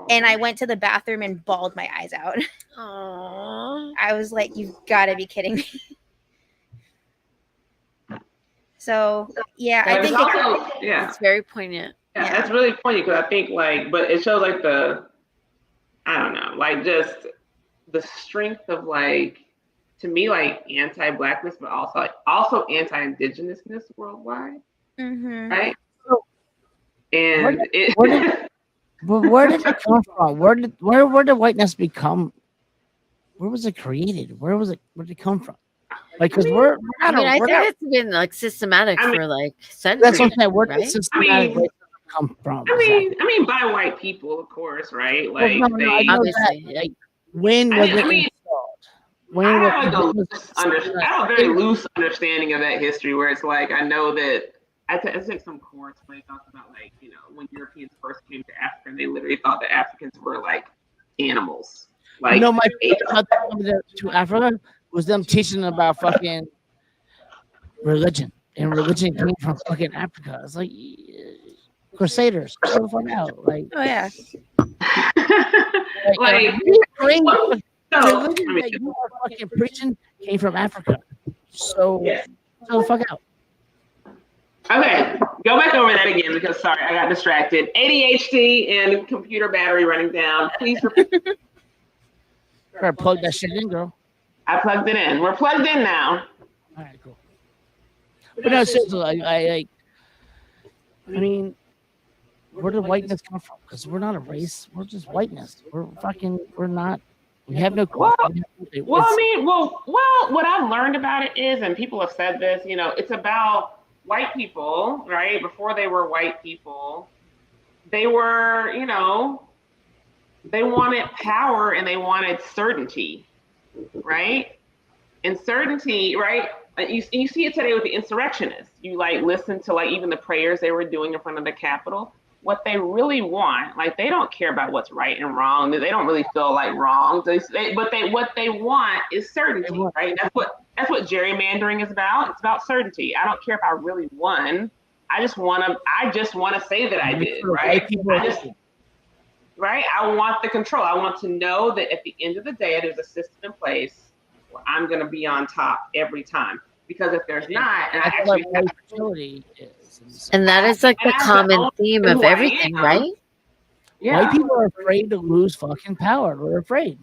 And I went to the bathroom and bawled my eyes out. Aww. I was like, you've got to be kidding me. So, yeah, But I think it's very poignant. Yeah, that's really poignant because I think like, but it shows like I don't know, like just the strength of like to me, like anti-blackness, but also anti-indigenousness worldwide, right? And Where did it come from? Where did whiteness become? Where was it created? Where did it come from? Like, because we're I not. mean, I we're think not, it's been like systematic for like centuries. that's what I'm saying. Where did right? systematic racism come from? Exactly. I mean, by white people, of course, right? Well, Like no, I know Obviously. that. Like, when was it installed? When I was have it? I have a very loose understanding of that history, where it's like I know that I took some course where they talked about, like, you know, when Europeans first came to Africa, and they literally thought that Africans were like animals. Like, You know, my favorite to Africa was them teaching about fucking religion, and religion came from fucking Africa. It's like Crusaders, chill the fuck out. Like, Oh yeah. like, religion that you are fucking preaching came from Africa. So, chill the fuck out. Okay, go back over that again, because sorry, I got distracted. ADHD and computer battery running down. Please repeat. Better plug that shit in, girl. I plugged it in. We're plugged in now. All right, cool. But no, seriously, I mean, where did whiteness come from? Because we're not a race. We're just whiteness. We're not. We have no. Well, what I've learned about it is, and people have said this, you know, it's about white people, right? Before they were white people, they were, you know, they wanted power and they wanted certainty, right? And certainty, right? You see it today with the insurrectionists. You like listen to like even the prayers they were doing in front of the Capitol. What they really want, like, they don't care about what's right and wrong. They don't really feel like wrong. What they want is certainty, right? That's what gerrymandering is about. It's about certainty. I don't care if I really won. I just want to say that I did, right? Right? I want the control. I want to know that at the end of the day, there's a system in place where I'm going to be on top every time. Because if there's not, and I actually and that is like the common theme of everything, right? Yeah. White people are afraid to lose fucking power. We're afraid.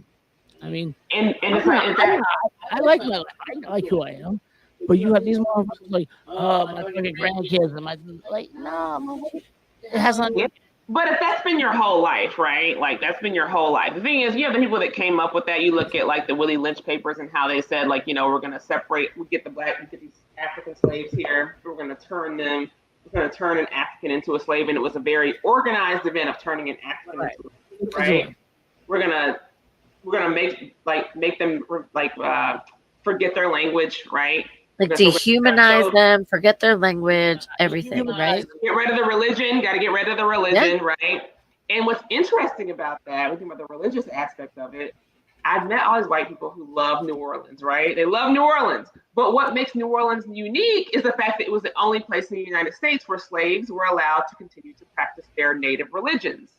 I mean, and I like my life. I like who I am. But you have these motherfuckers like, oh, my fucking grandkids and my like, no, it has not. But if that's been your whole life, right? Like, that's been your whole life. The thing is, you have the people that came up with that. You look at like the Willie Lynch papers and how they said, like, you know, we're going to separate, we get these African slaves here. We're going to turn an African into a slave. And it was a very organized event of turning an African into a slave, right? We're going to make them forget their language, right? Like dehumanize them, forget their language, everything, right? Get rid of the religion, got to get rid of the religion, right? And what's interesting about that, we think about the religious aspect of it, I've met all these white people who love New Orleans, right? They love New Orleans. But what makes New Orleans unique is the fact that it was the only place in the United States where slaves were allowed to continue to practice their native religions.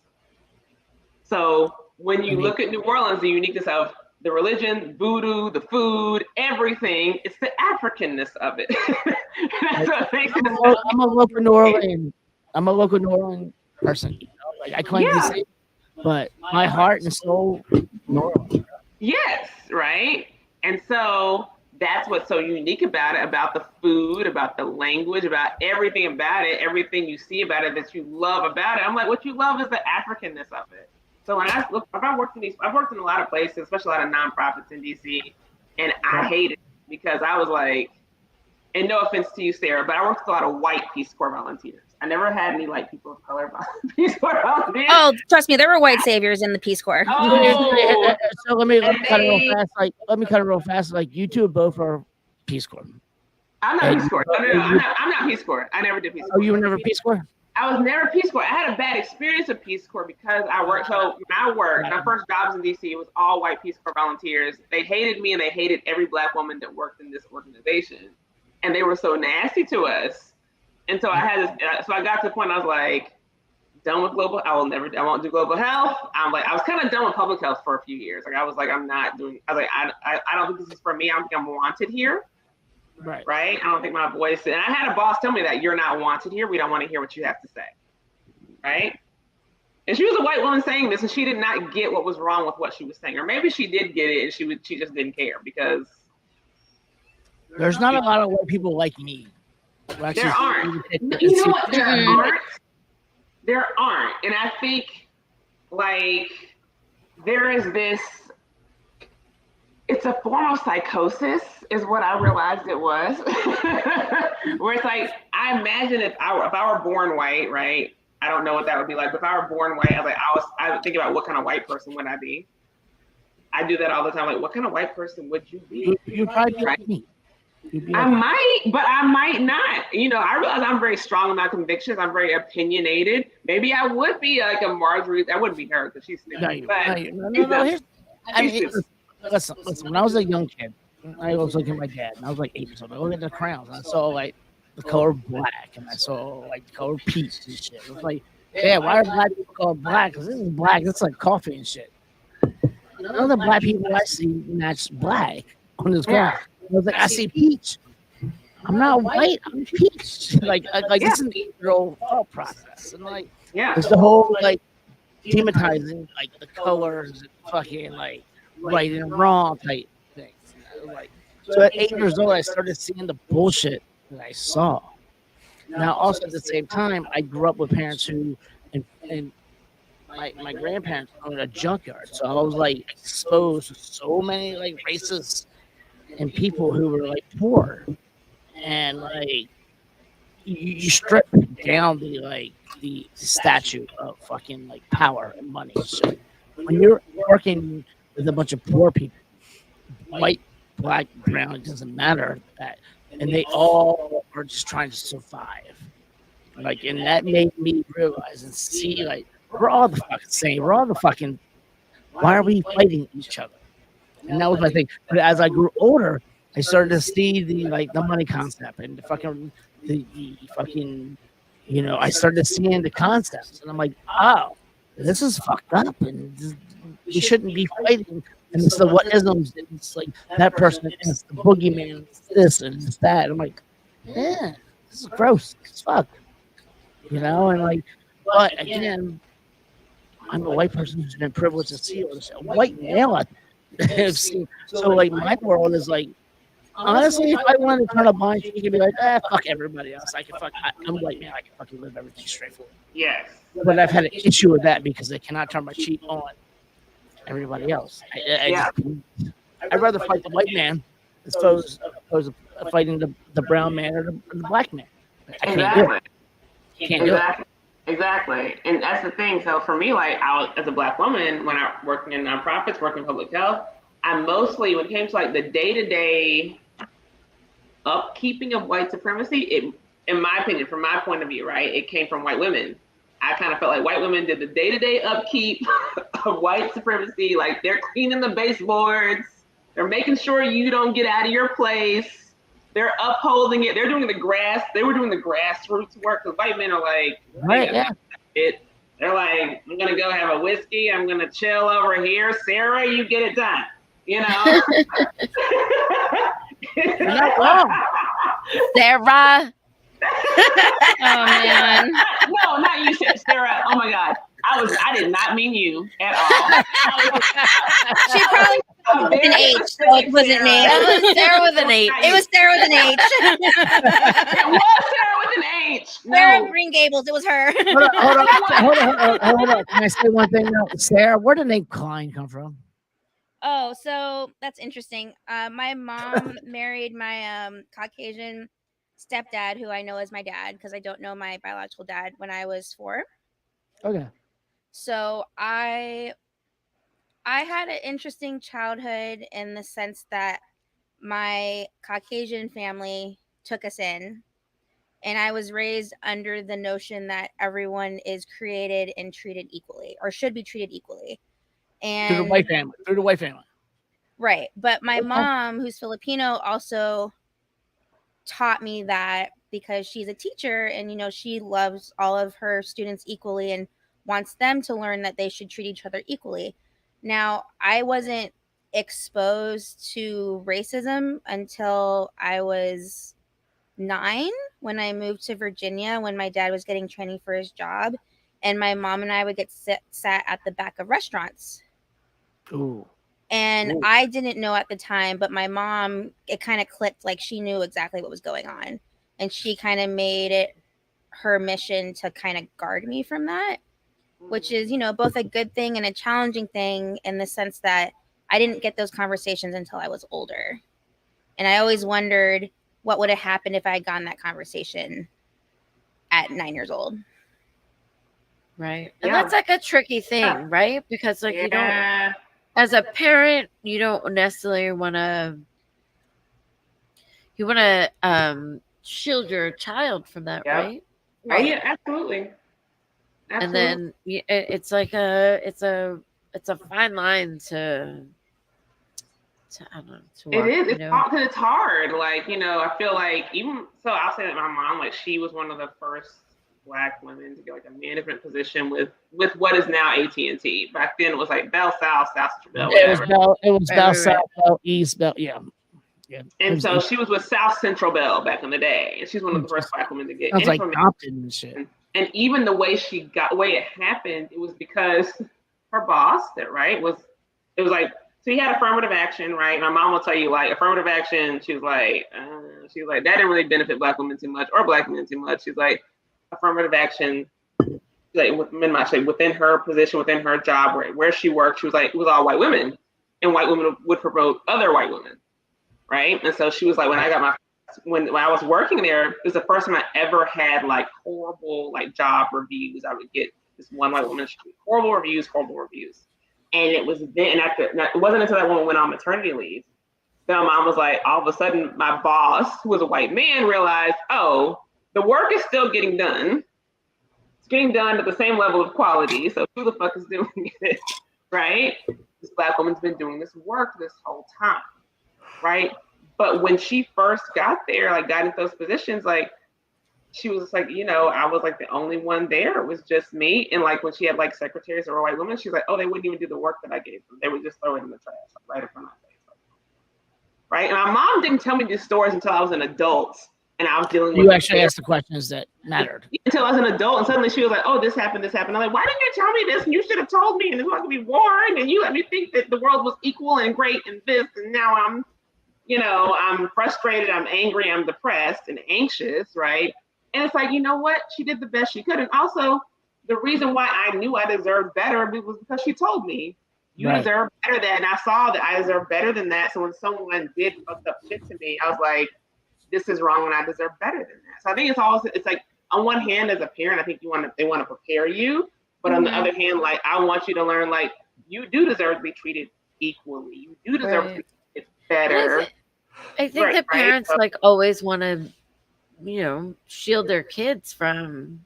So when you look at New Orleans, the uniqueness of the religion, voodoo, the food, everything, it's the Africanness of it. That's what makes it. I'm a local New Orleans. I'm a local New Orleans person. You know? Like, I claim to say, but my heart and soul, New Orleans. Yes, right. And so that's what's so unique about it, about the food, about the language, about everything about it, everything you see about it that you love about it. I'm like, what you love is the Africanness of it. So when I've worked in a lot of places, especially a lot of nonprofits in DC, and I hated it because I was like, and no offense to you, Sarah, but I worked with a lot of white Peace Corps volunteers. I never had any like people of color Peace Corps volunteers. Oh, trust me, there were white saviors in the Peace Corps. Oh. So let me cut it real fast. Like, you two both are Peace Corps. I'm not Peace Corps. No, I'm not Peace Corps. I never did Peace Corps. Oh, you were never Peace Corps? I was never Peace Corps. I had a bad experience with Peace Corps because I worked. So my first jobs in DC, it was all white Peace Corps volunteers. They hated me and they hated every Black woman that worked in this organization, and they were so nasty to us. And so I had this. So I got to the point I was like, done with global. I won't do global health. I was kind of done with public health for a few years. Like, I was like, I don't think this is for me. I don't think I'm wanted here. Right. I don't think my voice, and I had a boss tell me that you're not wanted here. We don't want to hear what you have to say. Right. And she was a white woman saying this, and she did not get what was wrong with what she was saying. Or maybe she did get it and she just didn't care, because There's not a lot of white people like me. Well, actually, There aren't. You know what? There aren't. And I think, like, there is this, it's a form of psychosis is what I realized it was. Where it's like, I imagine if I were born white, right? I don't know what that would be like, but if I were born white, I would think about what kind of white person would I be. I do that all the time. Like, what kind of white person would you be? You'd probably be like me. I might, but I might not. You know, I realize I'm very strong in my convictions. I'm very opinionated. Maybe I would be like a Marjorie. That wouldn't be her because she's stupid. No. Listen. When I was a young kid, I was looking at my dad, and I was like 8 years old. I looked at the crowns, and I saw like the color black, and I saw like the color peach and shit. It was like, yeah, why are black people called black? Because this is black. It's like coffee and shit. None of the black people I see match black on this crown. I was like, I see peach. I'm not white. I'm peach. like it's an 8-year-old thought process, and like, it's the whole like demonizing like the colors and fucking like right and wrong type things. Like, so at 8 years old, I started seeing the bullshit that I saw. Now, also at the same time, I grew up with parents who, and my grandparents owned a junkyard, so I was like exposed to so many like racists and people who were like poor, and like you strip down the statue of fucking like power and money. So when you're working with a bunch of poor people, white, black, brown, it doesn't matter that, and they all are just trying to survive. Like, and that made me realize and see like we're all the fucking same. We're all the fucking. Why are we fighting each other? And that was my thing. But as I grew older, I started to see the money concept and the fucking, you know, I started seeing the concepts, and I'm like, oh, this is fucked up, and we shouldn't be fighting. And it's the what isms. It's like that person is the boogeyman. It's this and it's that. I'm like, yeah, this is gross. It's fuck. You know, and like, but again, I'm a white person who's been privileged to see all this. A white male I've seen. So like my world is like, honestly, if I wanted to turn a blind cheek and be like, fuck everybody else, I'm white man, I can fucking live everything straightforward. Yes. But I've had an issue with that because I cannot turn my cheek on everybody else. I'd rather fight the white man as opposed to fighting the brown man or the black man. I can't do it. Can't do it. Exactly. And that's the thing. So for me, like as a black woman, when I working in nonprofits, working in public health, I mostly, when it came to like the day-to-day upkeeping of white supremacy, in my opinion, from my point of view, right, it came from white women. I kind of felt like white women did the day-to-day upkeep of white supremacy. Like they're cleaning the baseboards. They're making sure you don't get out of your place. They're upholding it. They were doing the grassroots work. Because white men are like, they're like, I'm gonna go have a whiskey. I'm gonna chill over here. Sarah, you get it done. You know. Not wrong. Sarah. Oh man. No, not you, Sarah. Oh my God. I did not mean you at all. She probably with an H, so it wasn't me. It was Sarah with an H. It was Sarah with an H. It was Sarah with an H. Sarah Green Gables. It was her. Hold on. Can I say one thing now? Sarah, where did the name Kline come from? Oh, so that's interesting. My mom married my Caucasian stepdad, who I know as my dad because I don't know my biological dad, when I was 4. Okay. So I had an interesting childhood in the sense that my Caucasian family took us in, and I was raised under the notion that everyone is created and treated equally, or should be treated equally. And Through the white family. Right. But my mom, who's Filipino, also taught me that because she's a teacher and, you know, she loves all of her students equally and wants them to learn that they should treat each other equally. Now, I wasn't exposed to racism until I was 9, when I moved to Virginia, when my dad was getting training for his job, and my mom and I would get sat at the back of restaurants. Ooh. And Ooh. I didn't know at the time, but my mom, it kind of clicked, like she knew exactly what was going on. And she kind of made it her mission to kind of guard me from that, which is, you know, both a good thing and a challenging thing in the sense that I didn't get those conversations until I was older. And I always wondered what would have happened if I had gotten that conversation at 9 years old. Right. And Yeah. that's like a tricky thing, right? Because like you don't, as a parent, you don't necessarily want to, shield your child from that, Yep. right? Yeah, absolutely. And then it's like it's a fine line to I don't know, to it walk, is. you It's know. hard, 'cause it's hard. Like, you know, I feel like even so, I'll say that my mom, like, she was one of the first Black women to get like a management position with what is now AT&T. Back then, it was like Bell South, South Central Bell, It was whatever. Bell. It was Bell right. South, Bell East, Bell. Yeah. It And was so East. she was with South Central Bell back in the day, and she's one of the first Black women to get Sounds like information. Compton and shit. And even the way it happened, it was because her boss, it was like, so he had affirmative action, right? My mom will tell you, like, affirmative action, she was like, that didn't really benefit Black women too much, or Black men too much. She's like, affirmative action, like within her position, within her job, where she worked, she was like, it was all white women, and white women would promote other white women, right? And so she was like, when I was working there, it was the first time I ever had like horrible like job reviews. I would get this one white woman, horrible reviews. And it was then, it wasn't until that woman went on maternity leave that my mom was like, all of a sudden, my boss, who was a white man, realized, oh, the work is still getting done. It's getting done at the same level of quality. So who the fuck is doing it, right? This Black woman's been doing this work this whole time, right? But when she first got there, like got into those positions, like she was just like, you know, I was like the only one there. It was just me. And like when she had like secretaries or white women, she's like, oh, they wouldn't even do the work that I gave them. They would just throw it in the trash, like, right in front of my face. Right. And my mom didn't tell me these stories until I was an adult and I was dealing with. You actually asked the questions that mattered. Until I was an adult, and suddenly she was like, oh, this happened. I'm like, why didn't you tell me this? And you should have told me, and it's going to be warned, and you let me think that the world was equal and great and this, and now I'm frustrated, I'm angry, I'm depressed and anxious, right? And it's like, you know what? She did the best she could. And also, the reason why I knew I deserved better was because she told me, you deserve better than that. And I saw that I deserve better than that. So when someone did fucked up shit to me, I was like, this is wrong and I deserve better than that. So I think it's like, on one hand, as a parent, I think they want to prepare you. But on the other hand, like, I want you to learn, like, you do deserve to be treated equally. You do deserve to be treated better. I think that parents like always want to, shield their kids from,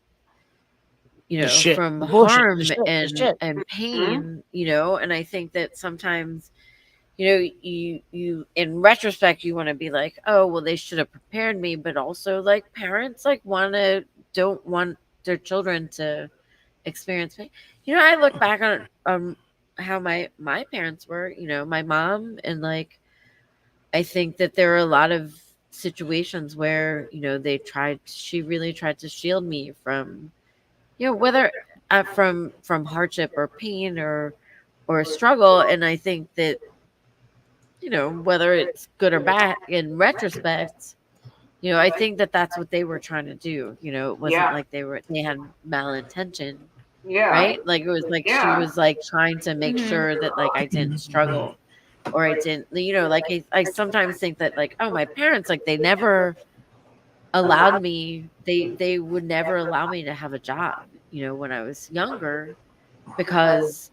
from harm and pain, and I think that sometimes, you in retrospect, you want to be like, oh, well, they should have prepared me. But also like parents like don't want their children to experience pain. I look back on how my parents were, my mom, and like, I think that there are a lot of situations where, she really tried to shield me from, whether from hardship or pain or struggle. And I think that, whether it's good or bad in retrospect, I think that that's what they were trying to do. It wasn't like they had malintention. Yeah. Right. Like it was like she was like trying to make sure that like I didn't struggle. Or I didn't, like I sometimes think that like, oh, my parents, like they never allowed me, they would never allow me to have a job, when I was younger, because,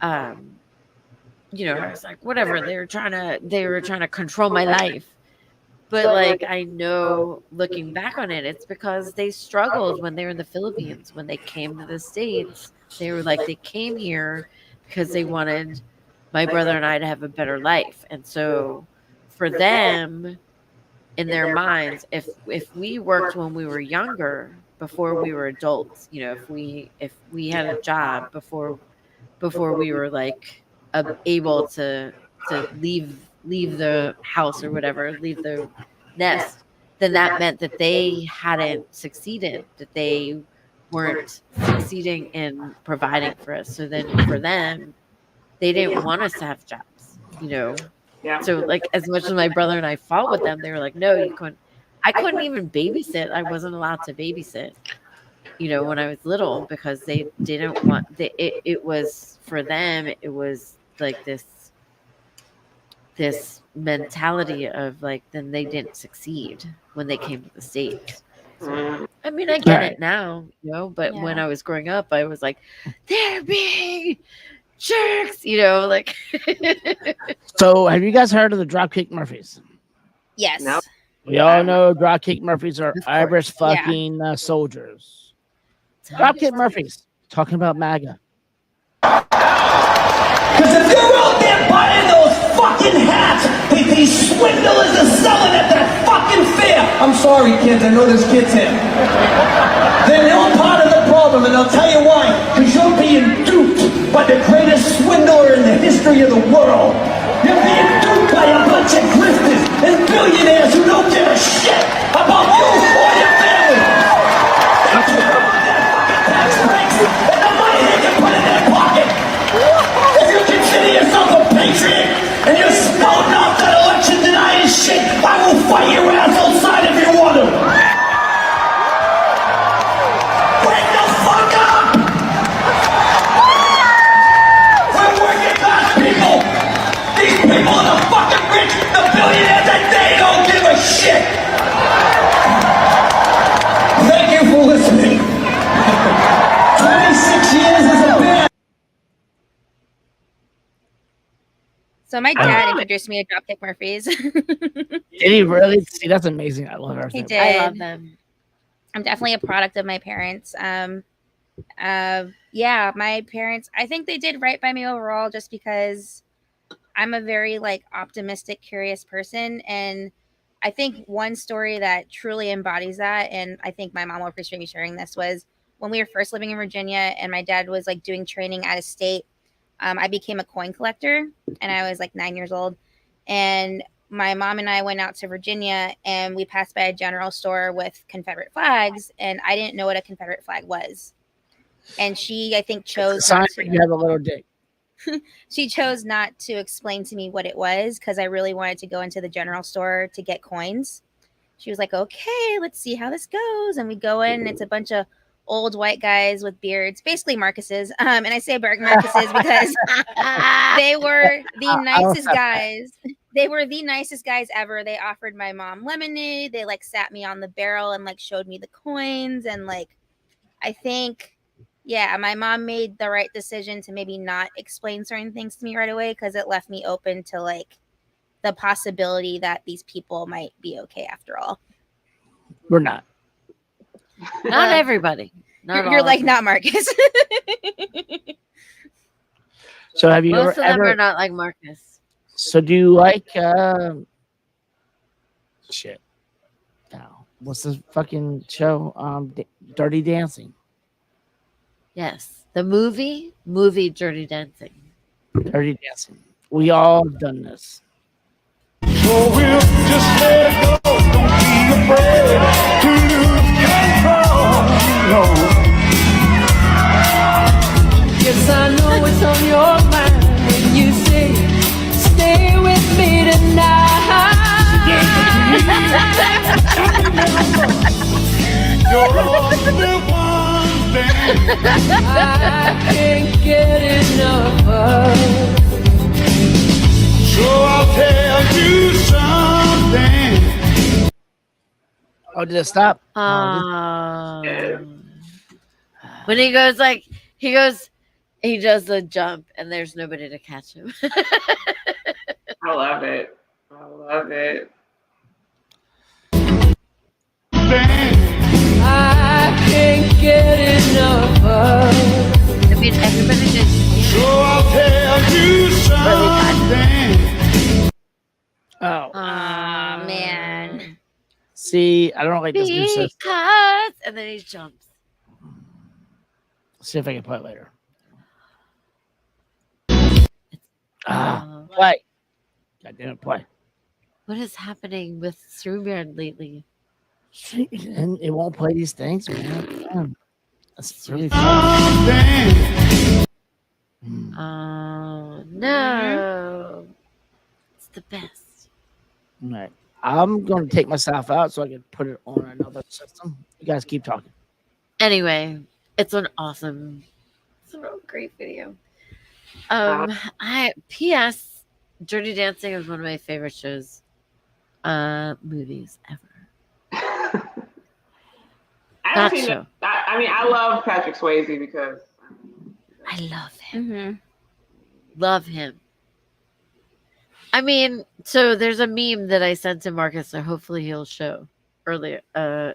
I was like, whatever, they were trying to control my life. But like, I know looking back on it, it's because they struggled when they were in the Philippines, when they came to the States. They were like, they came here because they wanted my brother and I to have a better life. And so for them, in their minds, if we worked when we were younger, before we were adults, if we had a job before we were like able to leave the house or whatever, leave the nest, then that meant that they hadn't succeeded, that they weren't succeeding in providing for us. So then for them, they didn't want us to have jobs. you know. Yeah. So like as much as my brother and I fought with them, they were like, no, you couldn't. I couldn't even babysit. I wasn't allowed to babysit, you know, when I was little because they didn't want it was for them, it was like this mentality of like then they didn't succeed when they came to the States. So, I mean, I get it now, you know, but when I was growing up, I was like, they're being jerks, you know, like. So, have you guys heard of the Dropkick Murphys? Yes. Nope. We all know Dropkick Murphys are Irish fucking soldiers. Dropkick Murphys, talking about MAGA. Because if you're out there buying those fucking hats that these swindlers are selling at that fucking fair, I'm sorry, kids, I know there's kids here. Then you're part of the problem, and I'll tell you why. Because you're being duped by the greatest swindler in the history of the world. You're being duped by a bunch of grifters and billionaires who don't give a shit about you or your family. They care about their fucking tax breaks and the money they can put in their pocket. If you consider yourself a patriot and you're spouting off that election denying shit, I will fight your ass outside if you want to. Wake the fuck up! We're working class people. These people are the fucking rich, the billionaires, and they don't give a shit. Thank you for listening. 26 years as a band. So my dad introduced me to Dropkick Murphys. Did he really? See, that's amazing. I love everything. He did. I love them. I'm definitely a product of my parents. Yeah, my parents, I think they did right by me overall just because I'm a very like optimistic, curious person. And I think one story that truly embodies that, and I think my mom will appreciate me sharing this, was when we were first living in Virginia and my dad was like doing training out of state. I became a coin collector and I was like 9 years old. And my mom and I went out to Virginia and we passed by a general store with Confederate flags. And I didn't know what a Confederate flag was. And she, I think, chose Sign for you have a little dick. She chose not to explain to me what it was because I really wanted to go into the general store to get coins. She was like, okay, let's see how this goes. And we go in and it's a bunch of old white guys with beards, basically Marcuses. And I say Marcuses because they were the nicest guys. They were the nicest guys ever. They offered my mom lemonade. They like sat me on the barrel and like showed me the coins. And like, I think, yeah, my mom made the right decision to maybe not explain certain things to me right away because it left me open to like the possibility that these people might be okay after all. We're not. Not everybody. You're like, not Marcus. So have you Most of them ever are not like Marcus. So do you like shit? No. What's the fucking show? Dirty Dancing. Yes. The movie Dirty Dancing. Dirty Dancing. We all have done this. So we'll just let it go. Don't be afraid to lose control. No. Yes, I know it's on your mind when you say, stay with me tonight. You're all the one thing I can't get enough of. So I'll tell you something. Oh, did it stop? When he goes like, he does the jump and there's nobody to catch him. I love it. I love it. I can't get enough of. I mean, everybody did. So I'll tell you something. Oh. Man. See, I don't like this new system. Because, and then he jumps. See if I can play it later. Oh. Play. God damn it, play. What is happening with StreamYard lately? And it won't play these things, man. Damn. That's really fun. Oh, no. the best. All right. I'm going to take myself out so I can put it on another system. You guys keep talking. Anyway, it's a real great video. P.S. Dirty Dancing is one of my favorite shows, movies ever. That show. I mean, I love Patrick Swayze because I love him. Love him. I mean, so there's a meme that I sent to Marcus, so hopefully he'll show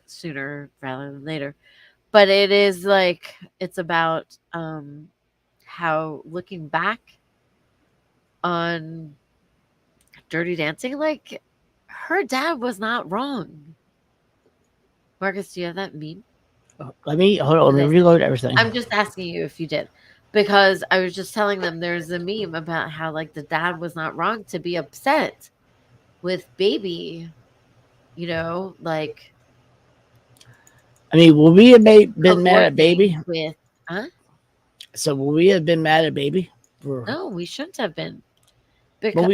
sooner rather than later. But it is like, it's about how looking back on Dirty Dancing, like her dad was not wrong. Marcus, do you have that meme? Let me reload everything. I'm just asking you if you did, because I was just telling them there's a meme about how like the dad was not wrong to be upset with baby, you know, like. I mean, will we have been mad at baby? So will we have been mad at baby? No, we shouldn't have been. Because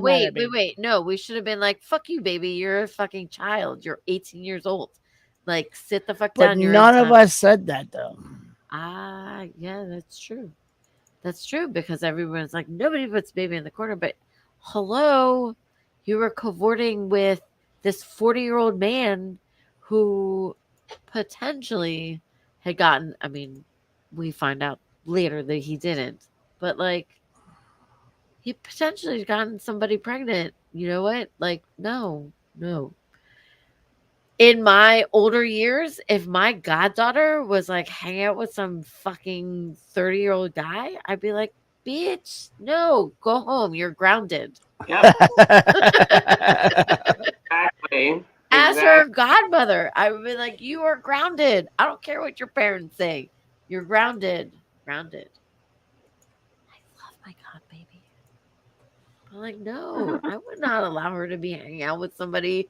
wait. No, we should have been like, "Fuck you, baby. You're a fucking child. You're 18 years old. Like, sit the fuck down." But none of us said that though. Yeah, that's true. That's true, because everyone's like, nobody puts baby in the corner. But hello, you were cavorting with this 40-year-old man who potentially had gotten. I mean, we find out later that he didn't, but like, he potentially gotten somebody pregnant. You know what? Like, no. In my older years, if my goddaughter was like hanging out with some fucking 30-year-old guy, I'd be like, bitch, no, go home. You're grounded. Yep. Exactly. As her godmother, I would be like, you are grounded. I don't care what your parents say. You're grounded. Grounded. I love my god baby. I'm like, no, I would not allow her to be hanging out with somebody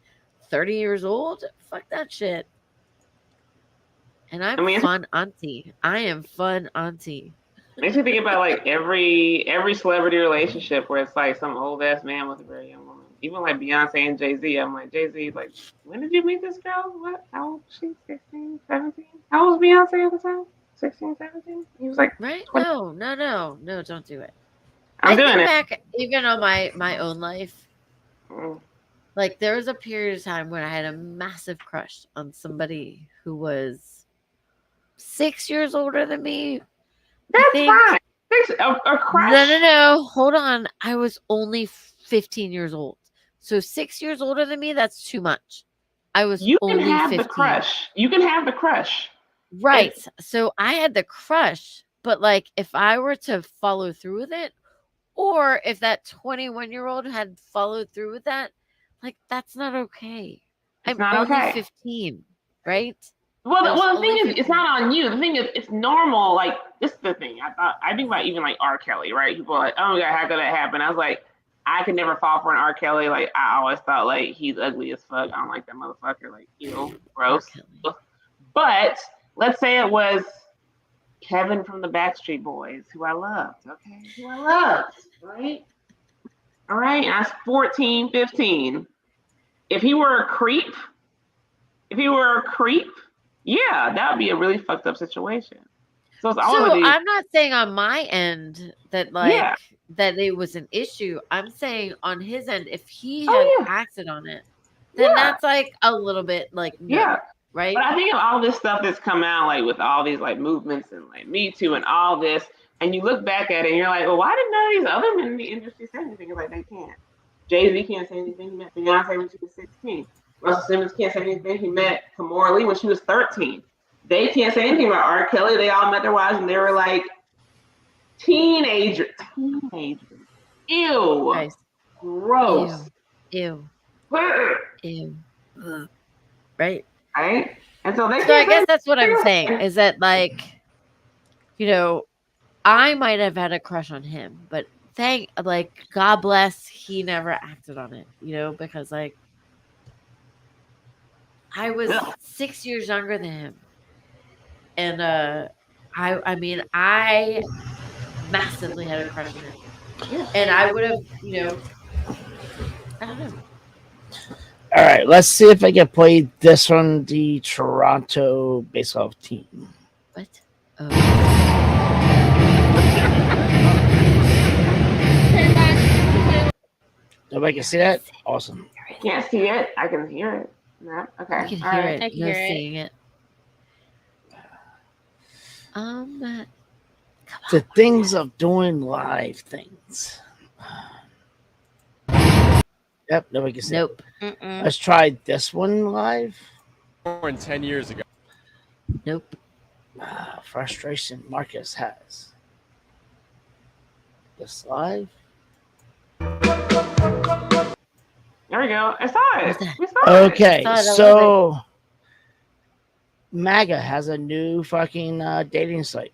30 years old. Fuck that shit. And I'm fun auntie. I am fun auntie. Makes me think about like every celebrity relationship where it's like some old ass man with a very young woman. Even like Beyonce and Jay-Z. I'm like, Jay-Z, like, when did you meet this girl? What? How old was she? 16, 17? How old was Beyonce at the time? 16, 17? He was like, right? 20. No, don't do it. I'm doing think it. back even on my own life. Like, there was a period of time when I had a massive crush on somebody who was 6 years older than me. That's fine. A crush. No. Hold on. I was only 15 years old. So 6 years older than me, that's too much. I was only 15. The crush. You can have the crush. Right. So I had the crush, but like, if I were to follow through with it, or if that 21-year-old had followed through with that, like, that's not okay. I'm only 15, right? Well, the thing is, it's not on you. The thing is, it's normal. Like, this is the thing. I think about even like R. Kelly, right? People are like, oh my God, how could that happen? I was like, I could never fall for an R. Kelly. Like, I always thought like he's ugly as fuck. I don't like that motherfucker. Like, gross. But let's say it was Kevin from the Backstreet Boys, who I loved. Okay, who I loved, right? All right, I was 14, 15. If he were a creep, yeah, that would be a really fucked up situation. So I'm not saying on my end that that it was an issue. I'm saying on his end, if he had acted on it, then that's like a little bit like right. But I think of all this stuff that's come out, like with all these like movements and like Me Too and all this, and you look back at it and you're like, well, why did none of these other men in the industry say anything? It's like, they can't. Jay-Z can't say anything. He met Beyonce when she was 16. Russell Simmons can't say anything. He met Kimora Lee when she was 13. They can't say anything about R. Kelly. They all met their wives and they were like teenagers. Ew. Nice. Gross. Ew. Right? Right. And so I guess that's what I'm saying, is that like, I might have had a crush on him, but God bless, he never acted on it, because like, I was 6 years younger than him. And I mean, I massively had a crush on him. And I would have, I don't know. All right, let's see if I can play this from the Toronto baseball team. What? Oh. Nobody can see that? Awesome. Can't see it. I can hear it. No? Okay. I can All hear right. it. No seeing it. The things of doing live things. Yep, nobody can see Nope. it. Let's try this one live. More than 10 years ago. Nope. Frustration Marcus has. This live. There we go. I saw it. We saw it. Okay, I saw it. so MAGA has a new fucking dating site.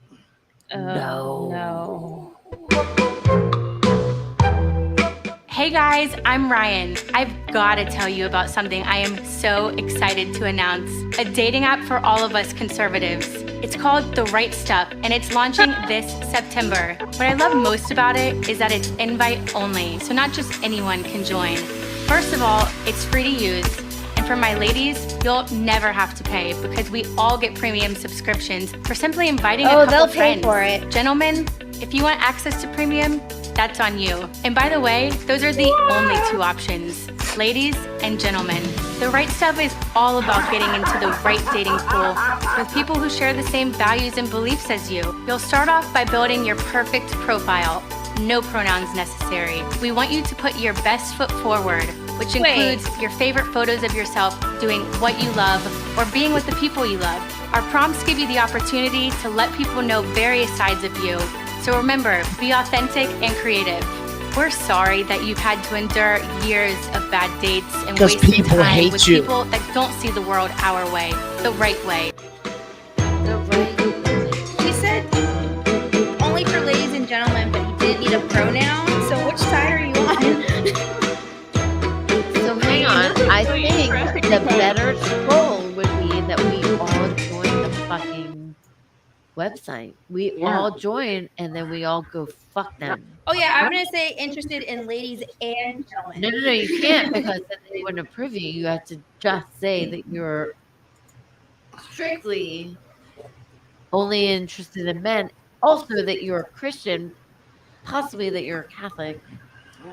No. Hey guys, I'm Ryan. I've got to tell you about something I am so excited to announce. A dating app for all of us conservatives. It's called The Right Stuff, and it's launching this September. What I love most about it is that it's invite only, so not just anyone can join. First of all, it's free to use. And for my ladies, you'll never have to pay because we all get premium subscriptions for simply inviting a couple they'll friends. pay for it. Gentlemen, if you want access to premium, that's on you. And by the way, those are the only two options. Ladies and gentlemen, The Right Stuff is all about getting into the right dating pool with people who share the same values and beliefs as you. You'll start off by building your perfect profile. No pronouns necessary. We want you to put your best foot forward, which includes your favorite photos of yourself doing what you love or being with the people you love. Our prompts give you the opportunity to let people know various sides of you. So remember, be authentic and creative. We're sorry that you've had to endure years of bad dates and Because wasted people time hate with you. people that don't see the world our way, the right way. He said only for ladies and gentlemen, but he didn't need a pronoun. So which side are you on? So hang on. I think the better troll would be that we all join the fucking website. We all join and then we all go fuck them. Oh yeah, I'm gonna say interested in ladies and gentlemen. No, you can't because then they wouldn't approve you. You have to just say that you're strictly only interested in men. Also that you're a Christian, possibly that you're a Catholic,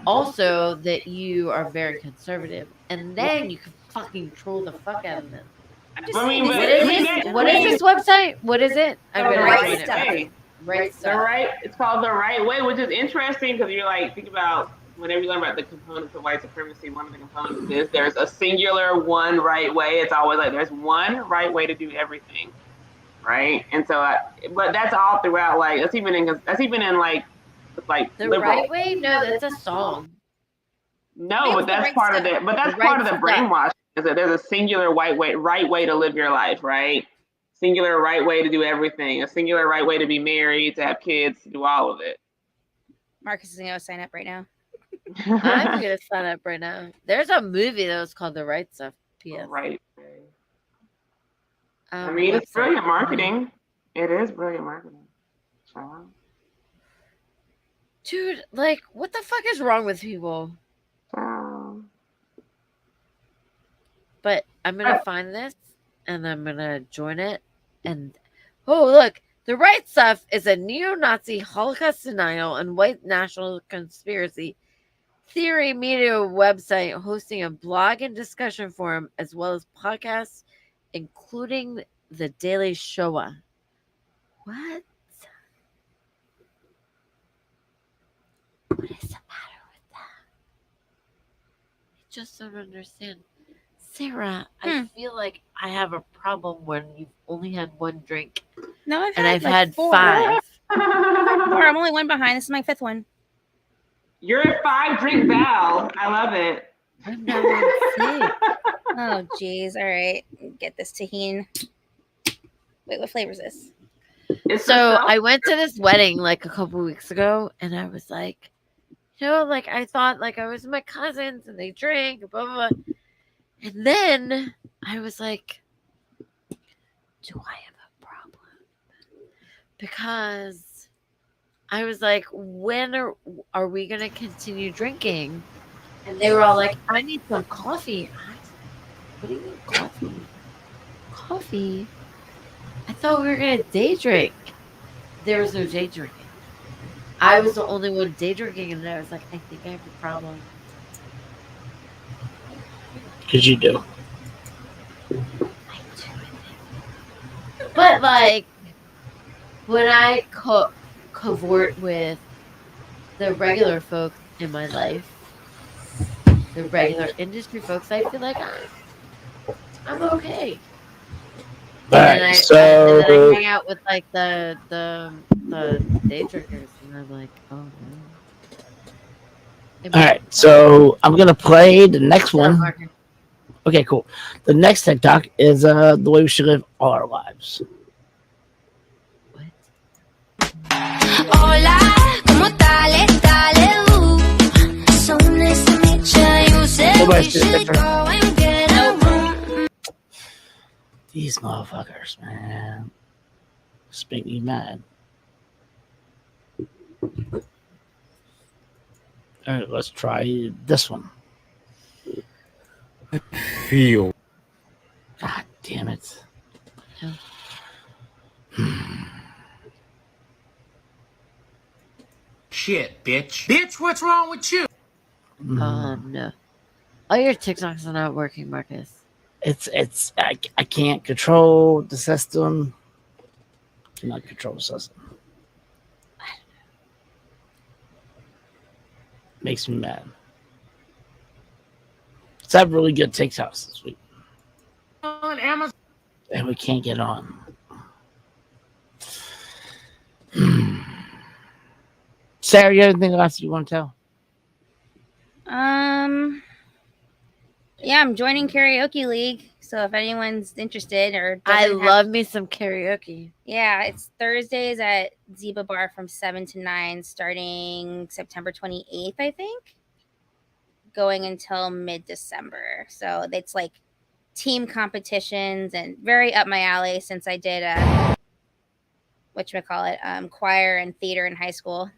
also that you are very conservative, and then you can fucking troll the fuck out of them. What is this website? What is it? I'm gonna Right join Stuff. it. Right stuff. It's called The Right Way, which is interesting because you're like, think about whenever you learn about the components of white supremacy, one of the components is there's a singular one right way. It's always like there's one right way to do everything, right? And so, but that's all throughout. Like that's even in like The liberal. Right Way? No, that's a song. No, but that's part of it. But that's part of the brainwash. Is that there's a singular right way to live your life, right? Singular right way to do everything. A singular right way to be married, to have kids, to do all of it. Marcus is gonna go sign up right now. I'm gonna sign up right now. There's a movie that was called The Right Stuff. P.S. Right. I mean, it's brilliant marketing. It is brilliant marketing. Dude, like, what the fuck is wrong with people? But I'm gonna find this and I'm gonna join it. And oh, look, The Right Stuff is a neo-Nazi Holocaust denial and white national conspiracy theory media website hosting a blog and discussion forum as well as podcasts, including The Daily Showa. What? What is the matter with that? I just don't understand. Sarah, I feel like I have a problem when you've only had one drink. No, I've had four. 5. I'm only one behind. This is my 5th one. You're a 5-drink Val. I love it. I'm not on 6. Oh, geez. All right. Get this tahini. Wait, what flavor is this? So I went to this wedding like a couple weeks ago, and I was like, like I thought like I was with my cousins and they drank, blah, blah, blah. And then I was like, do I have a problem? Because I was like, when are we going to continue drinking? And they were all like, I need some coffee. What do you mean coffee? Coffee? I thought we were going to day drink. There was no day drinking. I was the only one day drinking, and I was like, I think I have a problem. Because you do. But, like, when I cavort with the regular folks in my life, the regular industry folks, I feel like I'm okay. All right, and then so I hang out with like the day drinkers, and I'm like, oh no. all right, so I'm gonna play the next one. Okay, cool. The next TikTok is the way we should live all our lives. Hola, ¿cómo estás? So nice to meet you. You said we should go and get a room. These motherfuckers, man. Just make me mad. All right, let's try this one. Feel. God damn it. Shit, bitch. Bitch, what's wrong with you? No. All your TikToks are not working, Marcus. I can't control the system. Cannot control the system. Makes me mad. Let's have really good TikToks this week. On Amazon. And we can't get on. Sarah, you have anything else you want to tell? Yeah, I'm joining Karaoke League. So if anyone's interested or I love me some karaoke. Yeah, it's Thursdays at Ziba Bar from 7 to 9, starting September 28th, I think, going until mid-December. So it's like team competitions and very up my alley since I did choir and theater in high school.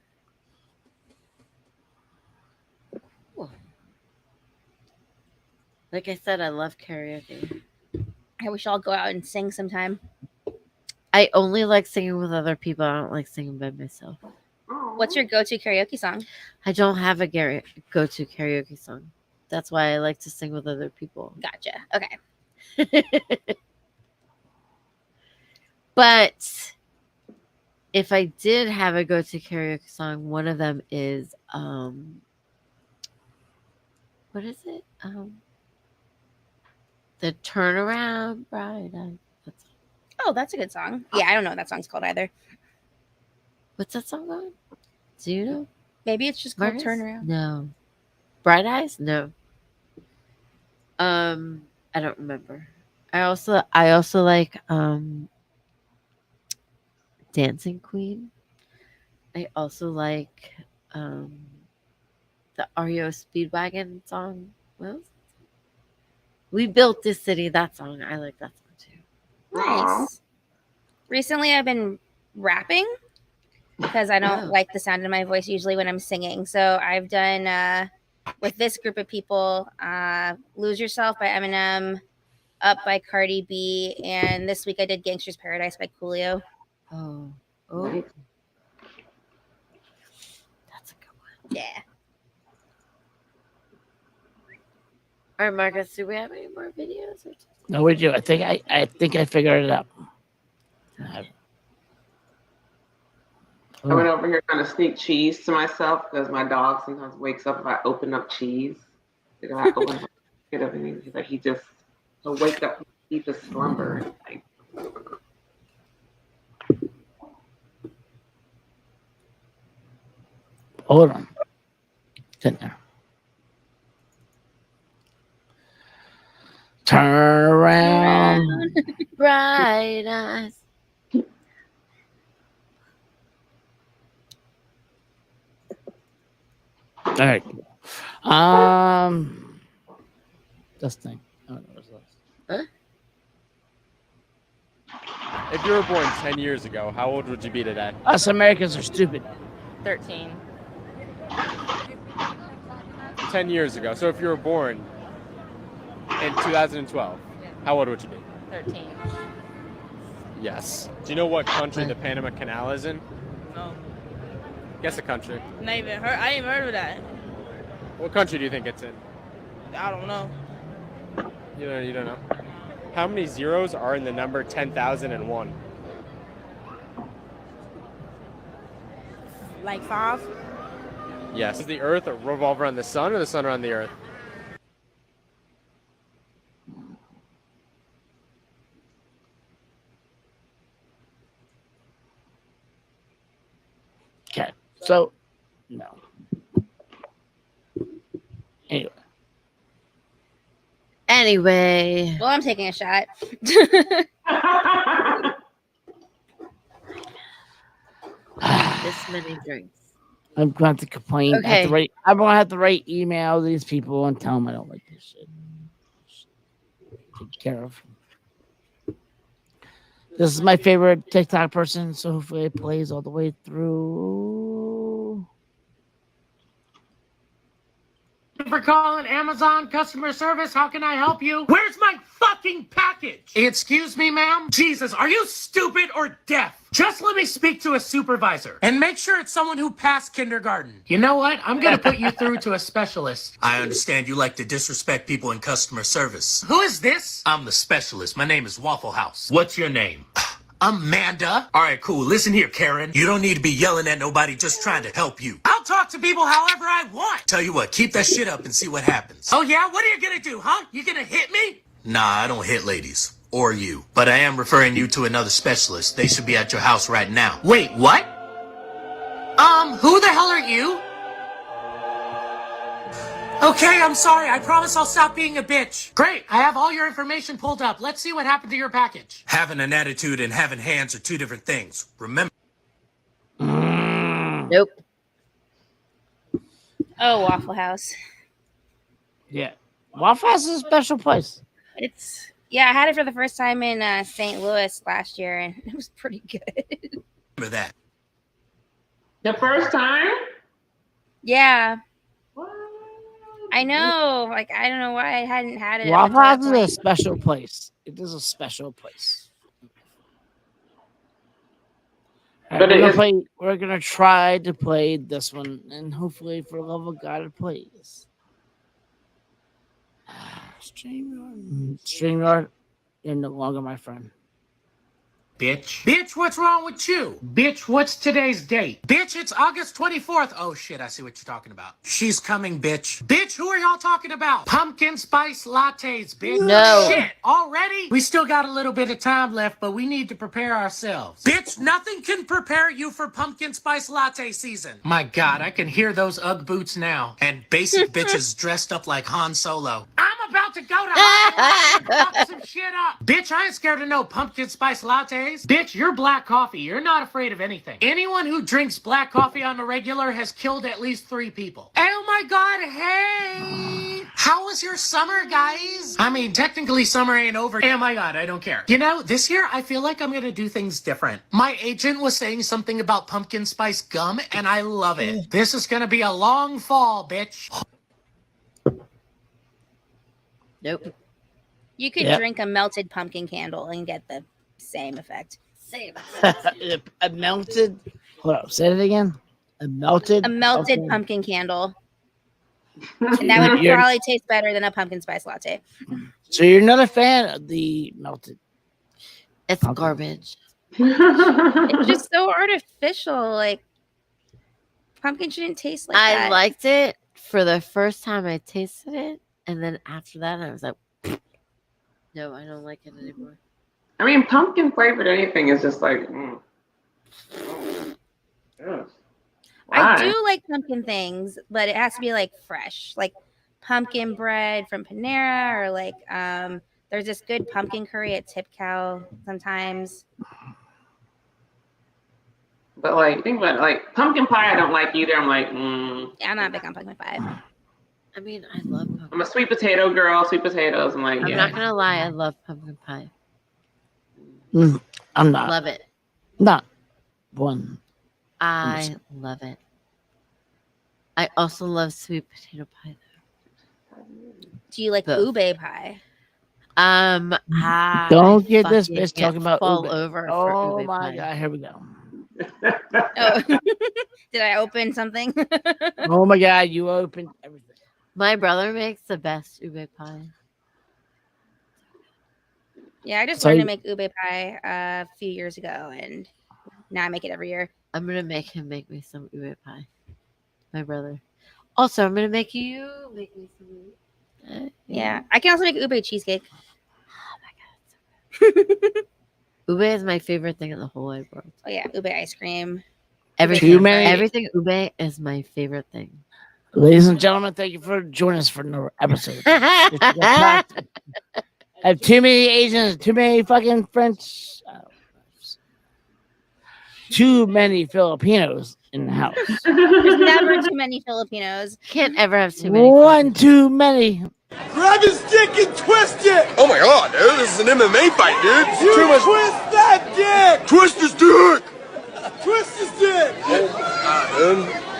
Like I said, I love karaoke. I wish I'll go out and sing sometime. I only like singing with other people. I don't like singing by myself. What's your go-to karaoke song? I don't have a go-to karaoke song. That's why I like to sing with other people. Gotcha. Okay. But if I did have a go-to karaoke song, one of them is what is it? The Turnaround Bride. Oh, that's a good song. Yeah, I don't know what that song's called either. What's that song called? Do you know? Maybe it's just called Marcus? Turnaround. No. Bright Eyes? No. I don't remember. I also like Dancing Queen. I also like the REO Speedwagon song. Well, We Built This City. That song. I like that song too. Nice. Recently, I've been rapping because I don't like the sound of my voice usually when I'm singing. So I've done with this group of people, Lose Yourself by Eminem, Up by Cardi B, and this week I did Gangster's Paradise by Coolio. Oh. That's a good one. Yeah. All right, Marcus, do we have any more videos? No, we do. I think I figured it out. I went over here trying to sneak cheese to myself because my dog sometimes wakes up if I open up cheese. If I open up, he'll wake up from deep slumber. Like, hold on. Sit there. Turn around. Bright Eyes. All right. This thing. I don't know what's this. If you were born 10 years ago, how old would you be today? Us Americans are stupid. 13. 10 years ago. So if you were born in 2012, how old would you be? 13. Yes. Do you know what country the Panama Canal is in? No. Guess a country. Not even heard. I ain't heard of that. What country do you think it's in? I don't know. You don't know. How many zeros are in the number 10,001? Like 5? Yes. Does the Earth revolve around the sun or the sun around the Earth? Okay, so no. Anyway. Well, I'm taking a shot. This many drinks. I'm going to have to complain. Okay. I'm going to have to write email these people and tell them I don't like this shit. Take care of. This is my favorite TikTok person, so hopefully it plays all the way through. For calling Amazon customer service, how can I help you? Where's my fucking package? Excuse me, ma'am? Jesus, are you stupid or deaf? Just let me speak to a supervisor and make sure it's someone who passed kindergarten. You know what? I'm gonna put you through to a specialist. I understand you like to disrespect people in customer service. Who is this? I'm the specialist. My name is Waffle House. What's your name? Amanda. All right, cool. Listen here, Karen. You don't need to be yelling at nobody, just trying to help you. I'll talk to people however I want. Tell you what, keep that shit up and see what happens. Oh, yeah? What are you gonna do, huh? You gonna hit me? Nah, I don't hit ladies. Or you. But I am referring you to another specialist. They should be at your house right now. Wait, what? Who the hell are you? Okay, I'm sorry. I promise I'll stop being a bitch. Great. I have all your information pulled up. Let's see what happened to your package. Having an attitude and having hands are two different things. Remember? Nope. Oh, Waffle House. Yeah. Waffle House is a special place. Yeah, I had it for the first time in St. Louis last year, and it was pretty good. Remember that. The first time? Yeah. I know. Like, I don't know why I hadn't had it. Waffle House is a special place. It is a special place. But we're gonna try to play this one, and hopefully, for the love of God, it plays. StreamYard, you're no longer my friend. Bitch. Bitch, what's wrong with you? Bitch, what's today's date? Bitch, it's August 24th. Oh, shit, I see what you're talking about. She's coming, bitch. Bitch, who are y'all talking about? Pumpkin spice lattes, bitch. No. Shit, already? We still got a little bit of time left, but we need to prepare ourselves. Bitch, nothing can prepare you for pumpkin spice latte season. My God, I can hear those Ugg boots now. And basic bitches dressed up like Han Solo. I'm about to go to Hollywood and fuck some shit up. Bitch, I ain't scared of no pumpkin spice lattes. Bitch, you're black coffee. You're not afraid of anything. Anyone who drinks black coffee on the regular has killed at least 3 people. Oh my God, hey! How was your summer, guys? I mean, technically summer ain't over. Oh my God, I don't care. You know, this year I feel like I'm gonna do things different. My agent was saying something about pumpkin spice gum, and I love it. This is gonna be a long fall, bitch. Nope. You could drink a melted pumpkin candle and get the same effect. A melted. Hold up, say it again. A melted pumpkin candle. And that would probably taste better than a pumpkin spice latte. So you're not a fan of the melted? It's garbage. It's just so artificial. Like, pumpkin shouldn't taste like that. I liked it for the first time I tasted it, and then after that I was like, no, I don't like it anymore. I mean, pumpkin flavored anything is just like, I do like pumpkin things, but it has to be like fresh, like pumpkin bread from Panera, or like there's this good pumpkin curry at Tip Cow sometimes. But like, think about it, like pumpkin pie, I don't like either. I'm like, Yeah, I'm not big on pumpkin pie. I mean, I love pumpkin. I'm a sweet potato girl. Sweet potatoes. I'm like, I'm not gonna lie, I love pumpkin pie. I'm not. Love it. Not one. I love it. I also love sweet potato pie though. Do you like Both. ube pie? Don't get this fucking bitch can't talking about fall ube. over for Oh ube my pie. god, here we go. Oh, did I open something? Oh my god, you opened everything. My brother makes the best ube pie. Yeah, I just So learned to you- make ube pie a few years ago, and now I make it every year. I'm gonna make him make me some ube pie. My brother. Also, I'm gonna make you make me some. Yeah, I can also make ube cheesecake. Ube is my favorite thing in the whole wide world. Oh yeah, ube ice cream. Everything, Too many- everything ube is my favorite thing. Ladies and gentlemen, thank you for joining us for another episode. I have too many Asians, too many fucking French, too many Filipinos in the house. There's never too many Filipinos. Can't ever have too many. One too many. Grab his dick and twist it! Oh my god, dude, this is an MMA fight, dude. It's You too much. twist that dick! Twist his dick! Twist his dick!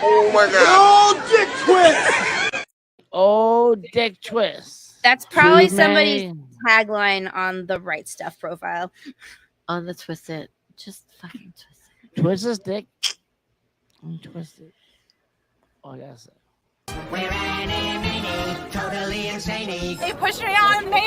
Oh my god. Oh, dick twist! Oh, dick twist. That's probably Too somebody's many. tagline on the Right Stuff profile. On the twist it. Just fucking twist it. Twist his dick. And twist it. Oh, I gotta say. We're totally insane. They pushed me on, they